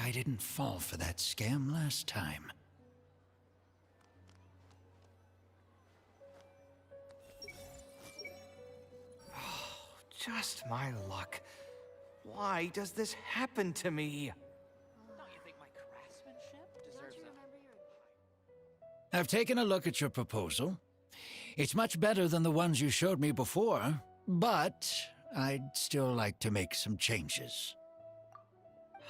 I didn't fall for that scam last time. Just my luck. Why does this happen to me? Don't you think my craftsmanship deserves I've taken a look at your proposal. It's much better than the ones you showed me before, but I'd still like to make some changes.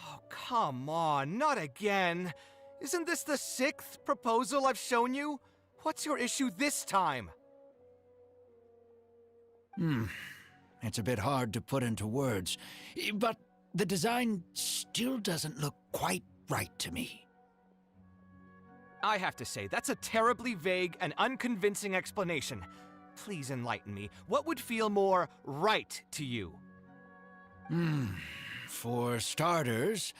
Oh, come on, not again. Isn't this the 6th proposal I've shown you? What's your issue this time? It's a bit hard to put into words, but the design still doesn't look quite right to me. I have to say, that's a terribly vague and unconvincing explanation. Please enlighten me. What would feel more right to you? For starters,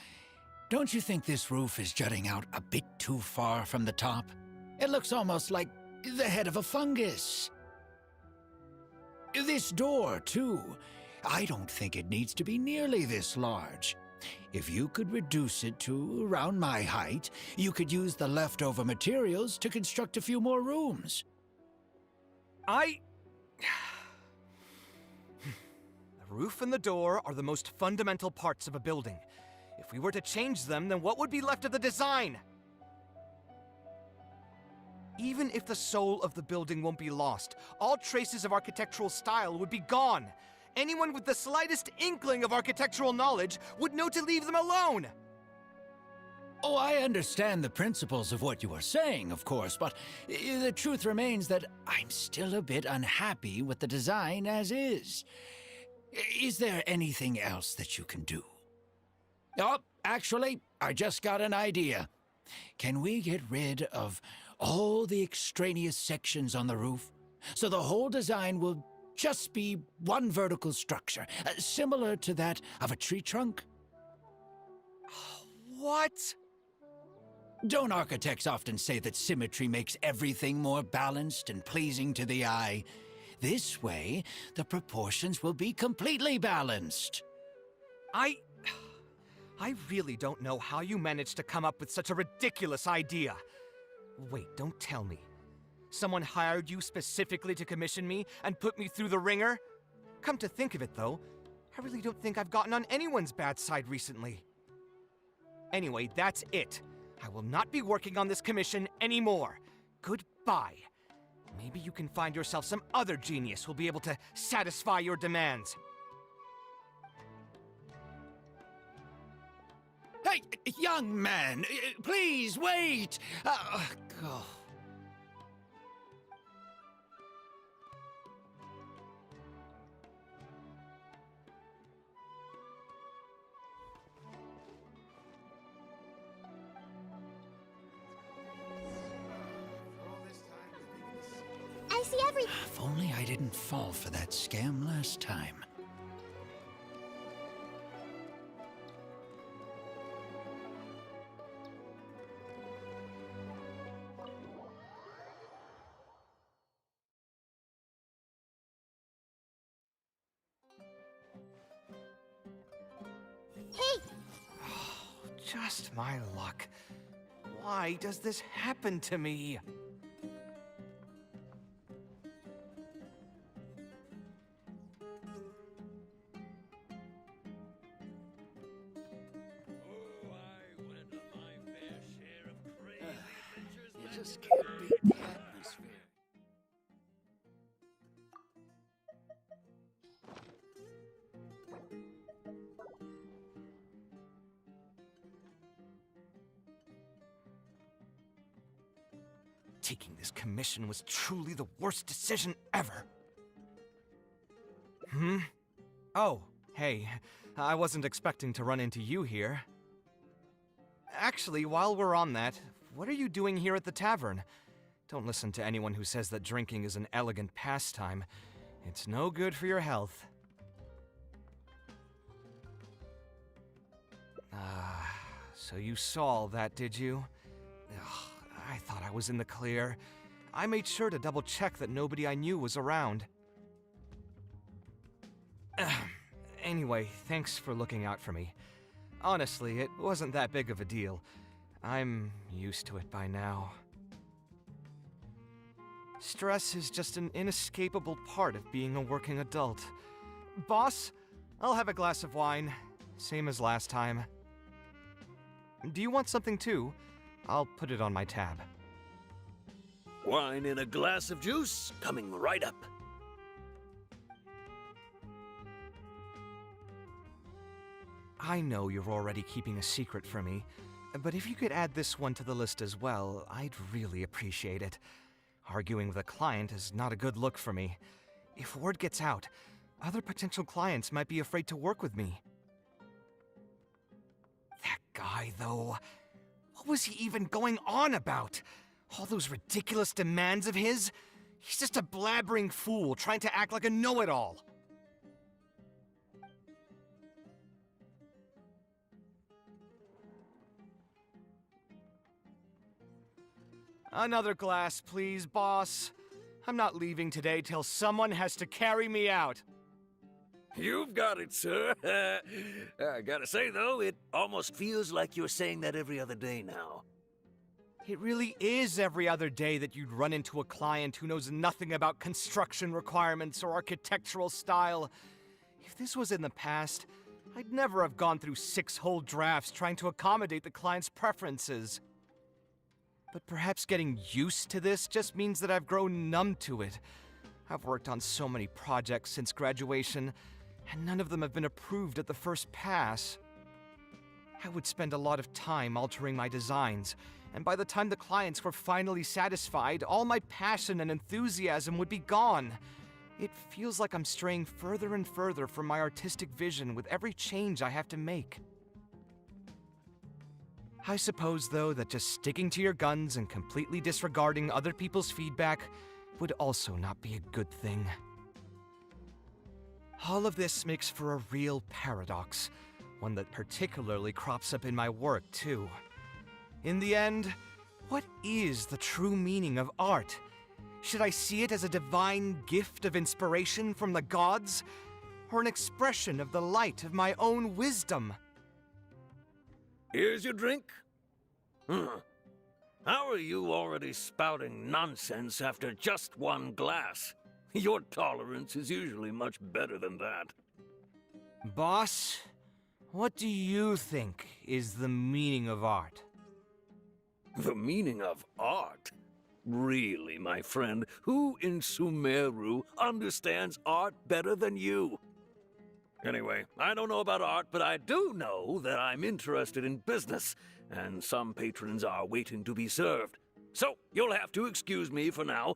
don't you think this roof is jutting out a bit too far from the top? It looks almost like the head of a fungus. This door, too. I don't think it needs to be nearly this large. If you could reduce it to around my height, you could use the leftover materials to construct a few more rooms. The roof and the door are the most fundamental parts of a building. If we were to change them, then what would be left of the design? Even if the soul of the building won't be lost, all traces of architectural style would be gone. Anyone with the slightest inkling of architectural knowledge would know to leave them alone. Oh, I understand the principles of what you are saying, of course, but the truth remains that I'm still a bit unhappy with the design as is. Is there anything else that you can do? Oh, actually, I just got an idea. Can we get rid of all the extraneous sections on the roof, so the whole design will just be one vertical structure, similar to that of a tree trunk? What? Don't architects often say that symmetry makes everything more balanced and pleasing to the eye? This way, the proportions will be completely balanced. I really don't know how you managed to come up with such a ridiculous idea. Wait, don't tell me. Someone hired you specifically to commission me and put me through the ringer? Come to think of it, though, I really don't think I've gotten on anyone's bad side recently. Anyway, that's it. I will not be working on this commission anymore. Goodbye. Maybe you can find yourself some other genius who'll be able to satisfy your demands. Hey, young man, please wait! Go. I see everything. If only I didn't fall for that scam last time. Hey! Just my luck. Why does this happen to me? You just can't beat the atmosphere. Taking this commission was truly the worst decision ever. Oh, hey, I wasn't expecting to run into you here. Actually, while we're on that, what are you doing here at the tavern? Don't listen to anyone who says that drinking is an elegant pastime. It's no good for your health. So you saw all that, did you? Ugh, I thought I was in the clear. I made sure to double-check that nobody I knew was around. Anyway, thanks for looking out for me. Honestly, it wasn't that big of a deal. I'm used to it by now. Stress is just an inescapable part of being a working adult. Boss, I'll have a glass of wine, same as last time. Do you want something too? I'll put it on my tab. Wine in a glass of juice, coming right up. I know you're already keeping a secret from me, but if you could add this one to the list as well, I'd really appreciate it. Arguing with a client is not a good look for me. If word gets out, other potential clients might be afraid to work with me. That guy, though, what was he even going on about? All those ridiculous demands of his? He's just a blabbering fool trying to act like a know-it-all. Another glass, please, boss. I'm not leaving today till someone has to carry me out. You've got it, sir. I gotta say, though, it almost feels like you're saying that every other day now. It really is every other day that you'd run into a client who knows nothing about construction requirements or architectural style. If this was in the past, I'd never have gone through 6 whole drafts trying to accommodate the client's preferences. But perhaps getting used to this just means that I've grown numb to it. I've worked on so many projects since graduation, and none of them have been approved at the first pass. I would spend a lot of time altering my designs, and by the time the clients were finally satisfied, all my passion and enthusiasm would be gone. It feels like I'm straying further and further from my artistic vision with every change I have to make. I suppose, though, that just sticking to your guns and completely disregarding other people's feedback would also not be a good thing. All of this makes for a real paradox, one that particularly crops up in my work, too. In the end, what is the true meaning of art? Should I see it as a divine gift of inspiration from the gods, or an expression of the light of my own wisdom? Here's your drink. How are you already spouting nonsense after just one glass? Your tolerance is usually much better than that. Boss, what do you think is the meaning of art? The meaning of art? Really, my friend, who in Sumeru understands art better than you? Anyway, I don't know about art, but I do know that I'm interested in business, and some patrons are waiting to be served. So, you'll have to excuse me for now.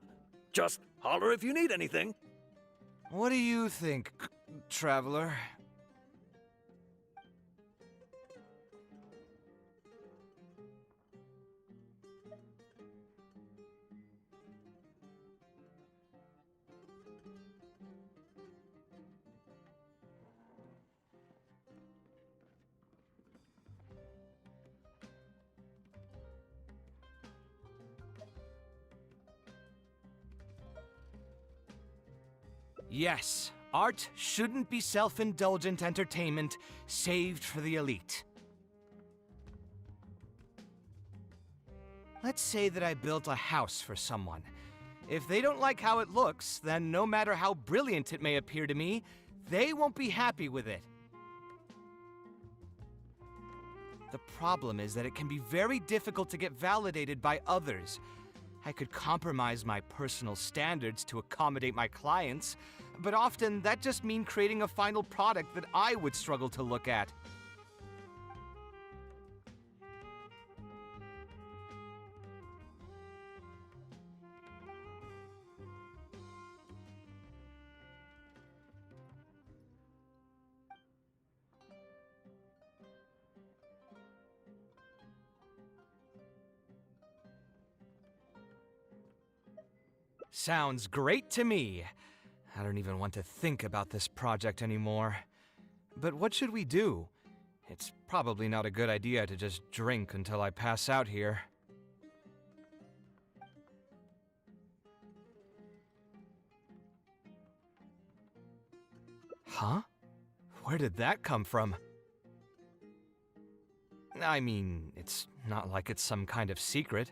Just holler if you need anything. What do you think, traveler? Yes, art shouldn't be self-indulgent entertainment saved for the elite. Let's say that I built a house for someone. If they don't like how it looks, then no matter how brilliant it may appear to me, they won't be happy with it. The problem is that it can be very difficult to get validated by others. I could compromise my personal standards to accommodate my clients, but often that just means creating a final product that I would struggle to look at. Sounds great to me. I don't even want to think about this project anymore. But what should we do? It's probably not a good idea to just drink until I pass out here. Huh? Where did that come from? I mean, it's not like it's some kind of secret.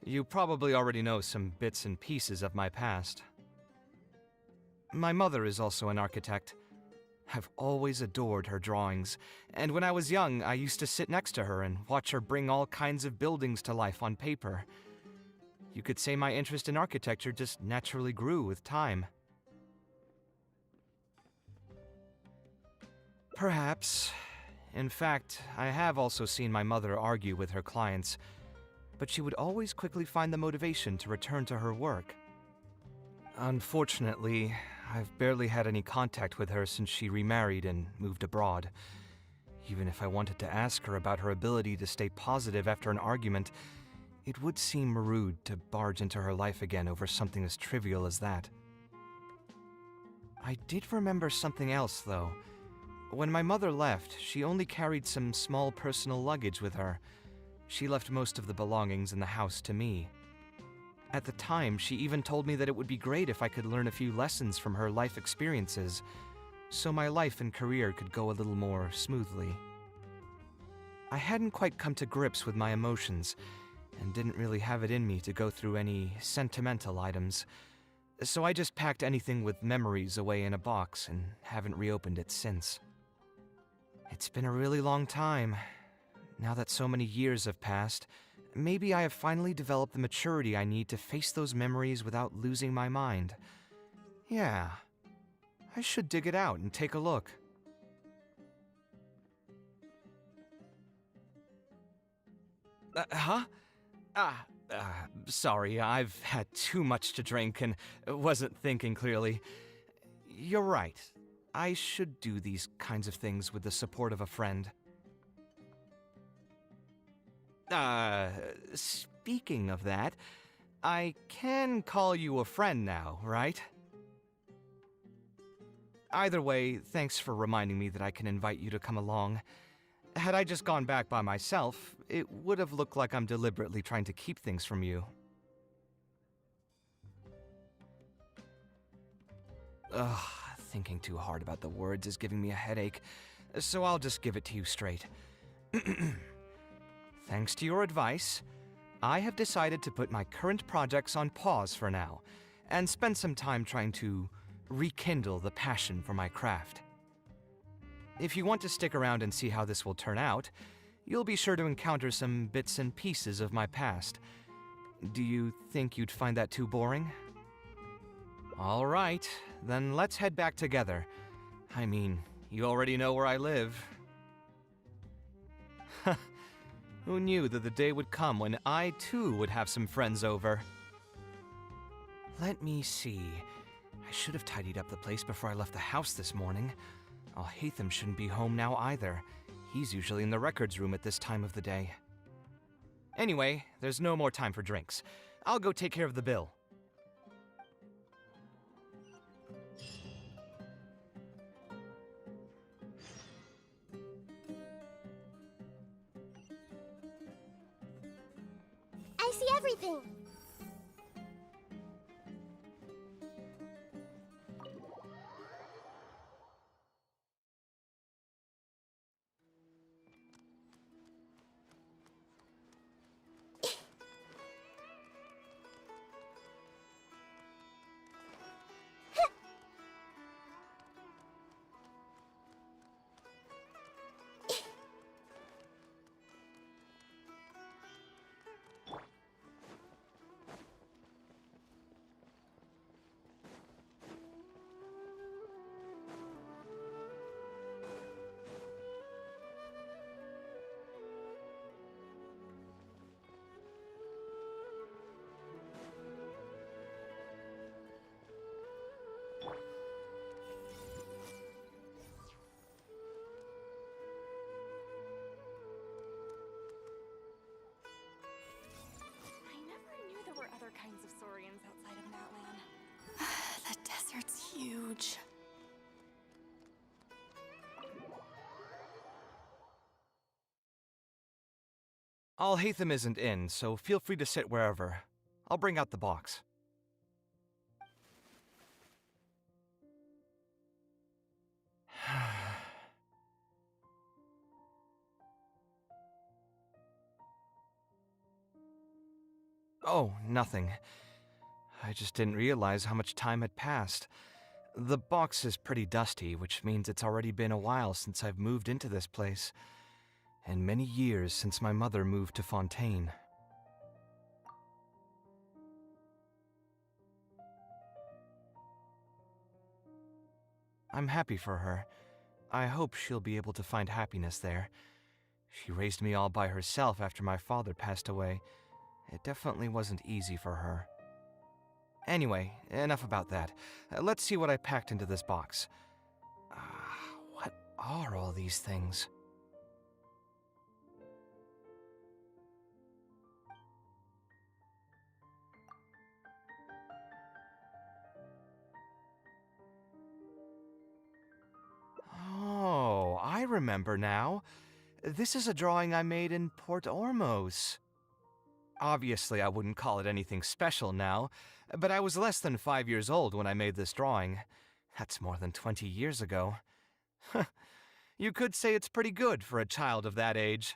You probably already know some bits and pieces of my past. My mother is also an architect. I've always adored her drawings, and when I was young, I used to sit next to her and watch her bring all kinds of buildings to life on paper. You could say my interest in architecture just naturally grew with time. Perhaps. In fact, I have also seen my mother argue with her clients, but she would always quickly find the motivation to return to her work. Unfortunately, I've barely had any contact with her since she remarried and moved abroad. Even if I wanted to ask her about her ability to stay positive after an argument, it would seem rude to barge into her life again over something as trivial as that. I did remember something else, though. When my mother left, she only carried some small personal luggage with her. She left most of the belongings in the house to me. At the time, she even told me that it would be great if I could learn a few lessons from her life experiences, so my life and career could go a little more smoothly. I hadn't quite come to grips with my emotions, and didn't really have it in me to go through any sentimental items, so I just packed anything with memories away in a box and haven't reopened it since. It's been a really long time. Now that so many years have passed, maybe I have finally developed the maturity I need to face those memories without losing my mind. Yeah, I should dig it out and take a look. Huh? Sorry, I've had too much to drink and wasn't thinking clearly. You're right. I should do these kinds of things with the support of a friend. Speaking of that, I can call you a friend now, right? Either way, thanks for reminding me that I can invite you to come along. Had I just gone back by myself, it would have looked like I'm deliberately trying to keep things from you. Ugh, thinking too hard about the words is giving me a headache, so I'll just give it to you straight. Thanks to your advice, I have decided to put my current projects on pause for now, and spend some time trying to rekindle the passion for my craft. If you want to stick around and see how this will turn out, you'll be sure to encounter some bits and pieces of my past. Do you think you'd find that too boring? All right, then let's head back together. I mean, you already know where I live. Who knew that the day would come when I too would have some friends over? Let me see. I should have tidied up the place before I left the house this morning. Alhaitham shouldn't be home now either. He's usually in the records room at this time of the day. Anyway, there's no more time for drinks. I'll go take care of the bill. I see everything. Other kinds of saurians outside of Matland. The desert's huge. Alhaitham isn't in, so feel free to sit wherever. I'll bring out the box. Oh, nothing. I just didn't realize how much time had passed. The box is pretty dusty, which means it's already been a while since I've moved into this place, and many years since my mother moved to Fontaine. I'm happy for her. I hope she'll be able to find happiness there. She raised me all by herself after my father passed away. It definitely wasn't easy for her. Anyway, enough about that. Let's see what I packed into this box. What are all these things? Oh, I remember now. This is a drawing I made in Port Ormos. Obviously, I wouldn't call it anything special now, but I was less than 5 years old when I made this drawing. That's more than 20 years ago. You could say it's pretty good for a child of that age.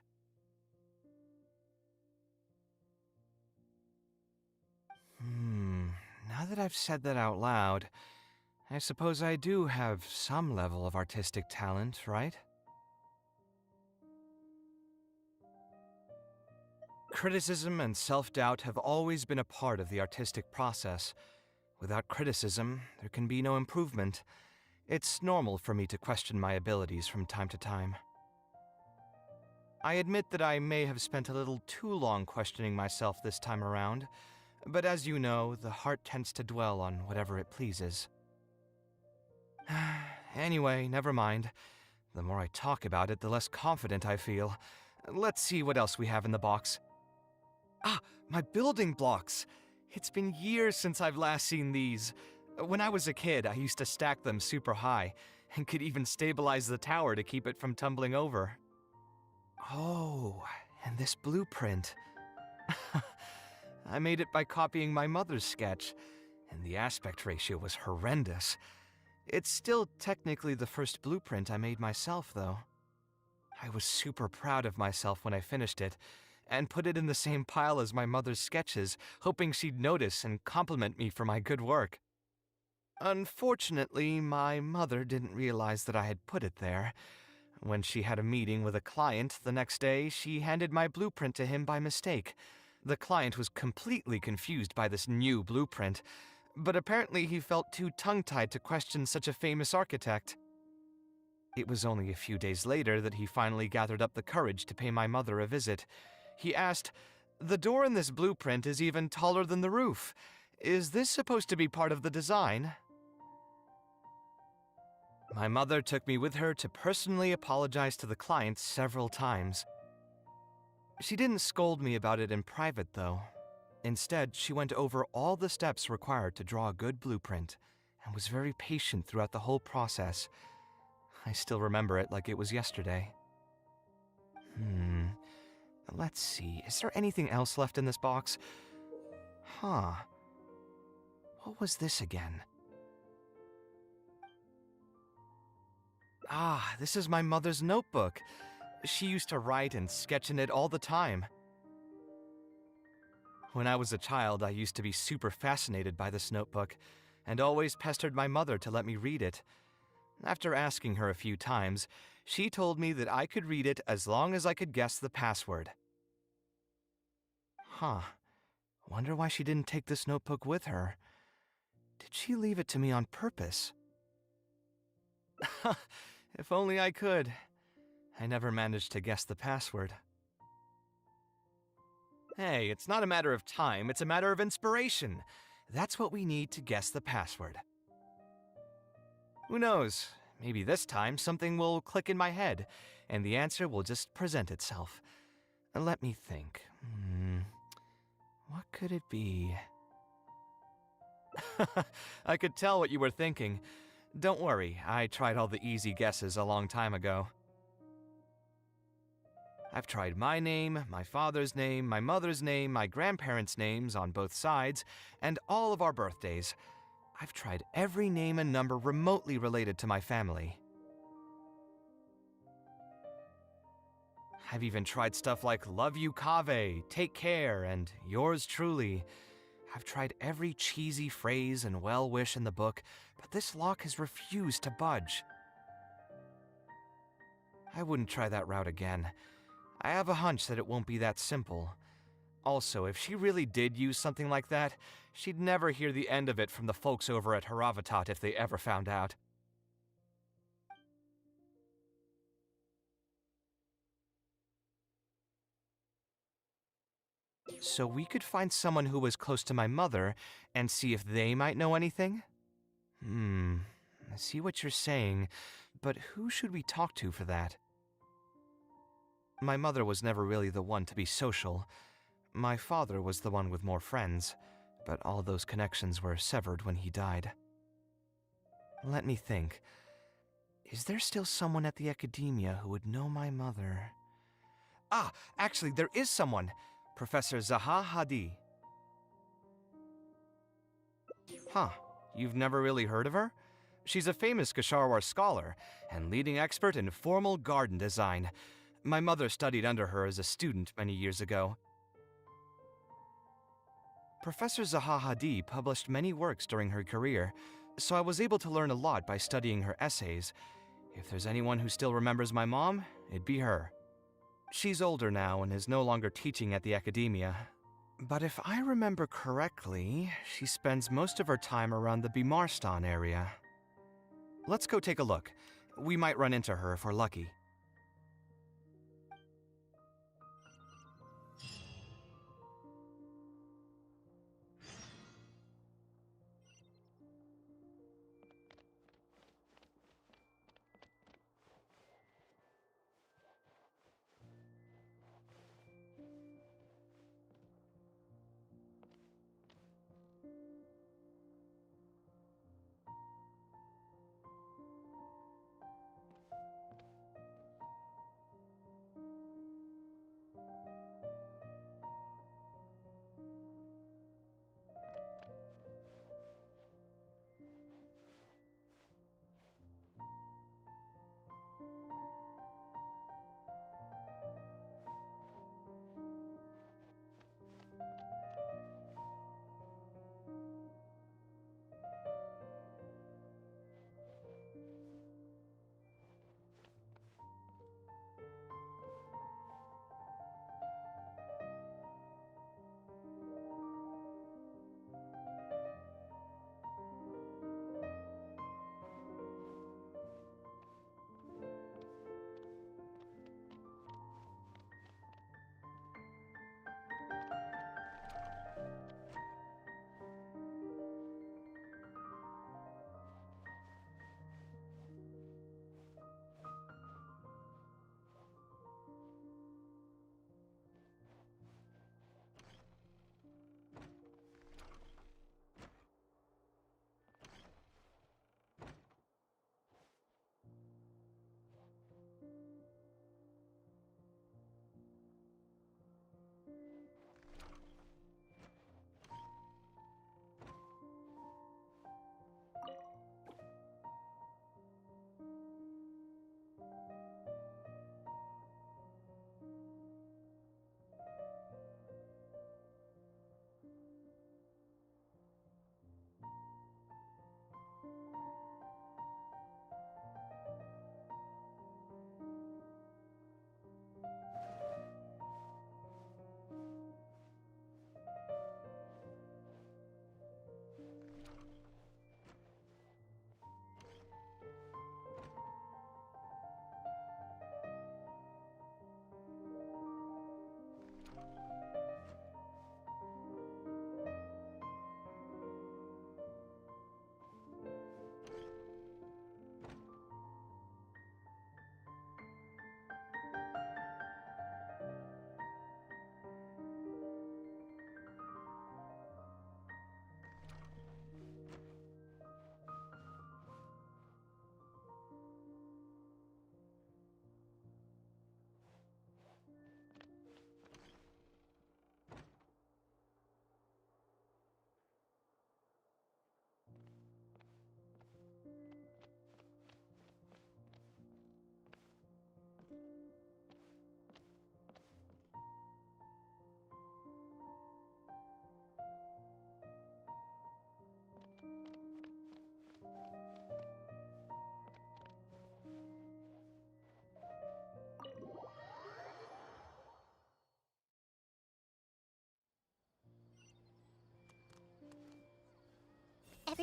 Now that I've said that out loud, I suppose I do have some level of artistic talent, right? Criticism and self-doubt have always been a part of the artistic process. Without criticism, there can be no improvement. It's normal for me to question my abilities from time to time. I admit that I may have spent a little too long questioning myself this time around, but as you know, the heart tends to dwell on whatever it pleases. Anyway, never mind. The more I talk about it, the less confident I feel. Let's see what else we have in the box. My building blocks! It's been years since I've last seen these. When I was a kid, I used to stack them super high, and could even stabilize the tower to keep it from tumbling over. Oh, and this blueprint. I made it by copying my mother's sketch, and the aspect ratio was horrendous. It's still technically the first blueprint I made myself, though. I was super proud of myself when I finished it, and put it in the same pile as my mother's sketches, hoping she'd notice and compliment me for my good work. Unfortunately, my mother didn't realize that I had put it there. When she had a meeting with a client the next day, she handed my blueprint to him by mistake. The client was completely confused by this new blueprint, but apparently he felt too tongue-tied to question such a famous architect. It was only a few days later that he finally gathered up the courage to pay my mother a visit. He asked, "The door in this blueprint is even taller than the roof. Is this supposed to be part of the design?" My mother took me with her to personally apologize to the client several times. She didn't scold me about it in private, though. Instead, she went over all the steps required to draw a good blueprint, and was very patient throughout the whole process. I still remember it like it was yesterday. Let's see, is there anything else left in this box? What was this again? This is my mother's notebook. She used to write and sketch in it all the time. When I was a child, I used to be super fascinated by this notebook, and always pestered my mother to let me read it. After asking her a few times, she told me that I could read it as long as I could guess the password. Wonder why she didn't take this notebook with her. Did she leave it to me on purpose? If only I could. I never managed to guess the password. Hey, it's not a matter of time, it's a matter of inspiration. That's what we need to guess the password. Who knows? Maybe this time something will click in my head, and the answer will just present itself. Let me think. What could it be? I could tell what you were thinking. Don't worry, I tried all the easy guesses a long time ago. I've tried my name, my father's name, my mother's name, my grandparents' names on both sides, and all of our birthdays. I've tried every name and number remotely related to my family. I've even tried stuff like Love You Kaveh, Take Care, and Yours Truly. I've tried every cheesy phrase and well wish in the book, but this lock has refused to budge. I wouldn't try that route again. I have a hunch that it won't be that simple. Also, if she really did use something like that, she'd never hear the end of it from the folks over at Haravatat if they ever found out. So we could find someone who was close to my mother and see if they might know anything? I see what you're saying, but who should we talk to for that? My mother was never really the one to be social. My father was the one with more friends, but all those connections were severed when he died. Let me think. Is there still someone at the academia who would know my mother? Ah, actually, there is someone. Professor Zaha Hadid. Huh, you've never really heard of her? She's a famous Gasharwar scholar and leading expert in formal garden design. My mother studied under her as a student many years ago. Professor Zaha Hadid published many works during her career, so I was able to learn a lot by studying her essays. If there's anyone who still remembers my mom, it'd be her. She's older now and is no longer teaching at the academia. But if I remember correctly, she spends most of her time around the Bimarstan area. Let's go take a look. We might run into her if we're lucky.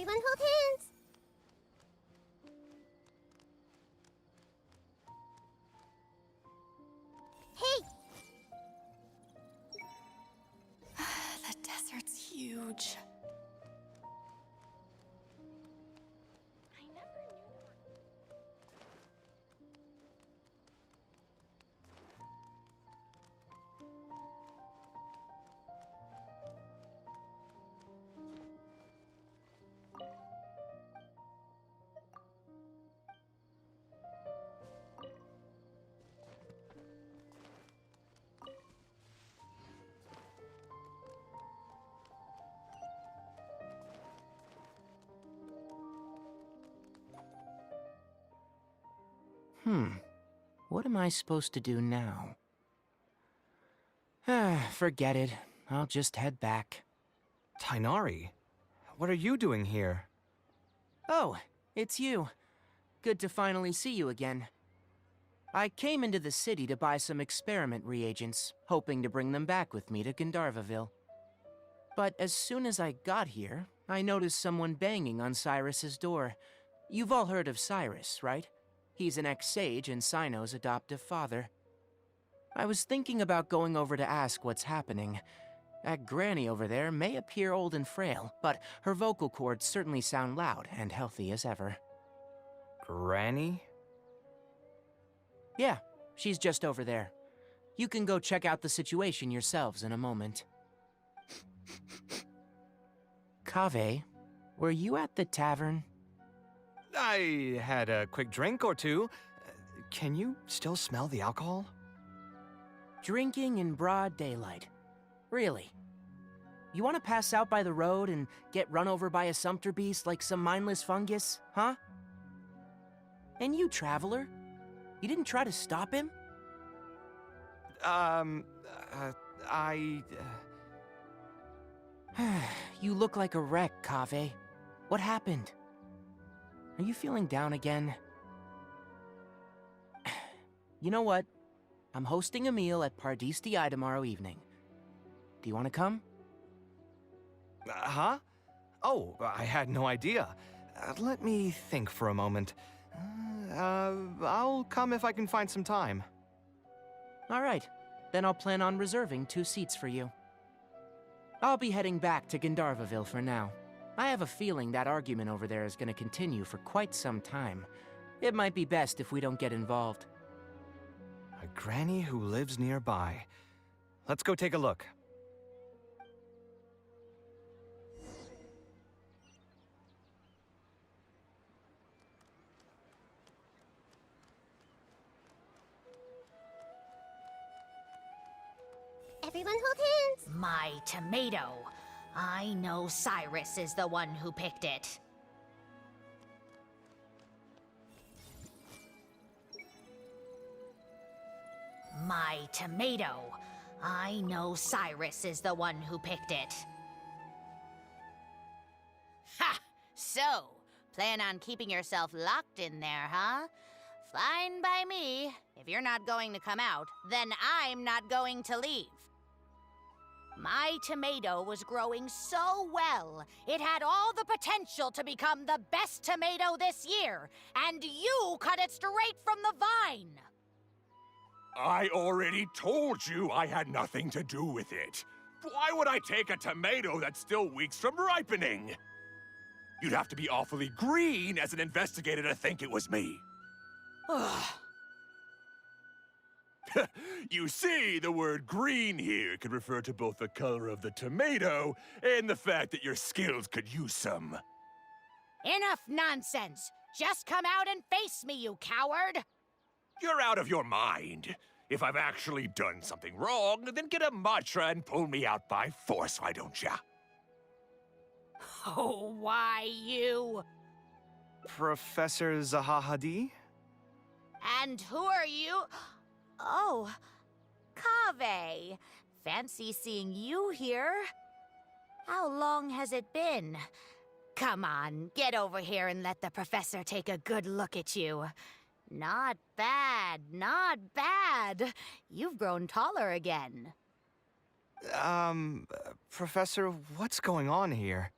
Everyone hold hands. Hey! The desert's huge. I never knew there were... What am I supposed to do now? Forget it. I'll just head back. Tainari, what are you doing here? Oh, it's you. Good to finally see you again. I came into the city to buy some experiment reagents, hoping to bring them back with me to Gandharvaville. But as soon as I got here, I noticed someone banging on Cyrus's door. You've all heard of Cyrus, right? He's an ex-sage and Cyno's adoptive father. I was thinking about going over to ask what's happening. That granny over there may appear old and frail, but her vocal cords certainly sound loud and healthy as ever. Granny? Yeah, she's just over there. You can go check out the situation yourselves in a moment. Kaveh, were you at the tavern? I had a quick drink or two. Can you still smell the alcohol? Drinking in broad daylight. Really? You want to pass out by the road and get run over by a sumpter beast like some mindless fungus, huh? And you, traveler? You didn't try to stop him? You look like a wreck, Kaveh. What happened? Are you feeling down again? You know what? I'm hosting a meal at Pardis Eye tomorrow evening. Do you want to come? Huh? Oh, I had no idea. Let me think for a moment. I'll come if I can find some time. All right. Then I'll plan on reserving 2 seats for you. I'll be heading back to Gandharvaville for now. I have a feeling that argument over there is going to continue for quite some time. It might be best if we don't get involved. A granny who lives nearby. Let's go take a look. Everyone hold hands. My tomato. I know Cyrus is the one who picked it. My tomato. I know Cyrus is the one who picked it. Ha! So, plan on keeping yourself locked in there, huh? Fine by me. If you're not going to come out, then I'm not going to leave. My tomato was growing so well, it had all the potential to become the best tomato this year, and you cut it straight from the vine! I already told you I had nothing to do with it. Why would I take a tomato that's still weeks from ripening? You'd have to be awfully green as an investigator to think it was me. Ugh. You see, the word green here could refer to both the color of the tomato and the fact that your skills could use some. Enough nonsense! Just come out and face me, you coward! You're out of your mind. If I've actually done something wrong, then get a mantra and pull me out by force, why don't ya? Oh, why you? Professor Zahahadi? And who are you? Oh, Kaveh. Fancy seeing you here. How long has it been? Come on, get over here and let the professor take a good look at you. Not bad, not bad. You've grown taller again. Professor, what's going on here?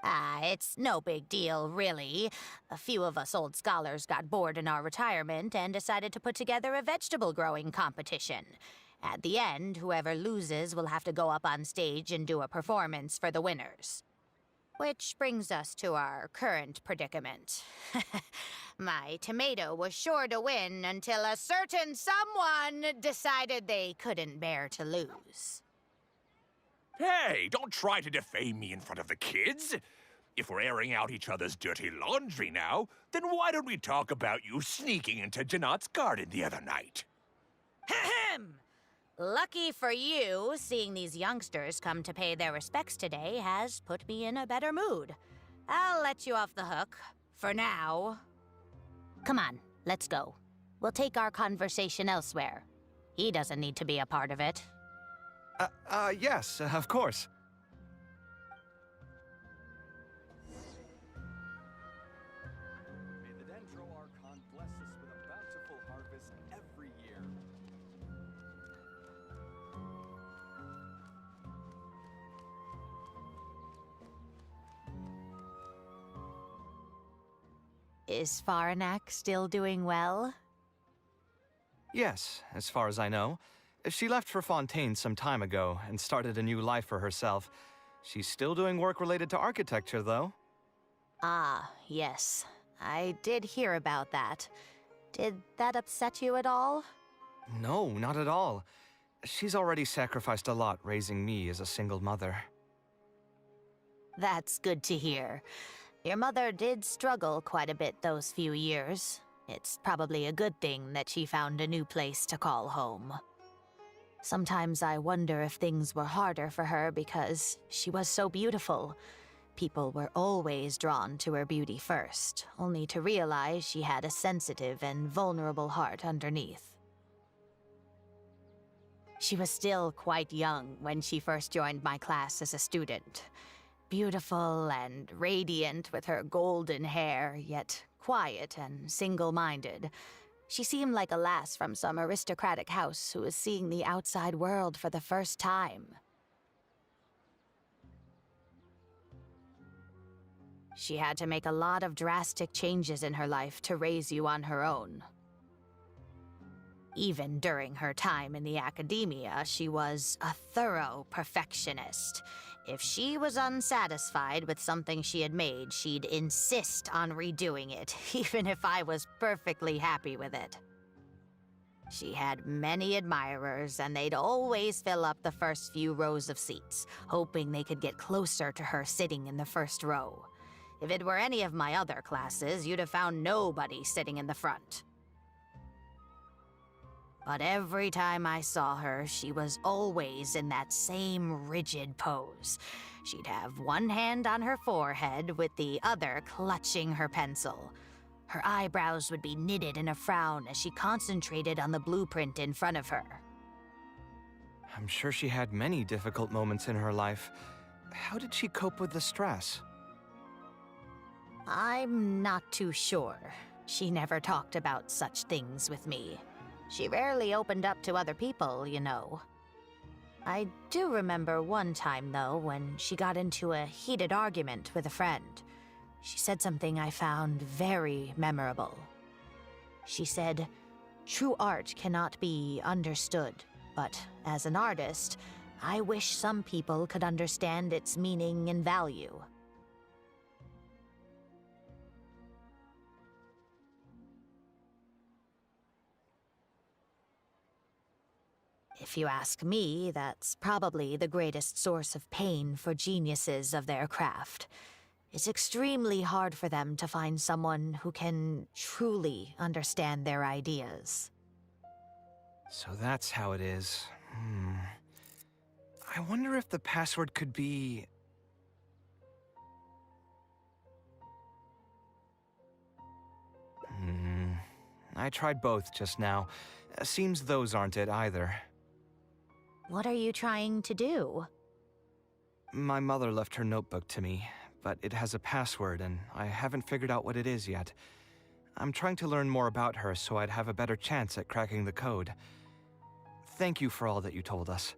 It's no big deal, really. A few of us old scholars got bored in our retirement and decided to put together a vegetable growing competition. At the end, whoever loses will have to go up on stage and do a performance for the winners. Which brings us to our current predicament. My tomato was sure to win until a certain someone decided they couldn't bear to lose. Hey, don't try to defame me in front of the kids. If we're airing out each other's dirty laundry now, then why don't we talk about you sneaking into Janat's garden the other night? Ahem! Lucky for you, seeing these youngsters come to pay their respects today has put me in a better mood. I'll let you off the hook, for now. Come on, let's go. We'll take our conversation elsewhere. He doesn't need to be a part of it. Yes, of course. May the Dendro Archon bless us with a bountiful harvest every year. Is Faranak still doing well? Yes, as far as I know. She left for Fontaine some time ago and started a new life for herself. She's still doing work related to architecture, though. Ah, yes. I did hear about that. Did that upset you at all? No, not at all. She's already sacrificed a lot raising me as a single mother. That's good to hear. Your mother did struggle quite a bit those few years. It's probably a good thing that she found a new place to call home. Sometimes I wonder if things were harder for her because she was so beautiful. People were always drawn to her beauty first, only to realize she had a sensitive and vulnerable heart underneath. She was still quite young when she first joined my class as a student. Beautiful and radiant with her golden hair, yet quiet and single-minded. She seemed like a lass from some aristocratic house who was seeing the outside world for the first time. She had to make a lot of drastic changes in her life to raise you on her own. Even during her time in the academia, she was a thorough perfectionist. If she was unsatisfied with something she had made, she'd insist on redoing it, even if I was perfectly happy with it. She had many admirers, and they'd always fill up the first few rows of seats, hoping they could get closer to her sitting in the first row. If it were any of my other classes, you'd have found nobody sitting in the front. But every time I saw her, she was always in that same rigid pose. She'd have one hand on her forehead with the other clutching her pencil. Her eyebrows would be knitted in a frown as she concentrated on the blueprint in front of her. I'm sure she had many difficult moments in her life. How did she cope with the stress? I'm not too sure. She never talked about such things with me. She rarely opened up to other people, you know. I do remember one time, though, when she got into a heated argument with a friend. She said something I found very memorable. She said, "True art cannot be understood, but as an artist, I wish some people could understand its meaning and value." If you ask me, that's probably the greatest source of pain for geniuses of their craft. It's extremely hard for them to find someone who can truly understand their ideas. So that's how it is. I wonder if the password could be... I tried both just now. Seems those aren't it either. What are you trying to do? My mother left her notebook to me, but it has a password and I haven't figured out what it is yet. I'm trying to learn more about her so I'd have a better chance at cracking the code. Thank you for all that you told us.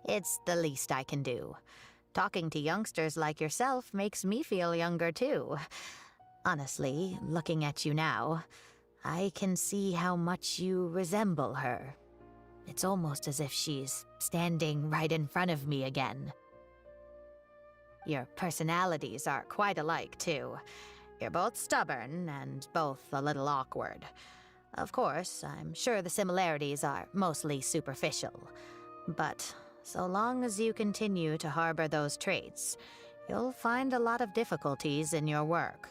It's the least I can do. Talking to youngsters like yourself makes me feel younger, too. Honestly, looking at you now, I can see how much you resemble her. It's almost as if she's standing right in front of me again. Your personalities are quite alike, too. You're both stubborn and both a little awkward. Of course, I'm sure the similarities are mostly superficial. But so long as you continue to harbor those traits, you'll find a lot of difficulties in your work.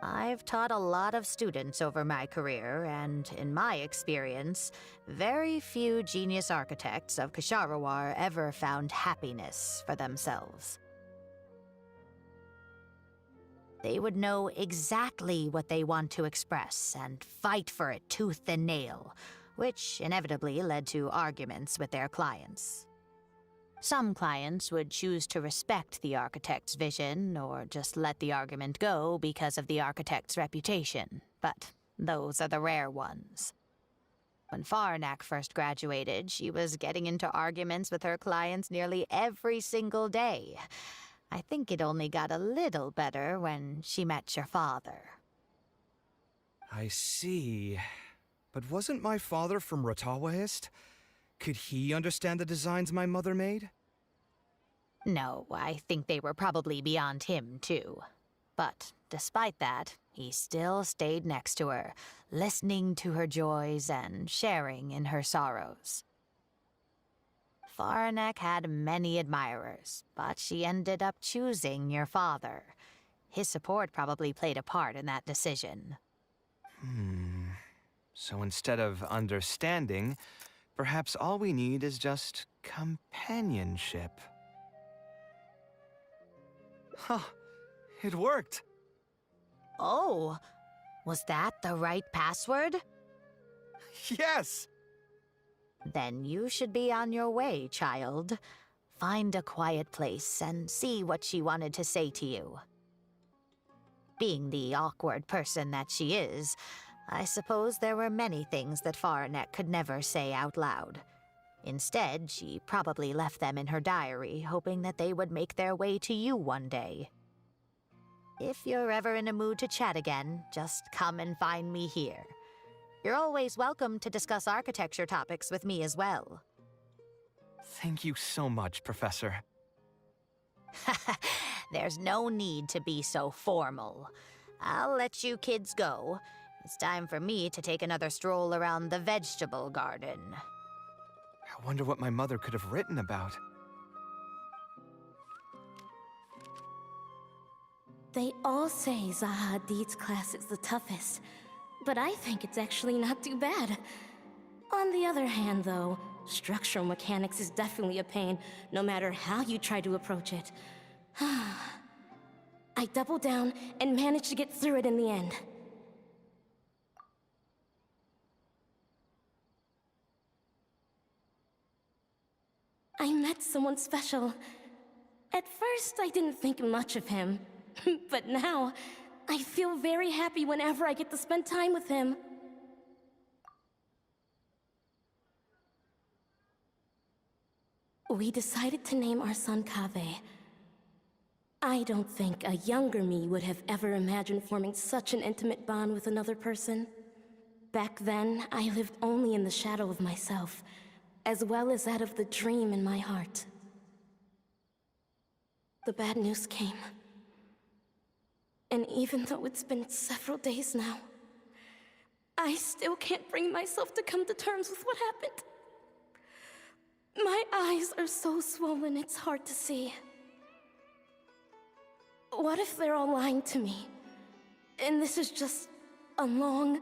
I've taught a lot of students over my career, and in my experience, very few genius architects of Ksharawar ever found happiness for themselves. They would know exactly what they want to express and fight for it tooth and nail, which inevitably led to arguments with their clients. Some clients would choose to respect the architect's vision or just let the argument go because of the architect's reputation, but those are the rare ones. When Faranak first graduated, she was getting into arguments with her clients nearly every single day. I think it only got a little better when she met your father. I see. But wasn't my father from Ratawahist? Could he understand the designs my mother made? No, I think they were probably beyond him, too. But despite that, he still stayed next to her, listening to her joys and sharing in her sorrows. Faranek had many admirers, but she ended up choosing your father. His support probably played a part in that decision. So instead of understanding, perhaps all we need is just companionship. Huh, it worked! Oh, was that the right password? Yes! Then you should be on your way, child. Find a quiet place and see what she wanted to say to you. Being the awkward person that she is, I suppose there were many things that Faranek could never say out loud. Instead, she probably left them in her diary, hoping that they would make their way to you one day. If you're ever in a mood to chat again, just come and find me here. You're always welcome to discuss architecture topics with me as well. Thank you so much, Professor. There's no need to be so formal. I'll let you kids go. It's time for me to take another stroll around the vegetable garden. I wonder what my mother could have written about. They all say Zaha Hadid's class is the toughest, but I think it's actually not too bad. On the other hand, though, structural mechanics is definitely a pain, no matter how you try to approach it. I doubled down and managed to get through it in the end. I met someone special. At first, I didn't think much of him. But now, I feel very happy whenever I get to spend time with him. We decided to name our son Kaveh. I don't think a younger me would have ever imagined forming such an intimate bond with another person. Back then, I lived only in the shadow of myself, as well as that of the dream in my heart. The bad news came. And even though it's been several days now, I still can't bring myself to come to terms with what happened. My eyes are so swollen it's hard to see. What if they're all lying to me? And this is just a long,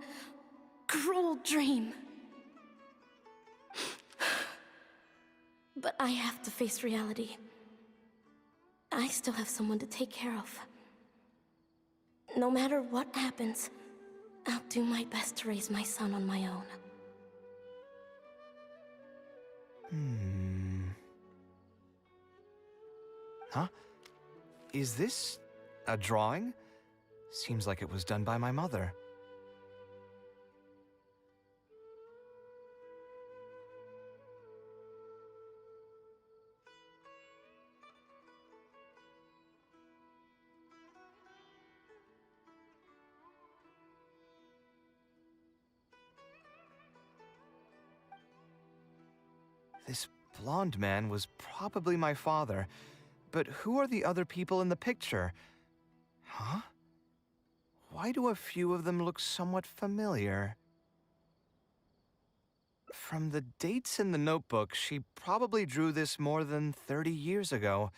cruel dream. But I have to face reality. I still have someone to take care of. No matter what happens, I'll do my best to raise my son on my own. Huh? Is this a drawing? Seems like it was done by my mother. This blonde man was probably my father, but who are the other people in the picture? Huh? Why do a few of them look somewhat familiar? From the dates in the notebook, she probably drew this more than 30 years ago.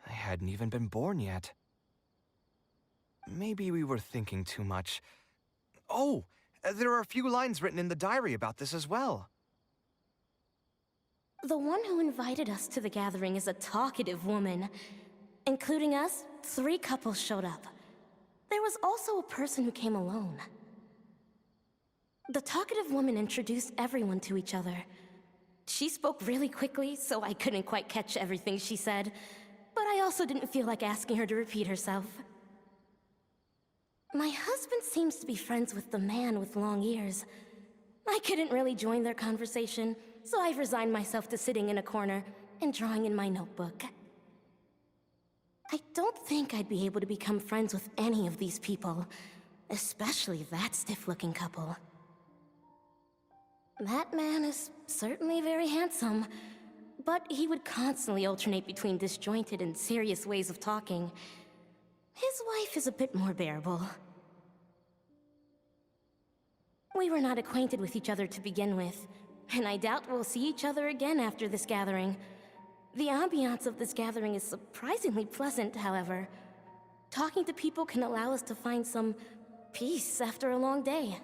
I hadn't even been born yet. Maybe we were thinking too much. Oh, there are a few lines written in the diary about this as well. The one who invited us to the gathering is a talkative woman. Including us, 3 couples showed up. There was also a person who came alone. The talkative woman introduced everyone to each other. She spoke really quickly, so I couldn't quite catch everything she said, but I also didn't feel like asking her to repeat herself. My husband seems to be friends with the man with long ears. I couldn't really join their conversation, so I've resigned myself to sitting in a corner and drawing in my notebook. I don't think I'd be able to become friends with any of these people, especially that stiff-looking couple. That man is certainly very handsome, but he would constantly alternate between disjointed and serious ways of talking. His wife is a bit more bearable. We were not acquainted with each other to begin with, and I doubt we'll see each other again after this gathering. The ambiance of this gathering is surprisingly pleasant, however. Talking to people can allow us to find some peace after a long day.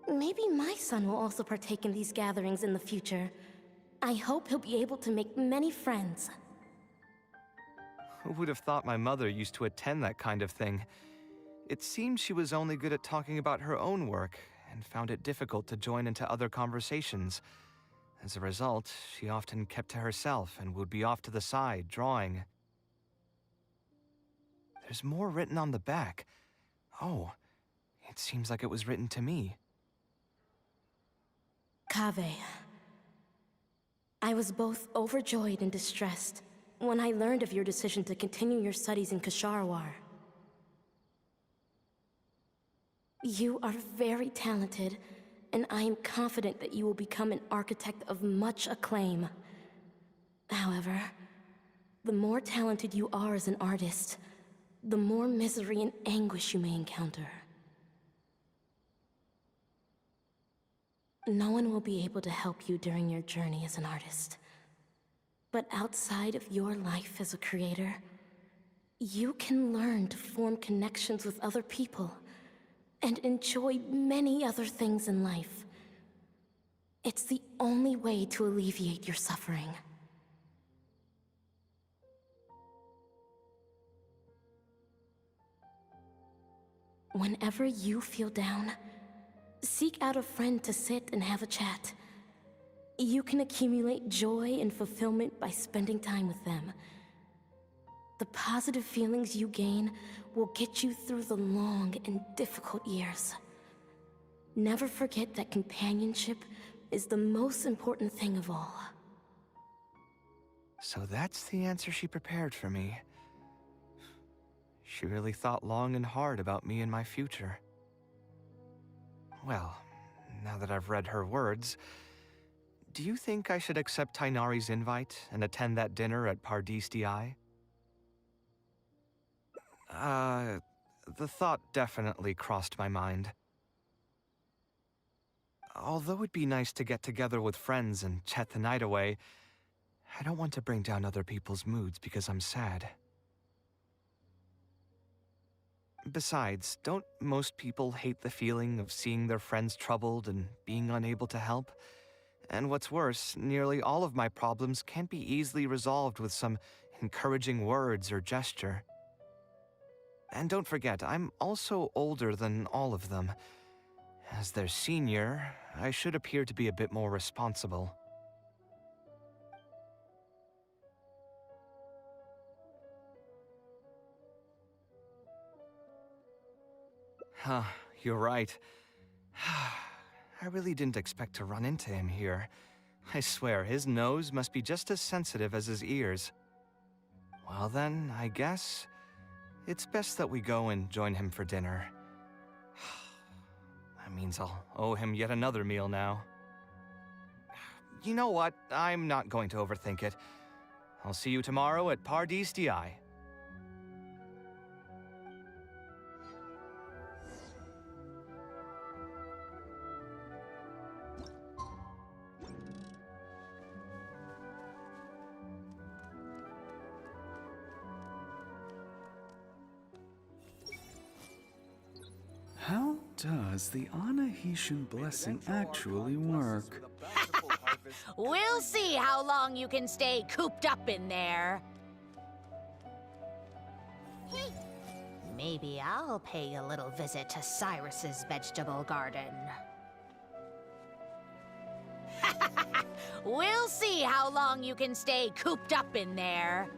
Maybe my son will also partake in these gatherings in the future. I hope he'll be able to make many friends. Who would have thought my mother used to attend that kind of thing? It seemed she was only good at talking about her own work, and found it difficult to join into other conversations. As a result, she often kept to herself and would be off to the side, drawing. There's more written on the back. Oh, it seems like it was written to me. Kaveh. I was both overjoyed and distressed when I learned of your decision to continue your studies in Kasharwar. You are very talented, and I am confident that you will become an architect of much acclaim. However, the more talented you are as an artist, the more misery and anguish you may encounter. No one will be able to help you during your journey as an artist. But outside of your life as a creator, you can learn to form connections with other people and enjoy many other things in life. It's the only way to alleviate your suffering. Whenever you feel down, seek out a friend to sit and have a chat. You can accumulate joy and fulfillment by spending time with them. The positive feelings you gain will get you through the long and difficult years. Never forget that companionship is the most important thing of all. So that's the answer she prepared for me. She really thought long and hard about me and my future. Well, now that I've read her words, do you think I should accept Tainari's invite and attend that dinner at Pardis-Di? The thought definitely crossed my mind. Although it'd be nice to get together with friends and chat the night away, I don't want to bring down other people's moods because I'm sad. Besides, don't most people hate the feeling of seeing their friends troubled and being unable to help? And what's worse, nearly all of my problems can't be easily resolved with some encouraging words or gesture. And don't forget, I'm also older than all of them. As their senior, I should appear to be a bit more responsible. Huh, you're right. I really didn't expect to run into him here. I swear, his nose must be just as sensitive as his ears. Well then, I guess it's best that we go and join him for dinner. That means I'll owe him yet another meal now. You know what? I'm not going to overthink it. I'll see you tomorrow at Pardis DI. How does the Anahitian blessing actually work? We'll see how long you can stay cooped up in there. Hey, Maybe I'll pay a little visit to Cyrus's vegetable garden. We'll see how long you can stay cooped up in there.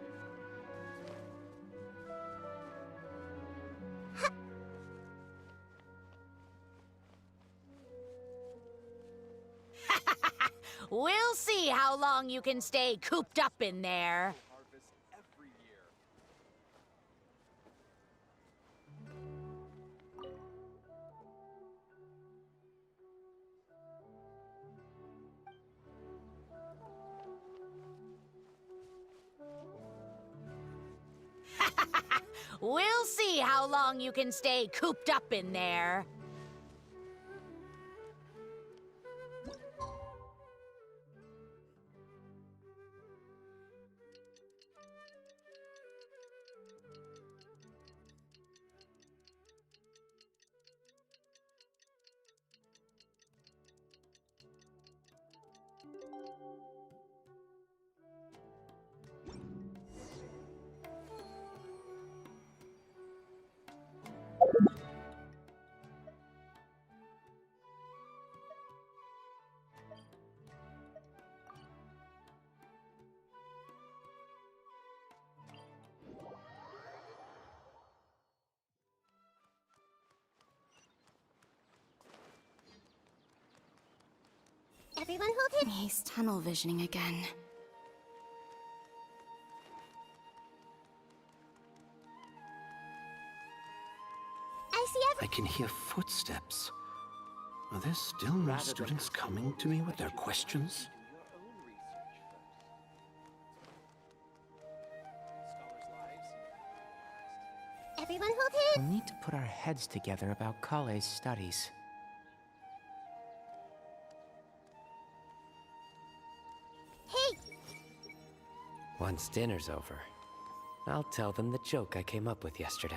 We'll see how long you can stay cooped up in there. Harvest every year. We'll see how long you can stay cooped up in there. everyone hold hands. He's tunnel visioning again. I see I can hear footsteps. Are there still more students coming to me with their questions? everyone hold hands. We'll need to put our heads together about Kale's studies. Hey, Once dinner's over, I'll tell them the joke I came up with yesterday.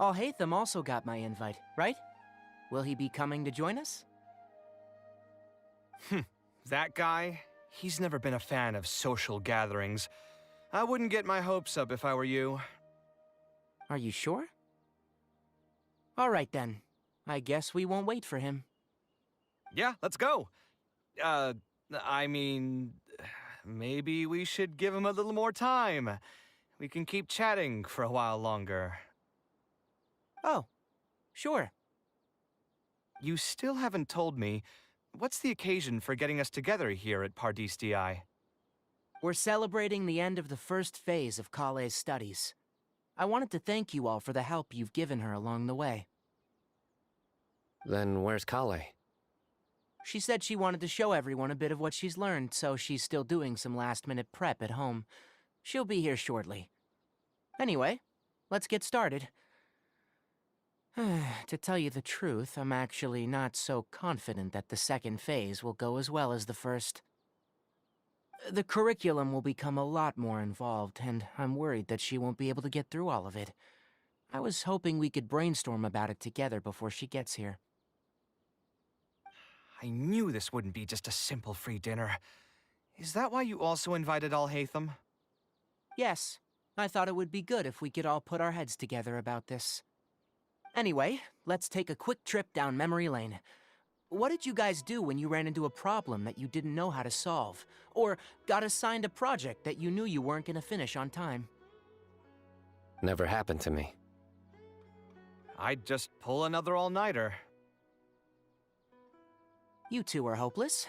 Alhaitham also got my invite, right? Will he be coming to join us? That guy? He's never been a fan of social gatherings. I wouldn't get my hopes up if I were you. Are you sure? All right then. I guess we won't wait for him. Yeah, let's go. I mean, maybe we should give him a little more time. We can keep chatting for a while longer. Oh, sure. You still haven't told me, what's the occasion for getting us together here at Pardis DI? We're celebrating the end of the first phase of Kale's studies. I wanted to thank you all for the help you've given her along the way. Then where's Kale? She said she wanted to show everyone a bit of what she's learned, so she's still doing some last-minute prep at home. She'll be here shortly. Anyway, let's get started. To tell you the truth, I'm actually not so confident that the second phase will go as well as the first. The curriculum will become a lot more involved, and I'm worried that she won't be able to get through all of it. I was hoping we could brainstorm about it together before she gets here. I knew this wouldn't be just a simple free dinner. Is that why you also invited Alhaitham? Yes, I thought it would be good if we could all put our heads together about this. Anyway, let's take a quick trip down memory lane. What did you guys do when you ran into a problem that you didn't know how to solve? Or got assigned a project that you knew you weren't going to finish on time? Never happened to me. I'd just pull another all-nighter. You two are hopeless.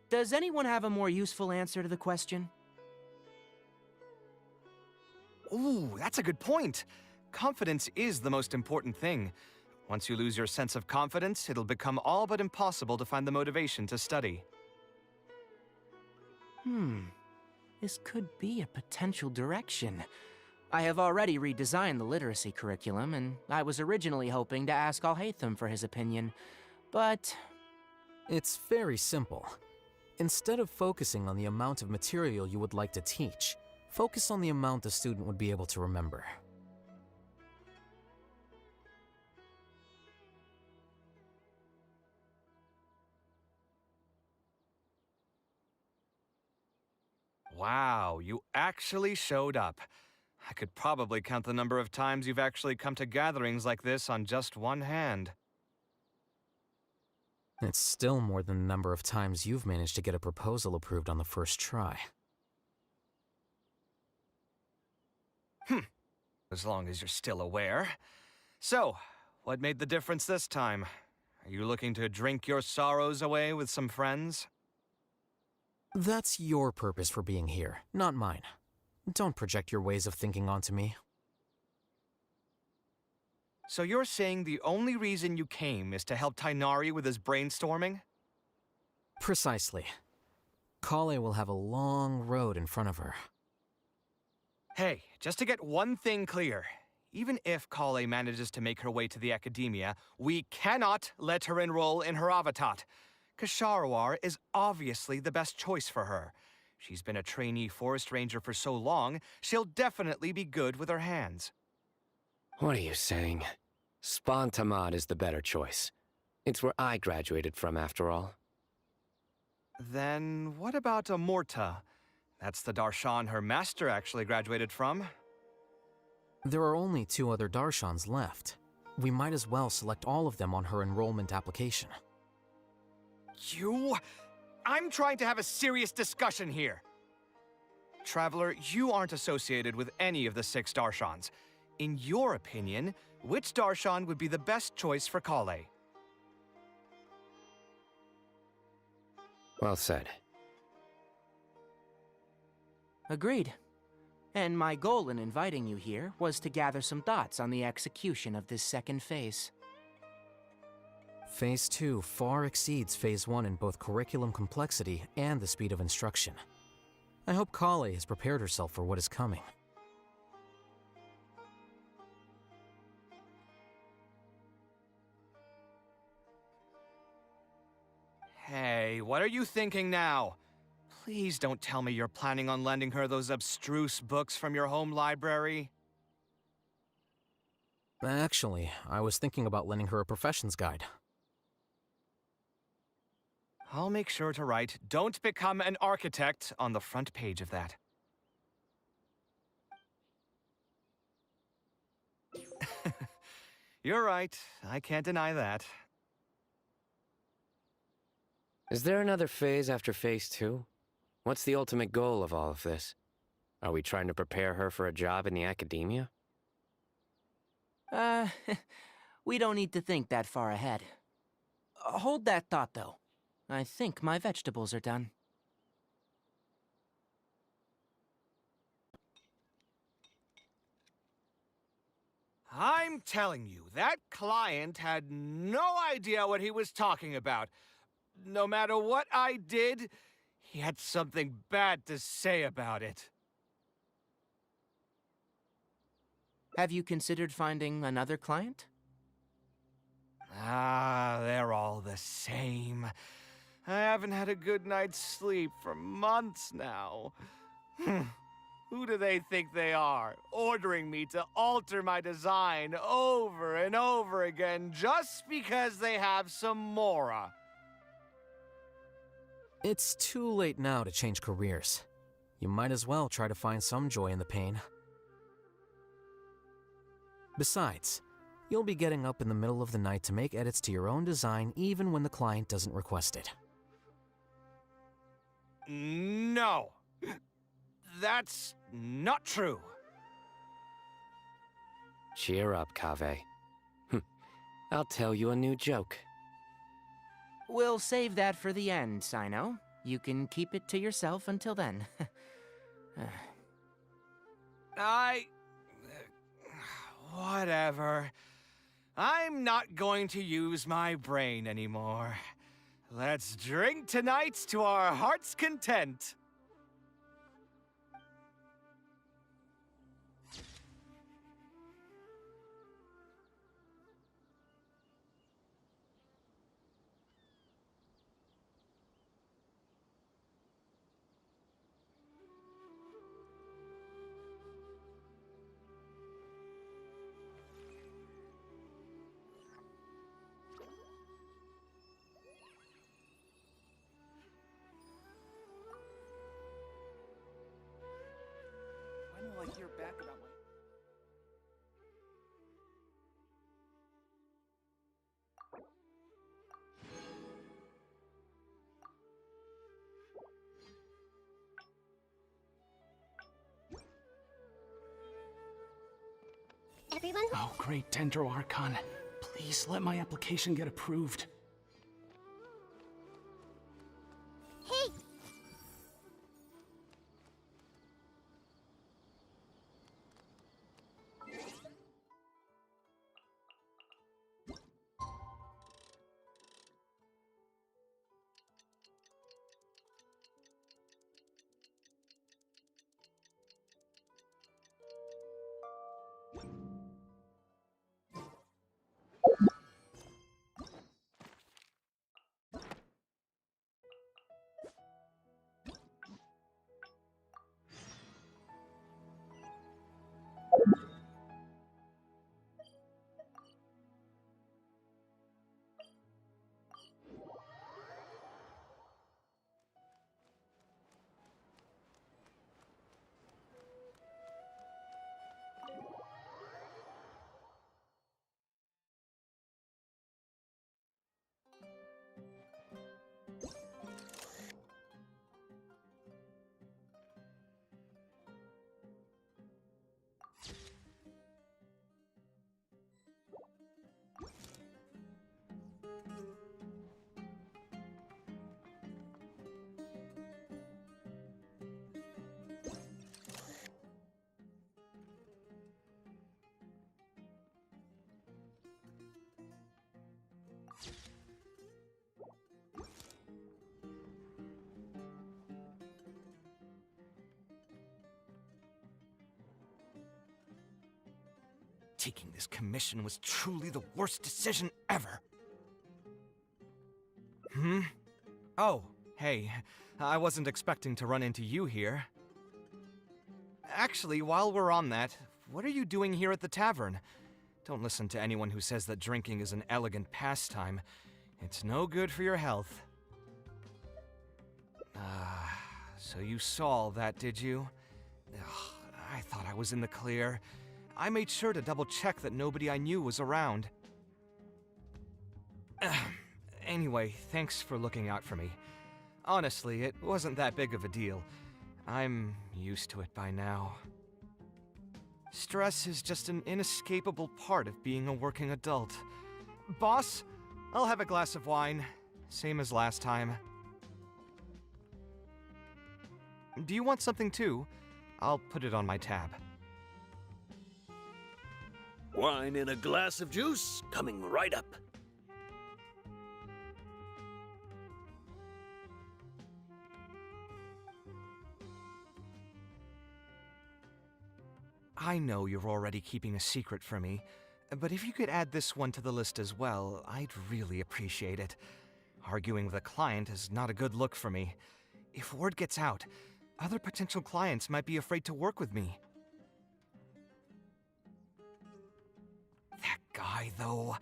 Does anyone have a more useful answer to the question? Ooh, that's a good point. Confidence is the most important thing. Once you lose your sense of confidence, it'll become all but impossible to find the motivation to study. This could be a potential direction. I have already redesigned the literacy curriculum, and I was originally hoping to ask Alhaitham for his opinion, but... It's very simple. Instead of focusing on the amount of material you would like to teach, focus on the amount the student would be able to remember. Wow, you actually showed up. I could probably count the number of times you've actually come to gatherings like this on just one hand. It's still more than the number of times you've managed to get a proposal approved on the first try. As long as you're still aware. So, what made the difference this time? Are you looking to drink your sorrows away with some friends? That's your purpose for being here, not mine. Don't project your ways of thinking onto me. So you're saying the only reason you came is to help Tainari with his brainstorming? Precisely. Kaveh will have a long road in front of her. Hey, just to get one thing clear. Even if Kaveh manages to make her way to the academia, we cannot let her enroll in her avatat. Ksharawar is obviously the best choice for her. She's been a trainee forest ranger for so long, she'll definitely be good with her hands. What are you saying? Spontamad is the better choice. It's where I graduated from, after all. Then what about Amorta? That's the Darshan her master actually graduated from. There are only 2 other Darshans left. We might as well select all of them on her enrollment application. I'm trying to have a serious discussion here. Traveler, you aren't associated with any of the 6 Darshans. In your opinion, which Darshan would be the best choice for Kaveh? Well said. Agreed. And my goal in inviting you here was to gather some thoughts on the execution of this second phase. Phase 2 far exceeds Phase 1 in both curriculum complexity and the speed of instruction. I hope Kaveh has prepared herself for what is coming. Hey, what are you thinking now? Please don't tell me you're planning on lending her those abstruse books from your home library. Actually, I was thinking about lending her a professions guide. I'll make sure to write, "Don't become an architect," on the front page of that. You're right. I can't deny that. Is there another phase after Phase 2? What's the ultimate goal of all of this? Are we trying to prepare her for a job in the academia? We don't need to think that far ahead. Hold that thought, though. I think my vegetables are done. I'm telling you, that client had no idea what he was talking about. No matter what I did, he had something bad to say about it. Have you considered finding another client? They're all the same. I haven't had a good night's sleep for months now. Who do they think they are, ordering me to alter my design over and over again just because they have some Mora? It's too late now to change careers. You might as well try to find some joy in the pain. Besides, you'll be getting up in the middle of the night to make edits to your own design even when the client doesn't request it. No. That's not true. Cheer up, Kaveh. I'll tell you a new joke. We'll save that for the end, Sino. You can keep it to yourself until then. Whatever. I'm not going to use my brain anymore. Let's drink tonight to our heart's content. When will I hear back about my... Everyone who... Oh, great Dendro Archon. Please let my application get approved. Hey! Taking this commission was truly the worst decision ever. Oh, hey. I wasn't expecting to run into you here. Actually, while we're on that, what are you doing here at the tavern? Don't listen to anyone who says that drinking is an elegant pastime. It's no good for your health. So you saw all that, did you? Ugh, I thought I was in the clear. I made sure to double-check that nobody I knew was around. Anyway, thanks for looking out for me. Honestly, it wasn't that big of a deal. I'm used to it by now. Stress is just an inescapable part of being a working adult. Boss, I'll have a glass of wine. Same as last time. Do you want something too? I'll put it on my tab. Wine in a glass of juice, coming right up. I know you're already keeping a secret from me, but if you could add this one to the list as well, I'd really appreciate it. Arguing with a client is not a good look for me. If word gets out, other potential clients might be afraid to work with me. That guy, though.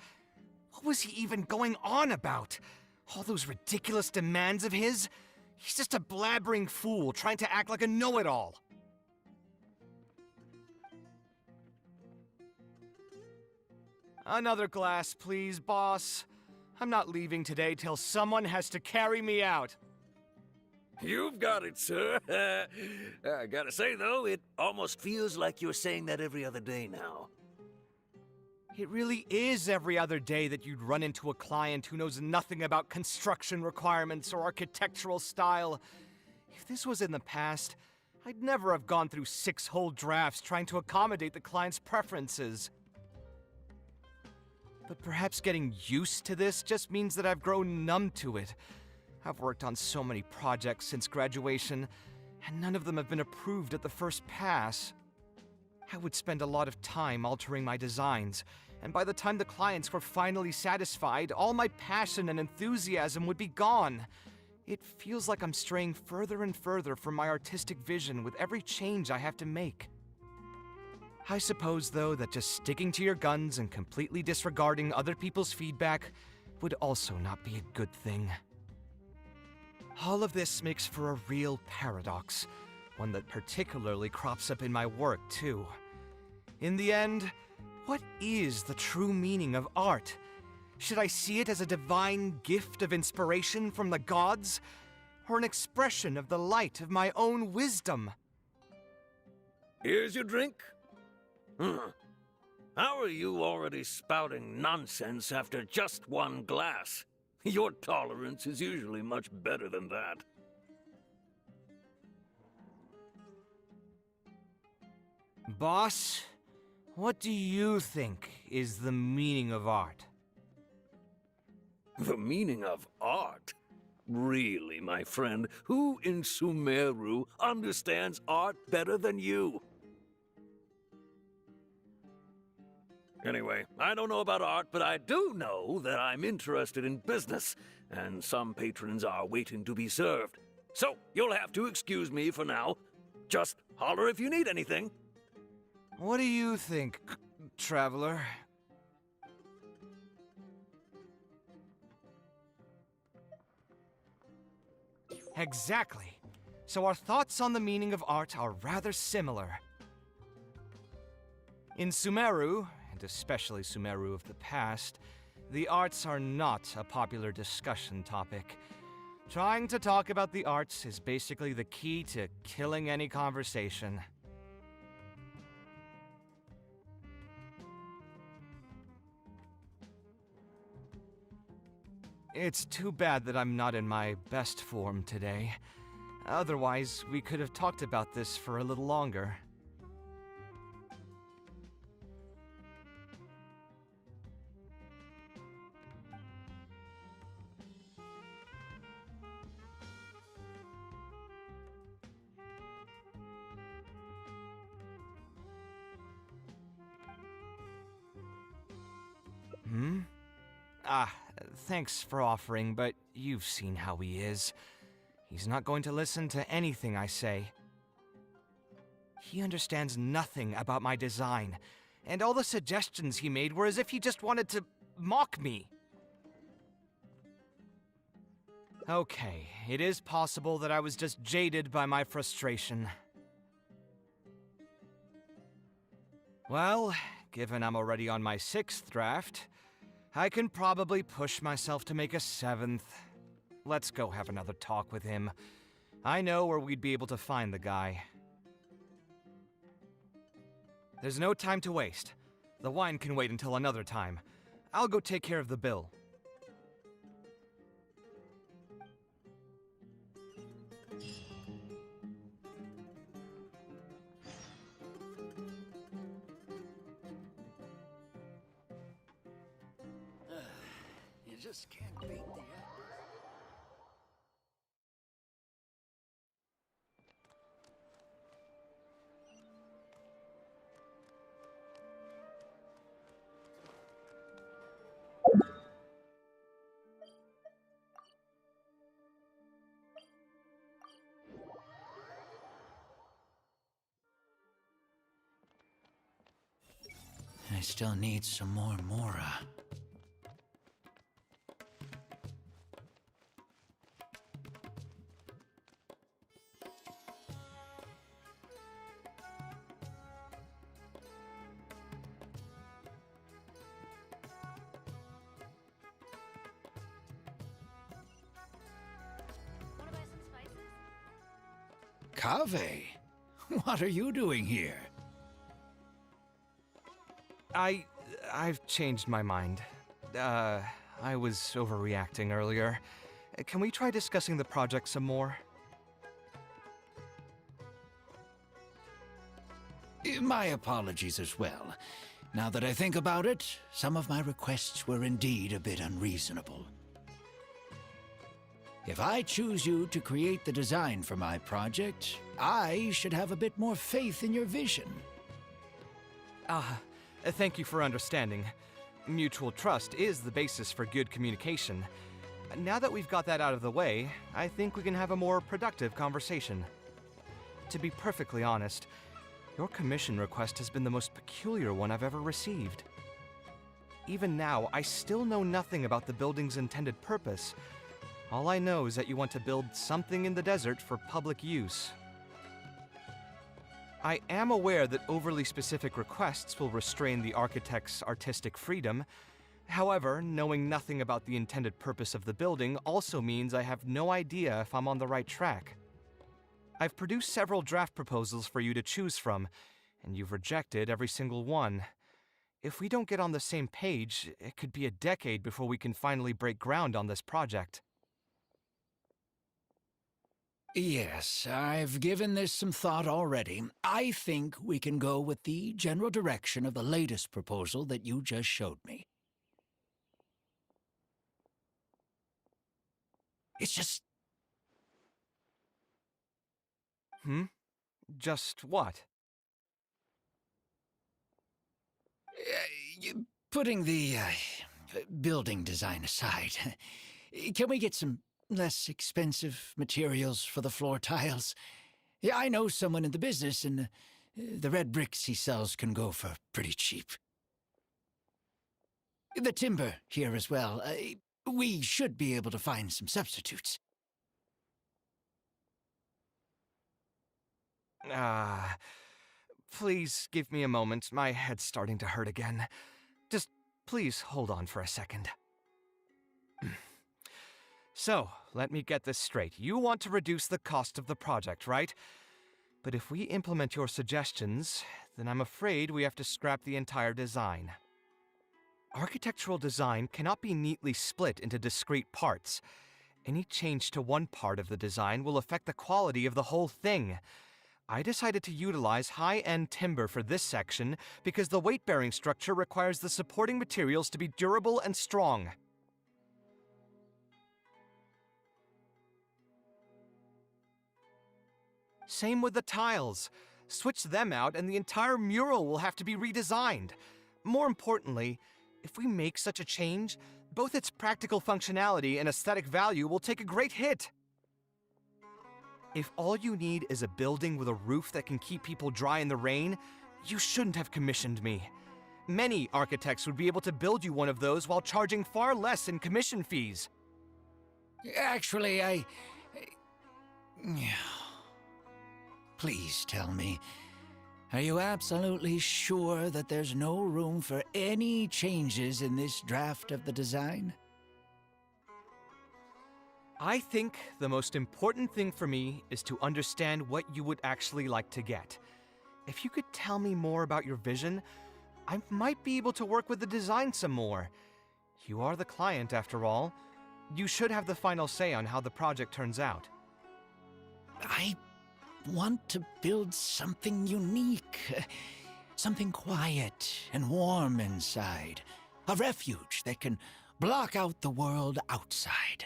What was he even going on about? All those ridiculous demands of his? He's just a blabbering fool trying to act like a know-it-all. Another glass, please, boss. I'm not leaving today till someone has to carry me out. You've got it, sir. I gotta say, though, it almost feels like you're saying that every other day now. It really is every other day that you'd run into a client who knows nothing about construction requirements or architectural style. If this was in the past, I'd never have gone through 6 whole drafts trying to accommodate the client's preferences. But perhaps getting used to this just means that I've grown numb to it. I've worked on so many projects since graduation, and none of them have been approved at the first pass. I would spend a lot of time altering my designs, and by the time the clients were finally satisfied, all my passion and enthusiasm would be gone. It feels like I'm straying further and further from my artistic vision with every change I have to make. I suppose, though, that just sticking to your guns and completely disregarding other people's feedback would also not be a good thing. All of this makes for a real paradox, one that particularly crops up in my work, too. In the end, what is the true meaning of art? Should I see it as a divine gift of inspiration from the gods, or an expression of the light of my own wisdom? Here's your drink. How are you already spouting nonsense after just one glass? Your tolerance is usually much better than that. Boss, what do you think is the meaning of art? The meaning of art? Really, my friend, who in Sumeru understands art better than you? Anyway, I don't know about art, but I do know that I'm interested in business, and some patrons are waiting to be served. So, you'll have to excuse me for now. Just holler if you need anything. What do you think, traveler? Exactly. So our thoughts on the meaning of art are rather similar. In Sumeru, and especially Sumeru of the past, the arts are not a popular discussion topic. Trying to talk about the arts is basically the key to killing any conversation. It's too bad that I'm not in my best form today. Otherwise, we could have talked about this for a little longer. Thanks for offering, but you've seen how he is. He's not going to listen to anything I say. He understands nothing about my design, and all the suggestions he made were as if he just wanted to mock me. Okay, it is possible that I was just jaded by my frustration. Well, given I'm already on my 6th draft, I can probably push myself to make a 7th. Let's go have another talk with him. I know where we'd be able to find the guy. There's no time to waste. The wine can wait until another time. I'll go take care of the bill. You just can't beat the I still need some more Mora. Kaveh, what are you doing here? I've changed my mind. I was overreacting earlier. Can we try discussing the project some more? My apologies as well. Now that I think about it, some of my requests were indeed a bit unreasonable. If I choose you to create the design for my project, I should have a bit more faith in your vision. Thank you for understanding. Mutual trust is the basis for good communication. Now that we've got that out of the way, I think we can have a more productive conversation. To be perfectly honest, your commission request has been the most peculiar one I've ever received. Even now, I still know nothing about the building's intended purpose. All I know is that you want to build something in the desert for public use. I am aware that overly specific requests will restrain the architect's artistic freedom. However, knowing nothing about the intended purpose of the building also means I have no idea if I'm on the right track. I've produced several draft proposals for you to choose from, and you've rejected every single one. If we don't get on the same page, it could be a decade before we can finally break ground on this project. Yes, I've given this some thought already. I think we can go with the general direction of the latest proposal that you just showed me. It's just... Just what? Putting the building design aside, can we get some less expensive materials for the floor tiles? Yeah, I know someone in the business, and the red bricks he sells can go for pretty cheap. The timber here as well. We should be able to find some substitutes. Please give me a moment. My head's starting to hurt again. Just please hold on for a second. So, let me get this straight. You want to reduce the cost of the project, right? But if we implement your suggestions, then I'm afraid we have to scrap the entire design. Architectural design cannot be neatly split into discrete parts. Any change to one part of the design will affect the quality of the whole thing. I decided to utilize high-end timber for this section because the weight-bearing structure requires the supporting materials to be durable and strong. Same with the tiles. Switch them out and the entire mural will have to be redesigned. More importantly, if we make such a change, both its practical functionality and aesthetic value will take a great hit. If all you need is a building with a roof that can keep people dry in the rain, you shouldn't have commissioned me. Many architects would be able to build you one of those while charging far less in commission fees. Actually, Please tell me, are you absolutely sure that there's no room for any changes in this draft of the design? I think the most important thing for me is to understand what you would actually like to get. If you could tell me more about your vision, I might be able to work with the design some more. You are the client, after all. You should have the final say on how the project turns out. I want to build something unique. Something quiet and warm inside. A refuge that can block out the world outside.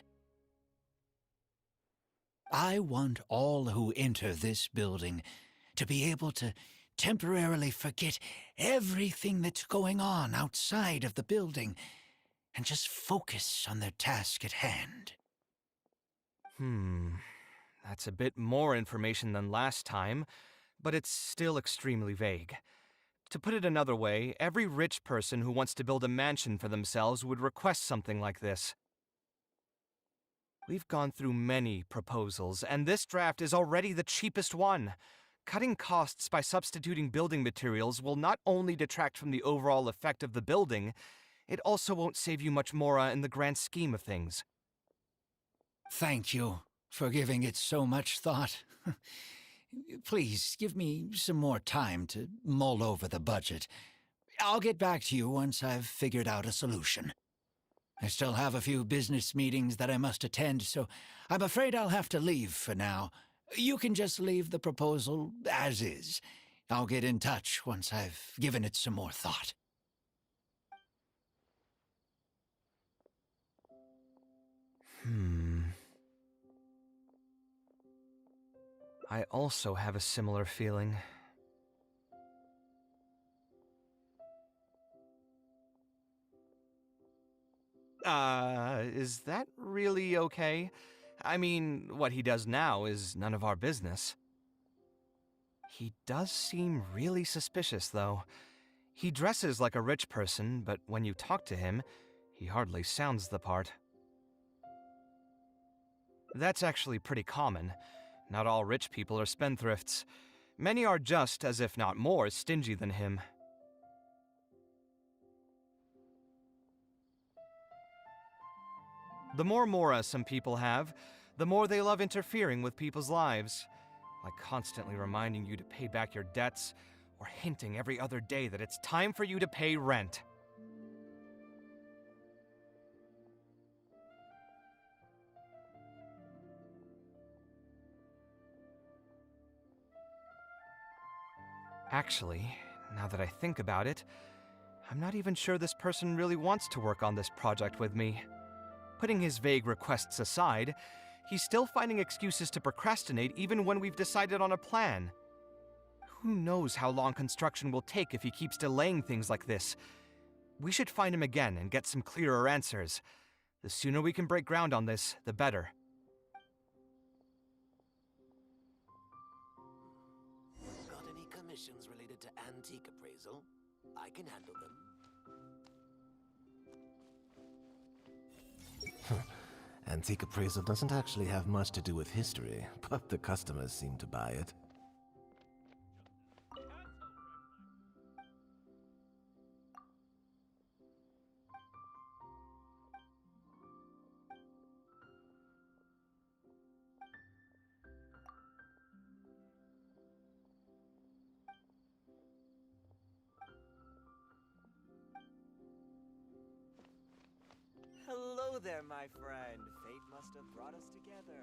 I want all who enter this building to be able to temporarily forget everything that's going on outside of the building and just focus on their task at hand. That's a bit more information than last time, but it's still extremely vague. To put it another way, every rich person who wants to build a mansion for themselves would request something like this. We've gone through many proposals, and this draft is already the cheapest one. Cutting costs by substituting building materials will not only detract from the overall effect of the building, it also won't save you much more in the grand scheme of things. Thank you for giving it so much thought. Please, give me some more time to mull over the budget. I'll get back to you once I've figured out a solution. I still have a few business meetings that I must attend, so I'm afraid I'll have to leave for now. You can just leave the proposal as is. I'll get in touch once I've given it some more thought. I also have a similar feeling. Is that really okay? I mean, what he does now is none of our business. He does seem really suspicious, though. He dresses like a rich person, but when you talk to him, he hardly sounds the part. That's actually pretty common. Not all rich people are spendthrifts. Many are just, as if not more, stingy than him. The more mora some people have, the more they love interfering with people's lives. Like constantly reminding you to pay back your debts, or hinting every other day that it's time for you to pay rent. Actually, now that I think about it, I'm not even sure this person really wants to work on this project with me. Putting his vague requests aside, he's still finding excuses to procrastinate even when we've decided on a plan. Who knows how long construction will take if he keeps delaying things like this? We should find him again and get some clearer answers. The sooner we can break ground on this, the better. Got any commissions related to antique appraisal? I can handle them. Antique appraisal doesn't actually have much to do with history, but the customers seem to buy it. Hello there, my friend. Fate must have brought us together.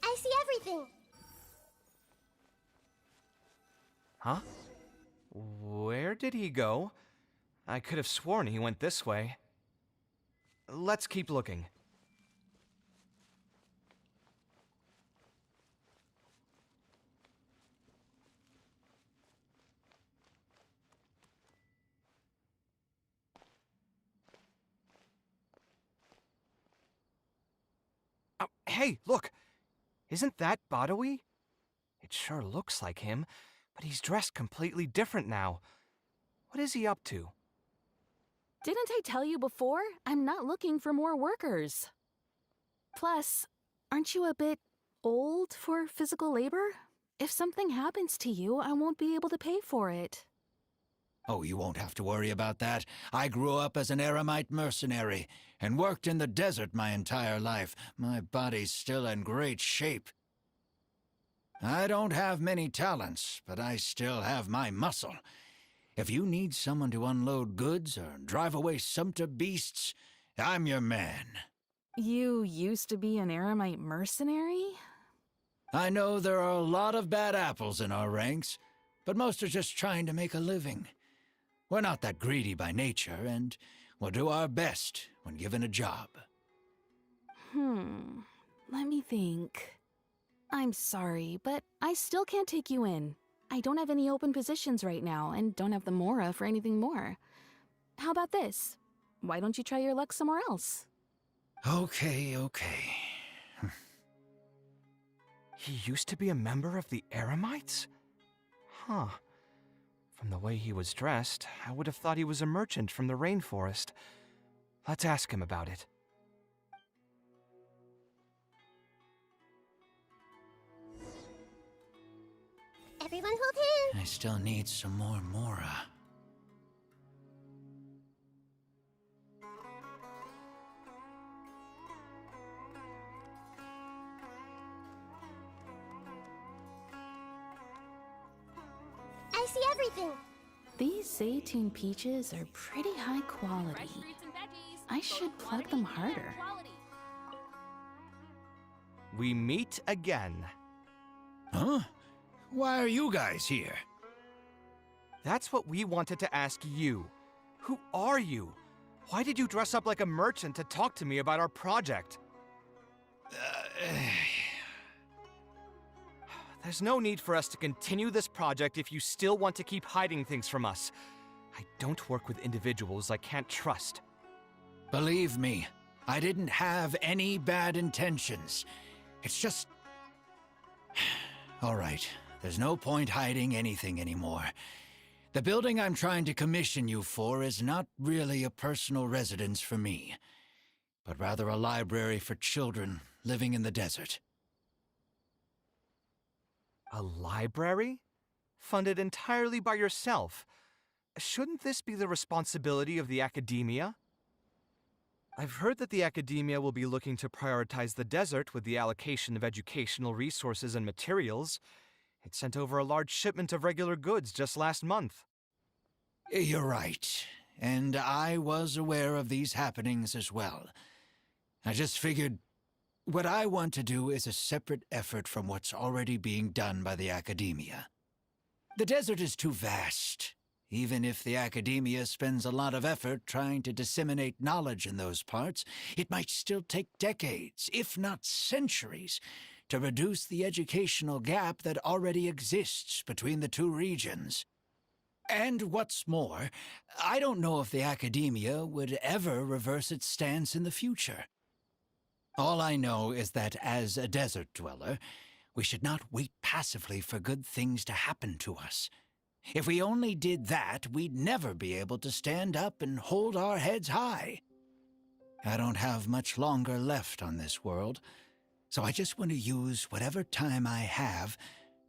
I see everything. Huh? Where did he go? I could have sworn he went this way. Let's keep looking. Oh, hey, look! Isn't that Badawi? It sure looks like him, but he's dressed completely different now. What is he up to? Didn't I tell you before? I'm not looking for more workers. Plus, aren't you a bit old for physical labor? If something happens to you, I won't be able to pay for it. Oh, you won't have to worry about that. I grew up as an Eremite mercenary and worked in the desert my entire life. My body's still in great shape. I don't have many talents, but I still have my muscle. If you need someone to unload goods or drive away sumpter beasts, I'm your man. You used to be an Eremite mercenary? I know there are a lot of bad apples in our ranks, but most are just trying to make a living. We're not that greedy by nature, and we'll do our best when given a job. Let me think. I'm sorry, but I still can't take you in. I don't have any open positions right now, and don't have the mora for anything more. How about this? Why don't you try your luck somewhere else? Okay. He used to be a member of the Eremites? Huh. From the way he was dressed, I would have thought he was a merchant from the rainforest. Let's ask him about it. Everyone hold hands. I still need some more mora. see everything. These 18 peaches are pretty high quality. I should plug them harder. We meet again. Huh? Why are you guys here? That's what we wanted to ask you. Who are you? Why did you dress up like a merchant to talk to me about our project? There's no need for us to continue this project if you still want to keep hiding things from us. I don't work with individuals I can't trust. Believe me, I didn't have any bad intentions. It's just... All right, there's no point hiding anything anymore. The building I'm trying to commission you for is not really a personal residence for me, but rather a library for children living in the desert. A library? Funded entirely by yourself? Shouldn't this be the responsibility of the academia? I've heard that the academia will be looking to prioritize the desert with the allocation of educational resources and materials. It sent over a large shipment of regular goods just last month. You're right, and I was aware of these happenings as well. I just figured what I want to do is a separate effort from what's already being done by the academia. The desert is too vast. Even if the academia spends a lot of effort trying to disseminate knowledge in those parts, it might still take decades, if not centuries, to reduce the educational gap that already exists between the two regions. And what's more, I don't know if the academia would ever reverse its stance in the future. All I know is that as a desert dweller, we should not wait passively for good things to happen to us. If we only did that, we'd never be able to stand up and hold our heads high. I don't have much longer left on this world, so I just want to use whatever time I have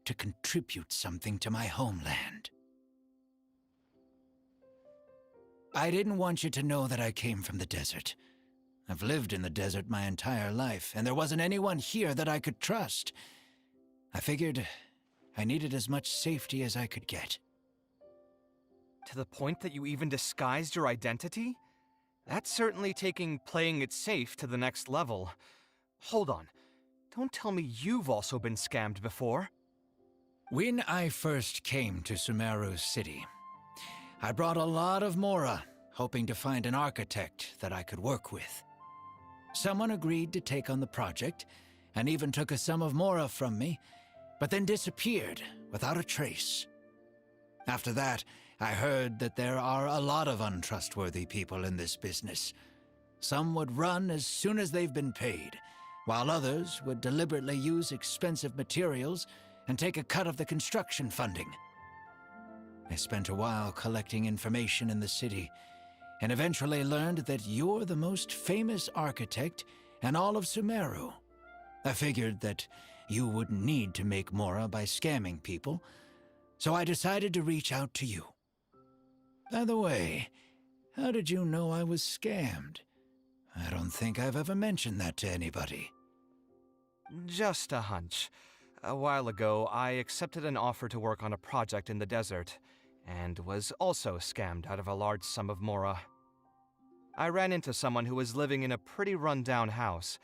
to contribute something to my homeland. I didn't want you to know that I came from the desert. I've lived in the desert my entire life, and there wasn't anyone here that I could trust. I figured I needed as much safety as I could get. To the point that you even disguised your identity? That's certainly taking playing it safe to the next level. Hold on. Don't tell me you've also been scammed before. When I first came to Sumeru City, I brought a lot of Mora, hoping to find an architect that I could work with. Someone agreed to take on the project, and even took a sum of Mora from me, but then disappeared without a trace. After that, I heard that there are a lot of untrustworthy people in this business. Some would run as soon as they've been paid, while others would deliberately use expensive materials and take a cut of the construction funding. I spent a while collecting information in the city, and eventually learned that you're the most famous architect in all of Sumeru. I figured that you wouldn't need to make Mora by scamming people, so I decided to reach out to you. By the way, how did you know I was scammed? I don't think I've ever mentioned that to anybody. Just a hunch. A while ago, I accepted an offer to work on a project in the desert, and was also scammed out of a large sum of Mora. I ran into someone who was living in a pretty run-down house.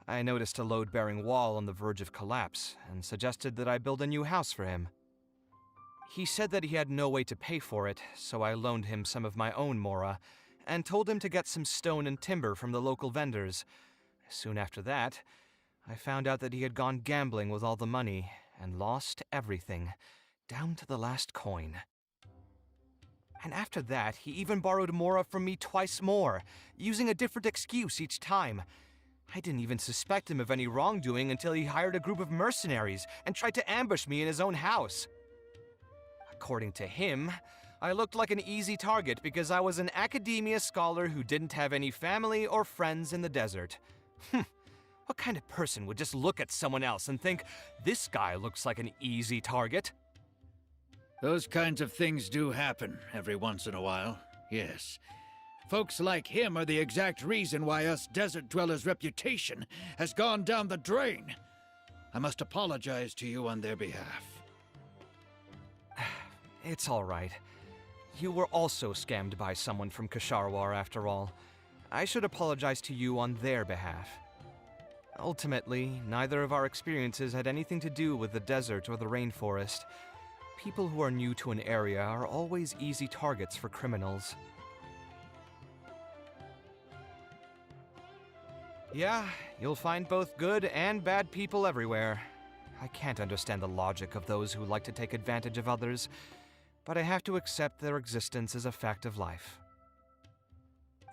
I noticed a load-bearing wall on the verge of collapse, and suggested that I build a new house for him. He said that he had no way to pay for it, so I loaned him some of my own Mora, and told him to get some stone and timber from the local vendors. Soon after that, I found out that he had gone gambling with all the money, and lost everything, down to the last coin. And after that, he even borrowed Mora from me twice more, using a different excuse each time. I didn't even suspect him of any wrongdoing until he hired a group of mercenaries and tried to ambush me in his own house. According to him, I looked like an easy target because I was an academia scholar who didn't have any family or friends in the desert. What kind of person would just look at someone else and think, this guy looks like an easy target? Those kinds of things do happen every once in a while, yes. Folks like him are the exact reason why us desert dwellers' reputation has gone down the drain. I must apologize to you on their behalf. It's all right. You were also scammed by someone from Kasharwar after all. I should apologize to you on their behalf. Ultimately, neither of our experiences had anything to do with the desert or the rainforest. People who are new to an area are always easy targets for criminals. Yeah, you'll find both good and bad people everywhere. I can't understand the logic of those who like to take advantage of others, but I have to accept their existence as a fact of life.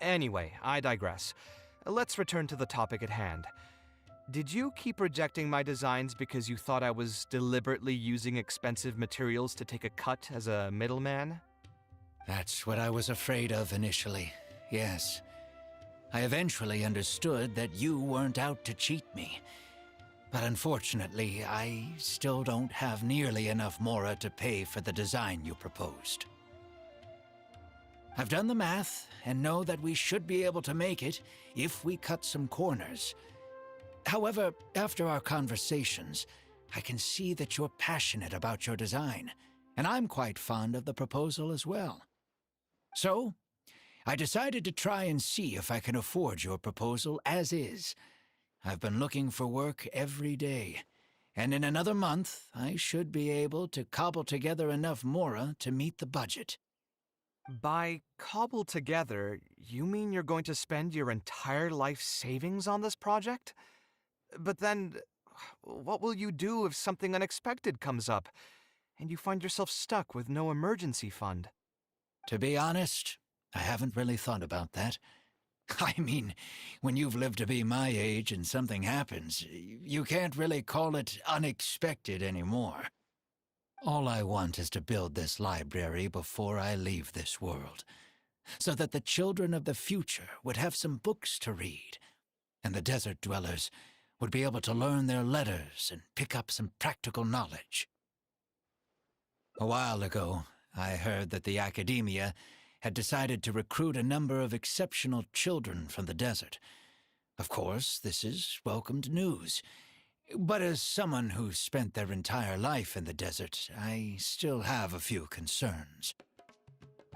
Anyway, I digress. Let's return to the topic at hand. Did you keep rejecting my designs because you thought I was deliberately using expensive materials to take a cut as a middleman? That's what I was afraid of initially, yes. I eventually understood that you weren't out to cheat me. But unfortunately, I still don't have nearly enough Mora to pay for the design you proposed. I've done the math and know that we should be able to make it if we cut some corners. However, after our conversations, I can see that you're passionate about your design, and I'm quite fond of the proposal as well. So, I decided to try and see if I can afford your proposal as is. I've been looking for work every day, and in another month, I should be able to cobble together enough Mora to meet the budget. By cobble together, you mean you're going to spend your entire life savings on this project? But then, what will you do if something unexpected comes up, and you find yourself stuck with no emergency fund? To be honest, I haven't really thought about that. I mean, when you've lived to be my age and something happens, you can't really call it unexpected anymore. All I want is to build this library before I leave this world, so that the children of the future would have some books to read, and the desert dwellers would be able to learn their letters and pick up some practical knowledge. A while ago, I heard that the academia had decided to recruit a number of exceptional children from the desert. Of course, this is welcomed news. But as someone who's spent their entire life in the desert, I still have a few concerns.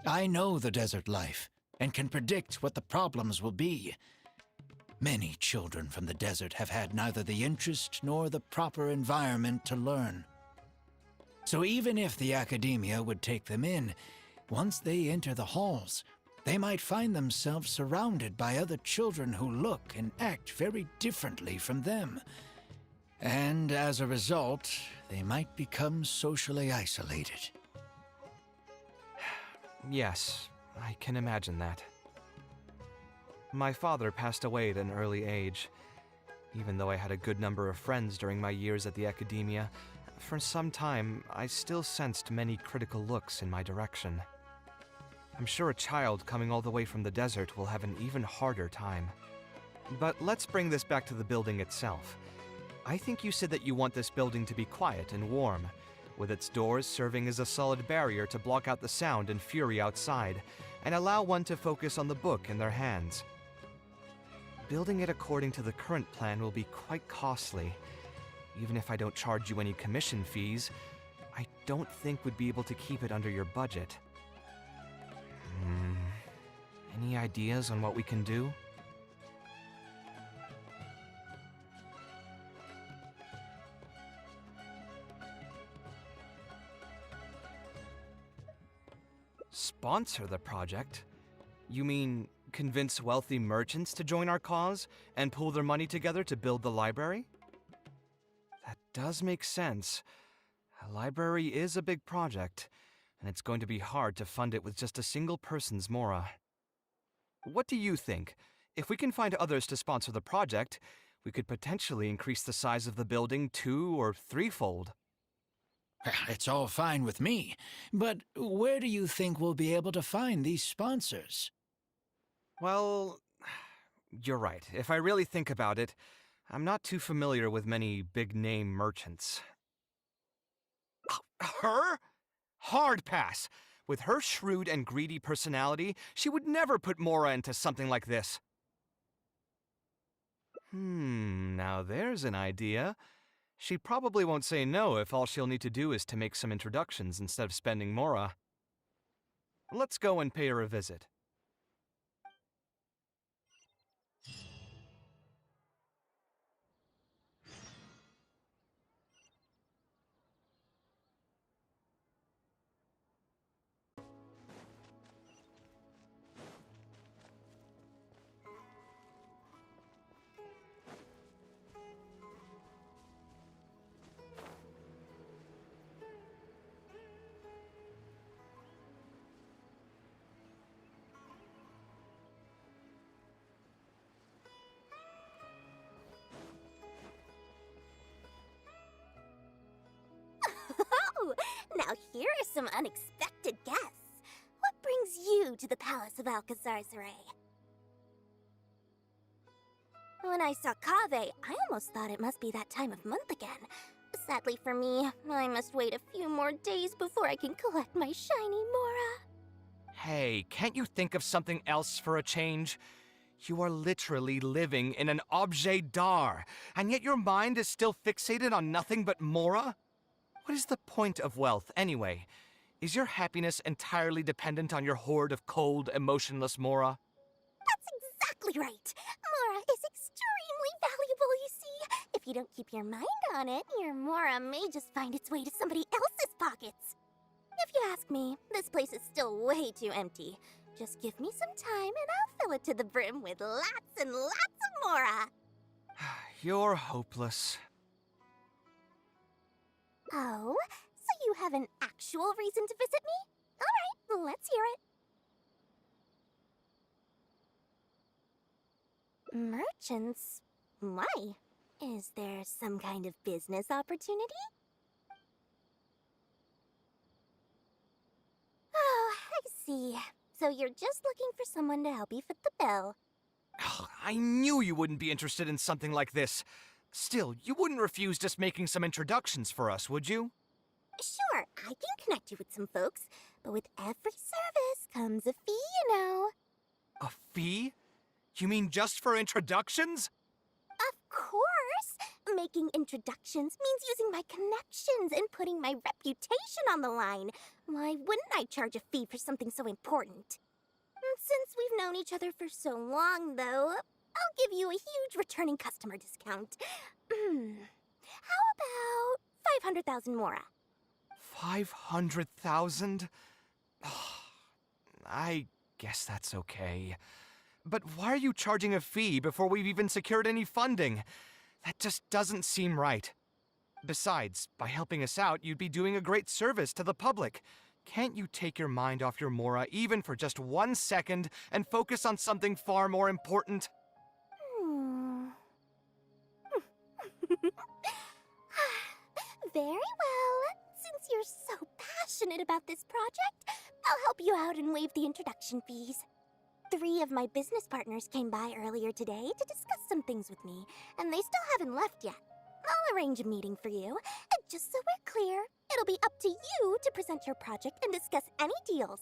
I know the desert life and can predict what the problems will be. Many children from the desert have had neither the interest nor the proper environment to learn. So even if the academia would take them in, once they enter the halls, they might find themselves surrounded by other children who look and act very differently from them. And as a result, they might become socially isolated. Yes, I can imagine that. My father passed away at an early age. Even though I had a good number of friends during my years at the academia, for some time I still sensed many critical looks in my direction. I'm sure a child coming all the way from the desert will have an even harder time. But let's bring this back to the building itself. I think you said that you want this building to be quiet and warm, with its doors serving as a solid barrier to block out the sound and fury outside, and allow one to focus on the book in their hands. Building it according to the current plan will be quite costly. Even if I don't charge you any commission fees, I don't think we'd be able to keep it under your budget. Any ideas on what we can do? Sponsor the project? You mean convince wealthy merchants to join our cause and pool their money together to build the library? That does make sense. A library is a big project, and it's going to be hard to fund it with just a single person's Mora. What do you think? If we can find others to sponsor the project, we could potentially increase the size of the building 2- or 3-fold. It's all fine with me, but where do you think we'll be able to find these sponsors? Well, you're right. If I really think about it, I'm not too familiar with many big-name merchants. Her? Hard pass. With her shrewd and greedy personality, she would never put Mora into something like this. Now there's an idea. She probably won't say no if all she'll need to do is to make some introductions instead of spending Mora. Let's go and pay her a visit. Oh, now here are some unexpected guests. What brings you to the Palace of Alcazar-Zaray? When I saw Kaveh, I almost thought it must be that time of month again. Sadly for me, I must wait a few more days before I can collect my shiny Mora. Hey, can't you think of something else for a change? You are literally living in an objet d'art, and yet your mind is still fixated on nothing but Mora? What is the point of wealth, anyway? Is your happiness entirely dependent on your hoard of cold, emotionless Mora? That's exactly right. Mora is extremely valuable, you see. If you don't keep your mind on it, your Mora may just find its way to somebody else's pockets. If you ask me, this place is still way too empty. Just give me some time and I'll fill it to the brim with lots and lots of Mora. You're hopeless. Oh, so you have an actual reason to visit me? All right, let's hear it. Merchants? Why? Is there some kind of business opportunity? Oh, I see. So you're just looking for someone to help you fit the bill. I knew you wouldn't be interested in something like this. Still, you wouldn't refuse just making some introductions for us, would you? Sure, I can connect you with some folks, but with every service comes a fee, you know. A fee? You mean just for introductions? Of course! Making introductions means using my connections and putting my reputation on the line. Why wouldn't I charge a fee for something so important? Since we've known each other for so long, though, I'll give you a huge returning customer discount. How about 500,000 Mora? 500,000? I guess that's okay. But why are you charging a fee before we've even secured any funding? That just doesn't seem right. Besides, by helping us out, you'd be doing a great service to the public. Can't you take your mind off your Mora even for just 1 second and focus on something far more important? Very well. Since you're so passionate about this project, I'll help you out and waive the introduction fees. 3 of my business partners came by earlier today to discuss some things with me, and they still haven't left yet. I'll arrange a meeting for you, and just so we're clear, it'll be up to you to present your project and discuss any deals.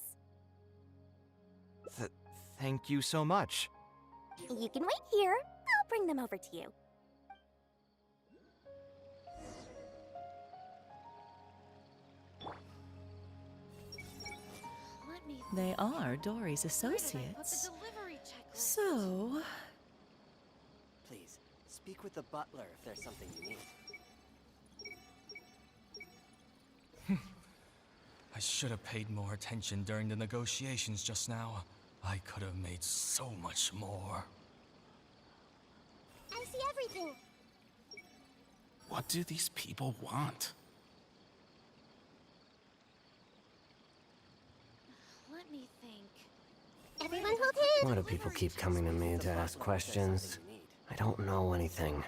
Thank you so much. You can wait here. I'll bring them over to you. They are Dory's associates. So... Please, speak with the butler if there's something you need. I should have paid more attention during the negotiations just now. I could have made so much more. I see everything. What do these people want? Let me think. Everyone hold hands. Why do people keep coming to me to ask questions? I don't know anything.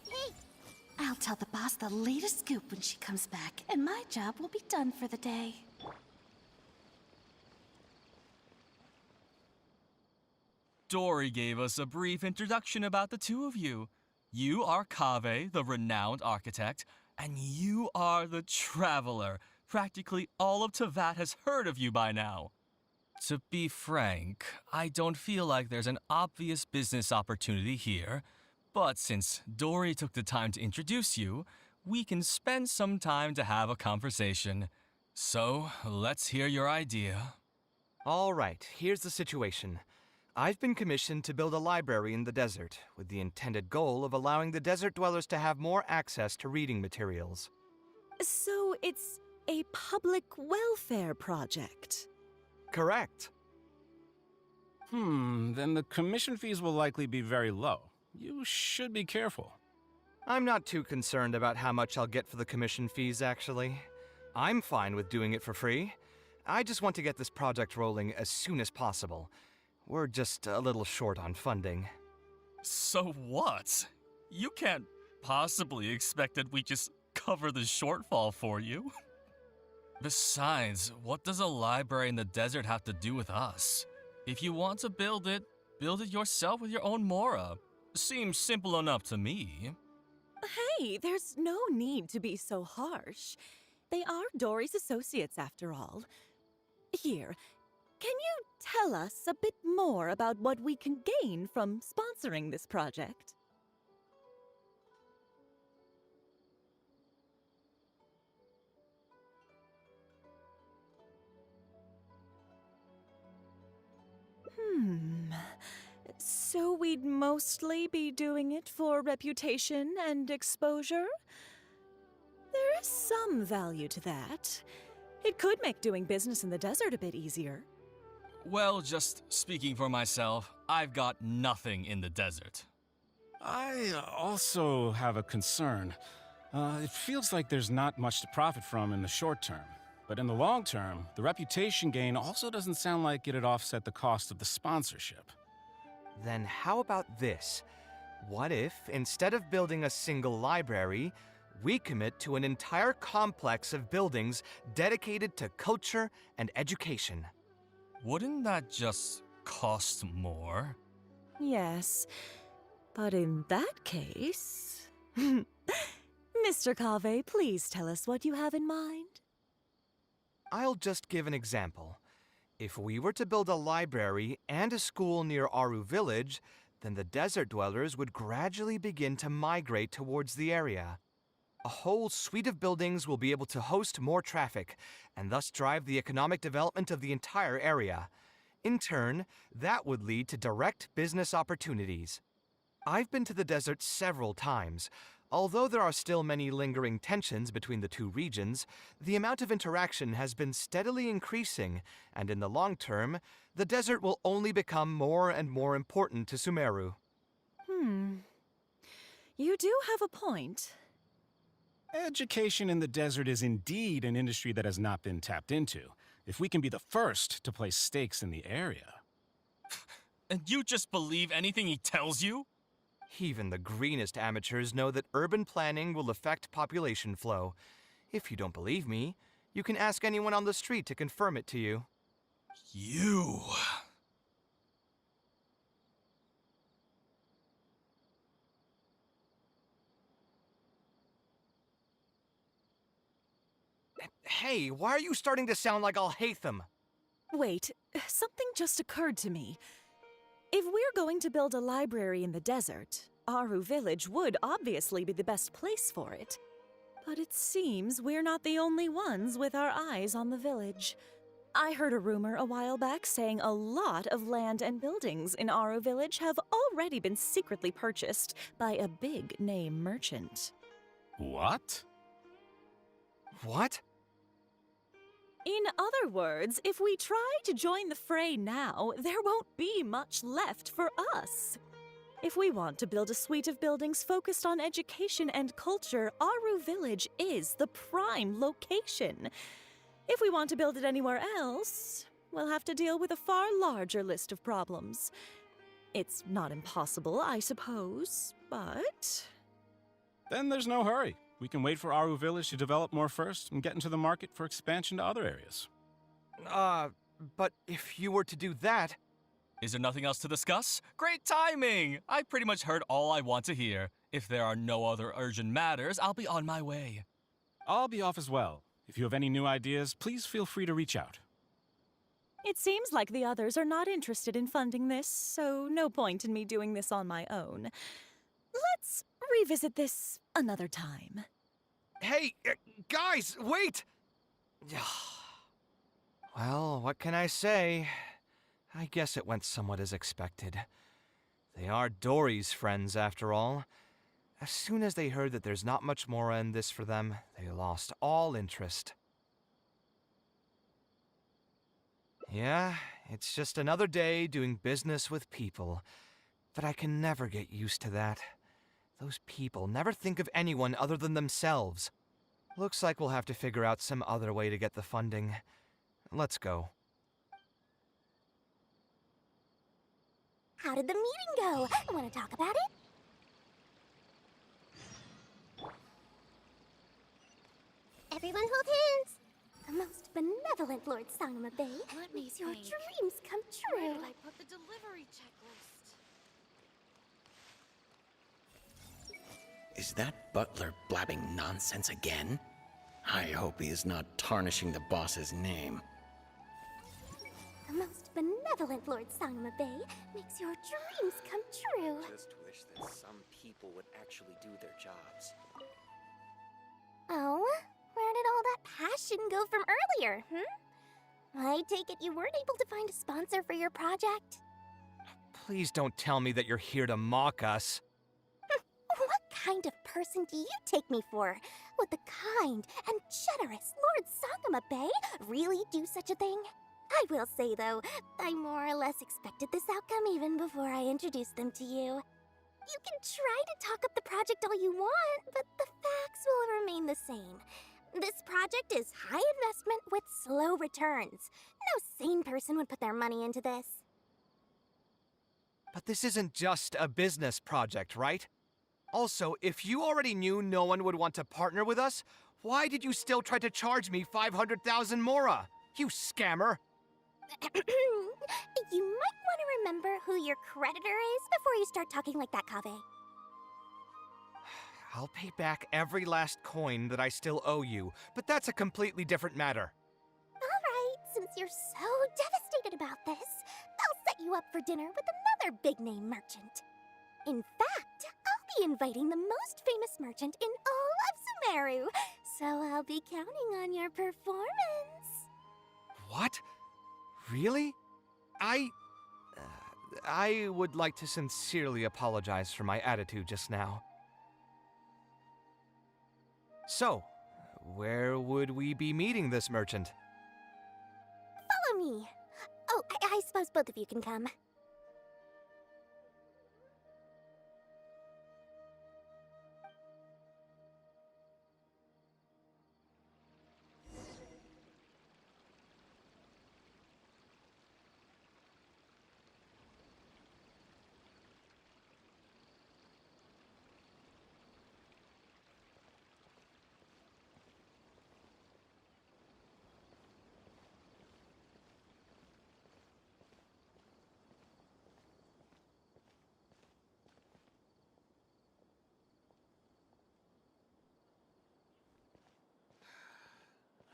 Hey! I'll tell the boss the latest scoop when she comes back, and my job will be done for the day. Dory gave us a brief introduction about the two of you. You are Kaveh, the renowned architect, and you are the traveler. Practically all of Teyvat has heard of you by now. To be frank, I don't feel like there's an obvious business opportunity here, But since Dory took the time to introduce you, we can spend some time to have a conversation. So, let's hear your idea. All right, here's the situation. I've been commissioned to build a library in the desert, with the intended goal of allowing the desert dwellers to have more access to reading materials. So it's a public welfare project? Correct. Then the commission fees will likely be very low. You should be careful. I'm not too concerned about how much I'll get for the commission fees, actually. I'm fine with doing it for free. I just want to get this project rolling as soon as possible. We're just a little short on funding. So what? You can't possibly expect that we just cover the shortfall for you. Besides, what does a library in the desert have to do with us? If you want to build it yourself with your own Mora. Seems simple enough to me. Hey, there's no need to be so harsh. They are Dory's associates, after all. Here, can you tell us a bit more about what we can gain from sponsoring this project? So we'd mostly be doing it for reputation and exposure? There is some value to that. It could make doing business in the desert a bit easier. Well, just speaking for myself, I've got nothing in the desert. I also have a concern. It feels like there's not much to profit from in the short term. But in the long term, the reputation gain also doesn't sound like it'd offset the cost of the sponsorship. Then how about this? What if, instead of building a single library, we commit to an entire complex of buildings dedicated to culture and education? Wouldn't that just cost more? Yes, but in that case... Mr. Kaveh, please tell us what you have in mind. I'll just give an example. If we were to build a library and a school near Aru Village, then the desert dwellers would gradually begin to migrate towards the area. A whole suite of buildings will be able to host more traffic, and thus drive the economic development of the entire area. In turn, that would lead to direct business opportunities. I've been to the desert several times. Although there are still many lingering tensions between the two regions, the amount of interaction has been steadily increasing, and in the long term, the desert will only become more and more important to Sumeru. You do have a point. Education in the desert is indeed an industry that has not been tapped into. If we can be the first to place stakes in the area. And you just believe anything he tells you? Even the greenest amateurs know that urban planning will affect population flow. If you don't believe me, you can ask anyone on the street to confirm it to you. You... Hey, why are you starting to sound like I'll hate them? Wait, something just occurred to me. If we're going to build a library in the desert, Aru Village would obviously be the best place for it. But it seems we're not the only ones with our eyes on the village. I heard a rumor a while back saying a lot of land and buildings in Aru Village have already been secretly purchased by a big-name merchant. What? What? In other words, if we try to join the fray now, there won't be much left for us. If we want to build a suite of buildings focused on education and culture, Aru Village is the prime location. If we want to build it anywhere else, we'll have to deal with a far larger list of problems. It's not impossible, I suppose, but... Then there's no hurry. We can wait for Aru Village to develop more first and get into the market for expansion to other areas. But if you were to do that... Is there nothing else to discuss? Great timing! I pretty much heard all I want to hear. If there are no other urgent matters, I'll be on my way. I'll be off as well. If you have any new ideas, please feel free to reach out. It seems like the others are not interested in funding this, so no point in me doing this on my own. let's revisit this another time. Hey, guys, wait! Well, what can I say? I guess it went somewhat as expected. They are Dory's friends, after all. As soon as they heard that there's not much more in this for them, they lost all interest. Yeah, it's just another day doing business with people. But I can never get used to that. Those people never think of anyone other than themselves. Looks like we'll have to figure out some other way to get the funding. Let's go. How did the meeting go? Want to talk about it? Everyone hold hands. The most benevolent Lord Sangama Bay makes your dreams come true. Where did I put the delivery checklist? Is that butler blabbing nonsense again? I hope he is not tarnishing the boss's name. The most benevolent Lord Sangama Bay makes your dreams come true. Just wish that some people would actually do their jobs. Oh? Where did all that passion go from earlier, I take it you weren't able to find a sponsor for your project? Please don't tell me that you're here to mock us. What kind of person do you take me for? Would the kind and generous Lord Sangama Bay really do such a thing? I will say, though, I more or less expected this outcome even before I introduced them to you. You can try to talk up the project all you want, but the facts will remain the same. This project is high investment with slow returns. No sane person would put their money into this. But this isn't just a business project, right? Also, if you already knew no one would want to partner with us, why did you still try to charge me 500,000 mora? You scammer! You might want to remember who your creditor is before you start talking like that, Kaveh. I'll pay back every last coin that I still owe you, but that's a completely different matter. Alright, since you're so devastated about this, I'll set you up for dinner with another big-name merchant. In fact, I'll be inviting the most famous merchant in all of Sumeru, so I'll be counting on your performance. What? Really? I would like to sincerely apologize for my attitude just now. So, where would we be meeting this merchant? Follow me. Oh, I suppose both of you can come.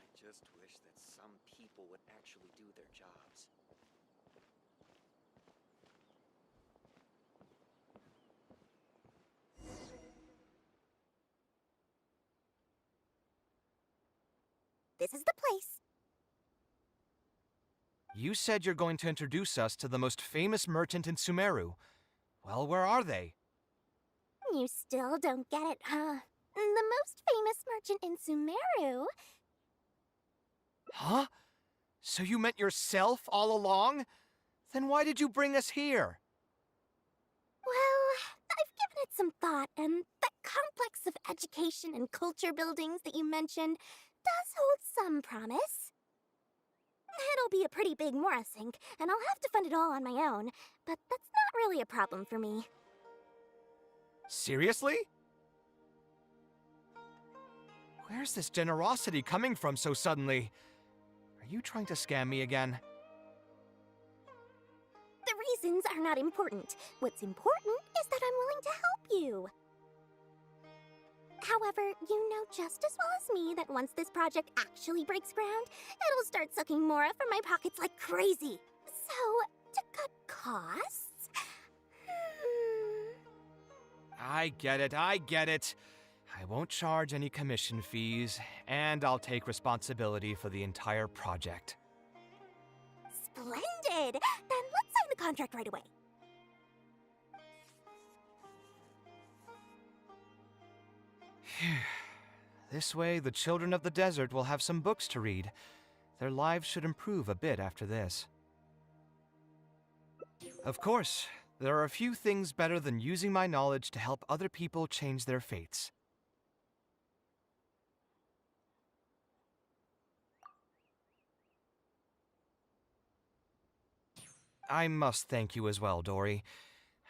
I just wish that some people would actually do their jobs. This is the place. You said you're going to introduce us to the most famous merchant in Sumeru. Well, where are they? You still don't get it, huh? The most famous merchant in Sumeru. Huh? So you meant yourself all along? Then why did you bring us here? Well, I've given it some thought, and that complex of education and culture buildings that you mentioned does hold some promise. It'll be a pretty big Mora sink, and I'll have to fund it all on my own, but that's not really a problem for me. Seriously? Where's this generosity coming from so suddenly? Are you trying to scam me again? The reasons are not important. What's important is that I'm willing to help you. However, you know just as well as me that once this project actually breaks ground, it'll start sucking Mora from my pockets like crazy. So, to cut costs... I get it, I get it. I won't charge any commission fees, and I'll take responsibility for the entire project. Splendid! Then let's sign the contract right away. This way, the children of the desert will have some books to read. Their lives should improve a bit after this. Of course, there are a few things better than using my knowledge to help other people change their fates. I must thank you as well, Dory.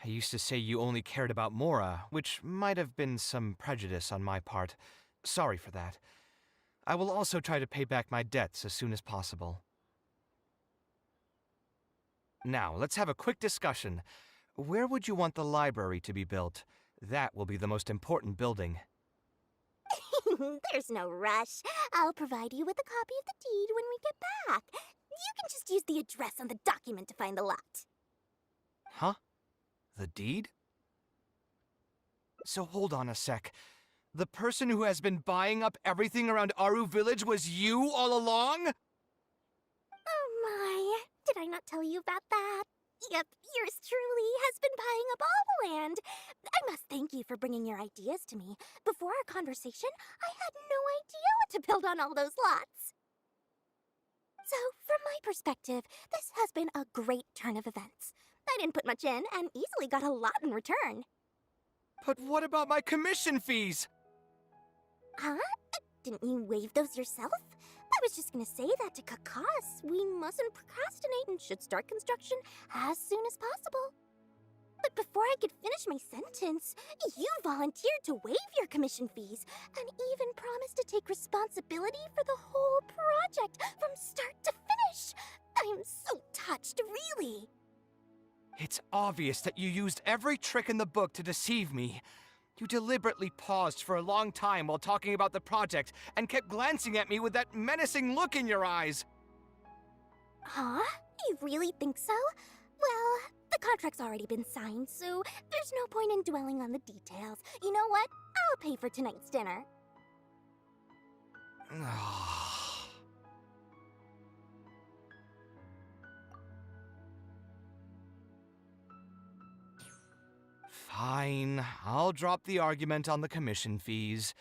I used to say you only cared about Mora, which might have been some prejudice on my part. Sorry for that. I will also try to pay back my debts as soon as possible. Now, let's have a quick discussion. Where would you want the library to be built? That will be the most important building. There's no rush. I'll provide you with a copy of the deed when we get back. You can just use the address on the document to find the lot. Huh? The deed? So hold on a sec. The person who has been buying up everything around Aru Village was you all along? Oh my, did I not tell you about that? Yep, yours truly has been buying up all the land. I must thank you for bringing your ideas to me. Before our conversation, I had no idea what to build on all those lots. So, from my perspective, this has been a great turn of events. I didn't put much in and easily got a lot in return. But what about my commission fees? Huh? Didn't you waive those yourself? I was just gonna say that to Kakas. We mustn't procrastinate and should start construction as soon as possible. But before I could finish my sentence, you volunteered to waive your commission fees and even promised to take responsibility for the whole project from start to finish. I am so touched, really. It's obvious that you used every trick in the book to deceive me. You deliberately paused for a long time while talking about the project and kept glancing at me with that menacing look in your eyes. Huh? You really think so? Well, the contract's already been signed, so there's no point in dwelling on the details. You know what? I'll pay for tonight's dinner. Fine, I'll drop the argument on the commission fees.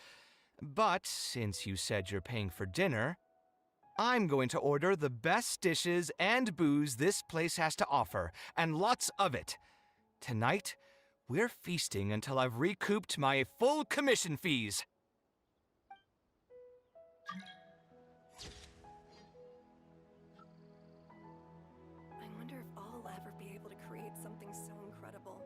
But since you said you're paying for dinner, I'm going to order the best dishes and booze this place has to offer, and lots of it. Tonight, we're feasting until I've recouped my full commission fees. I wonder if I'll ever be able to create something so incredible.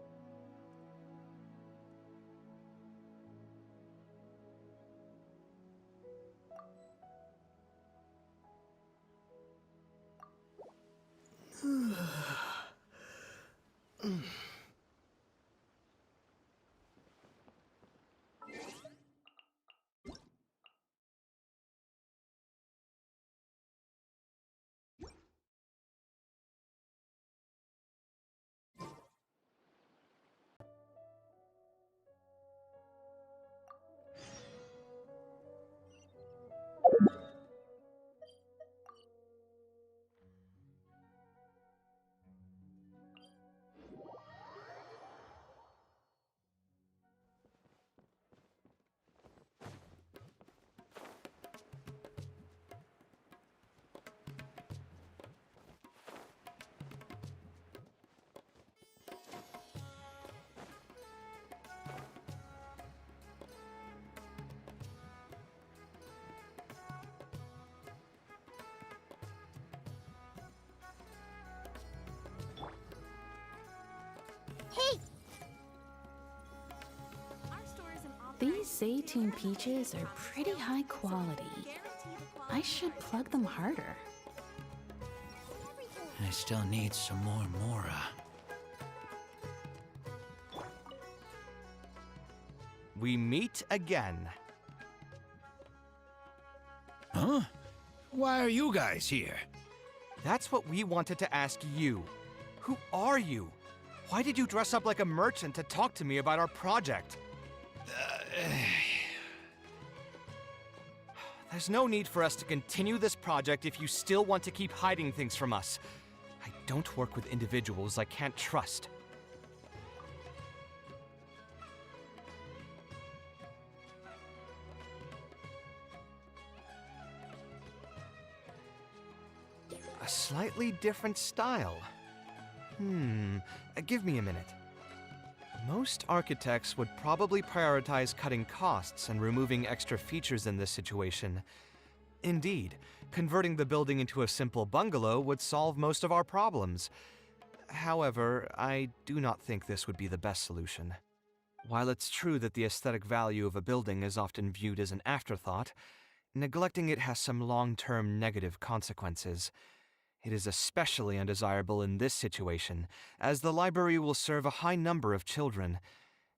Hey! These Zaytune peaches are pretty high quality. I should plug them harder. I still need some more Mora. We meet again. Huh? Why are you guys here? That's what we wanted to ask you. Who are you? Why did you dress up like a merchant to talk to me about our project? There's no need for us to continue this project if you still want to keep hiding things from us. I don't work with individuals I can't trust. A slightly different style. Give me a minute. Most architects would probably prioritize cutting costs and removing extra features in this situation. Indeed, converting the building into a simple bungalow would solve most of our problems. However, I do not think this would be the best solution. While it's true that the aesthetic value of a building is often viewed as an afterthought, neglecting it has some long-term negative consequences. It is especially undesirable in this situation, as the library will serve a high number of children,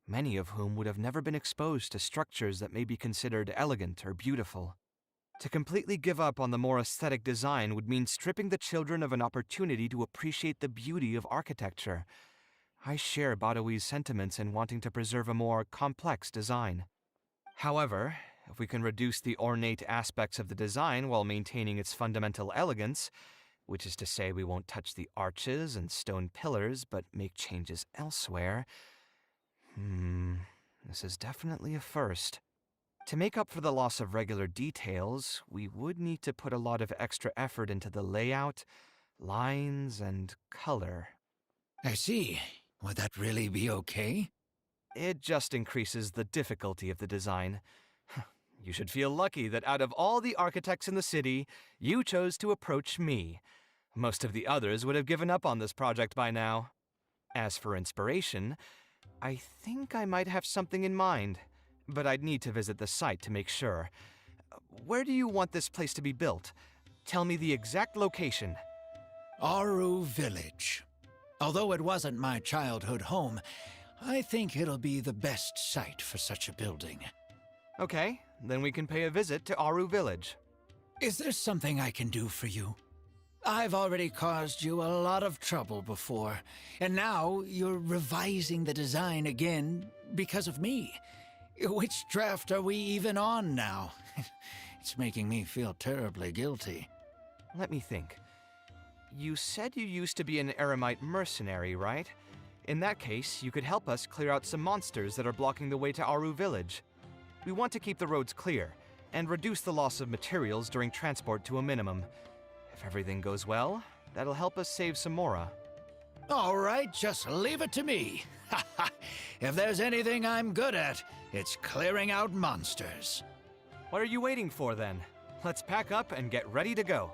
many of whom would have never been exposed to structures that may be considered elegant or beautiful. To completely give up on the more aesthetic design would mean stripping the children of an opportunity to appreciate the beauty of architecture. I share Badawi's sentiments in wanting to preserve a more complex design. However, if we can reduce the ornate aspects of the design while maintaining its fundamental elegance, which is to say we won't touch the arches and stone pillars, but make changes elsewhere. This is definitely a first. To make up for the loss of regular details, we would need to put a lot of extra effort into the layout, lines, and color. I see. Would that really be okay? It just increases the difficulty of the design. You should feel lucky that out of all the architects in the city, you chose to approach me. Most of the others would have given up on this project by now. As for inspiration, I think I might have something in mind, but I'd need to visit the site to make sure. Where do you want this place to be built? Tell me the exact location. Aru Village. Although it wasn't my childhood home, I think it'll be the best site for such a building. Okay, then we can pay a visit to Aru Village. Is there something I can do for you? I've already caused you a lot of trouble before, and now you're revising the design again because of me. Which draft are we even on now? It's making me feel terribly guilty. Let me think. You said you used to be an Eremite mercenary, right? In that case, you could help us clear out some monsters that are blocking the way to Aru Village. We want to keep the roads clear, and reduce the loss of materials during transport to a minimum. If everything goes well, that'll help us save some Mora. All right, just leave it to me. If there's anything I'm good at, it's clearing out monsters. What are you waiting for then? Let's pack up and get ready to go.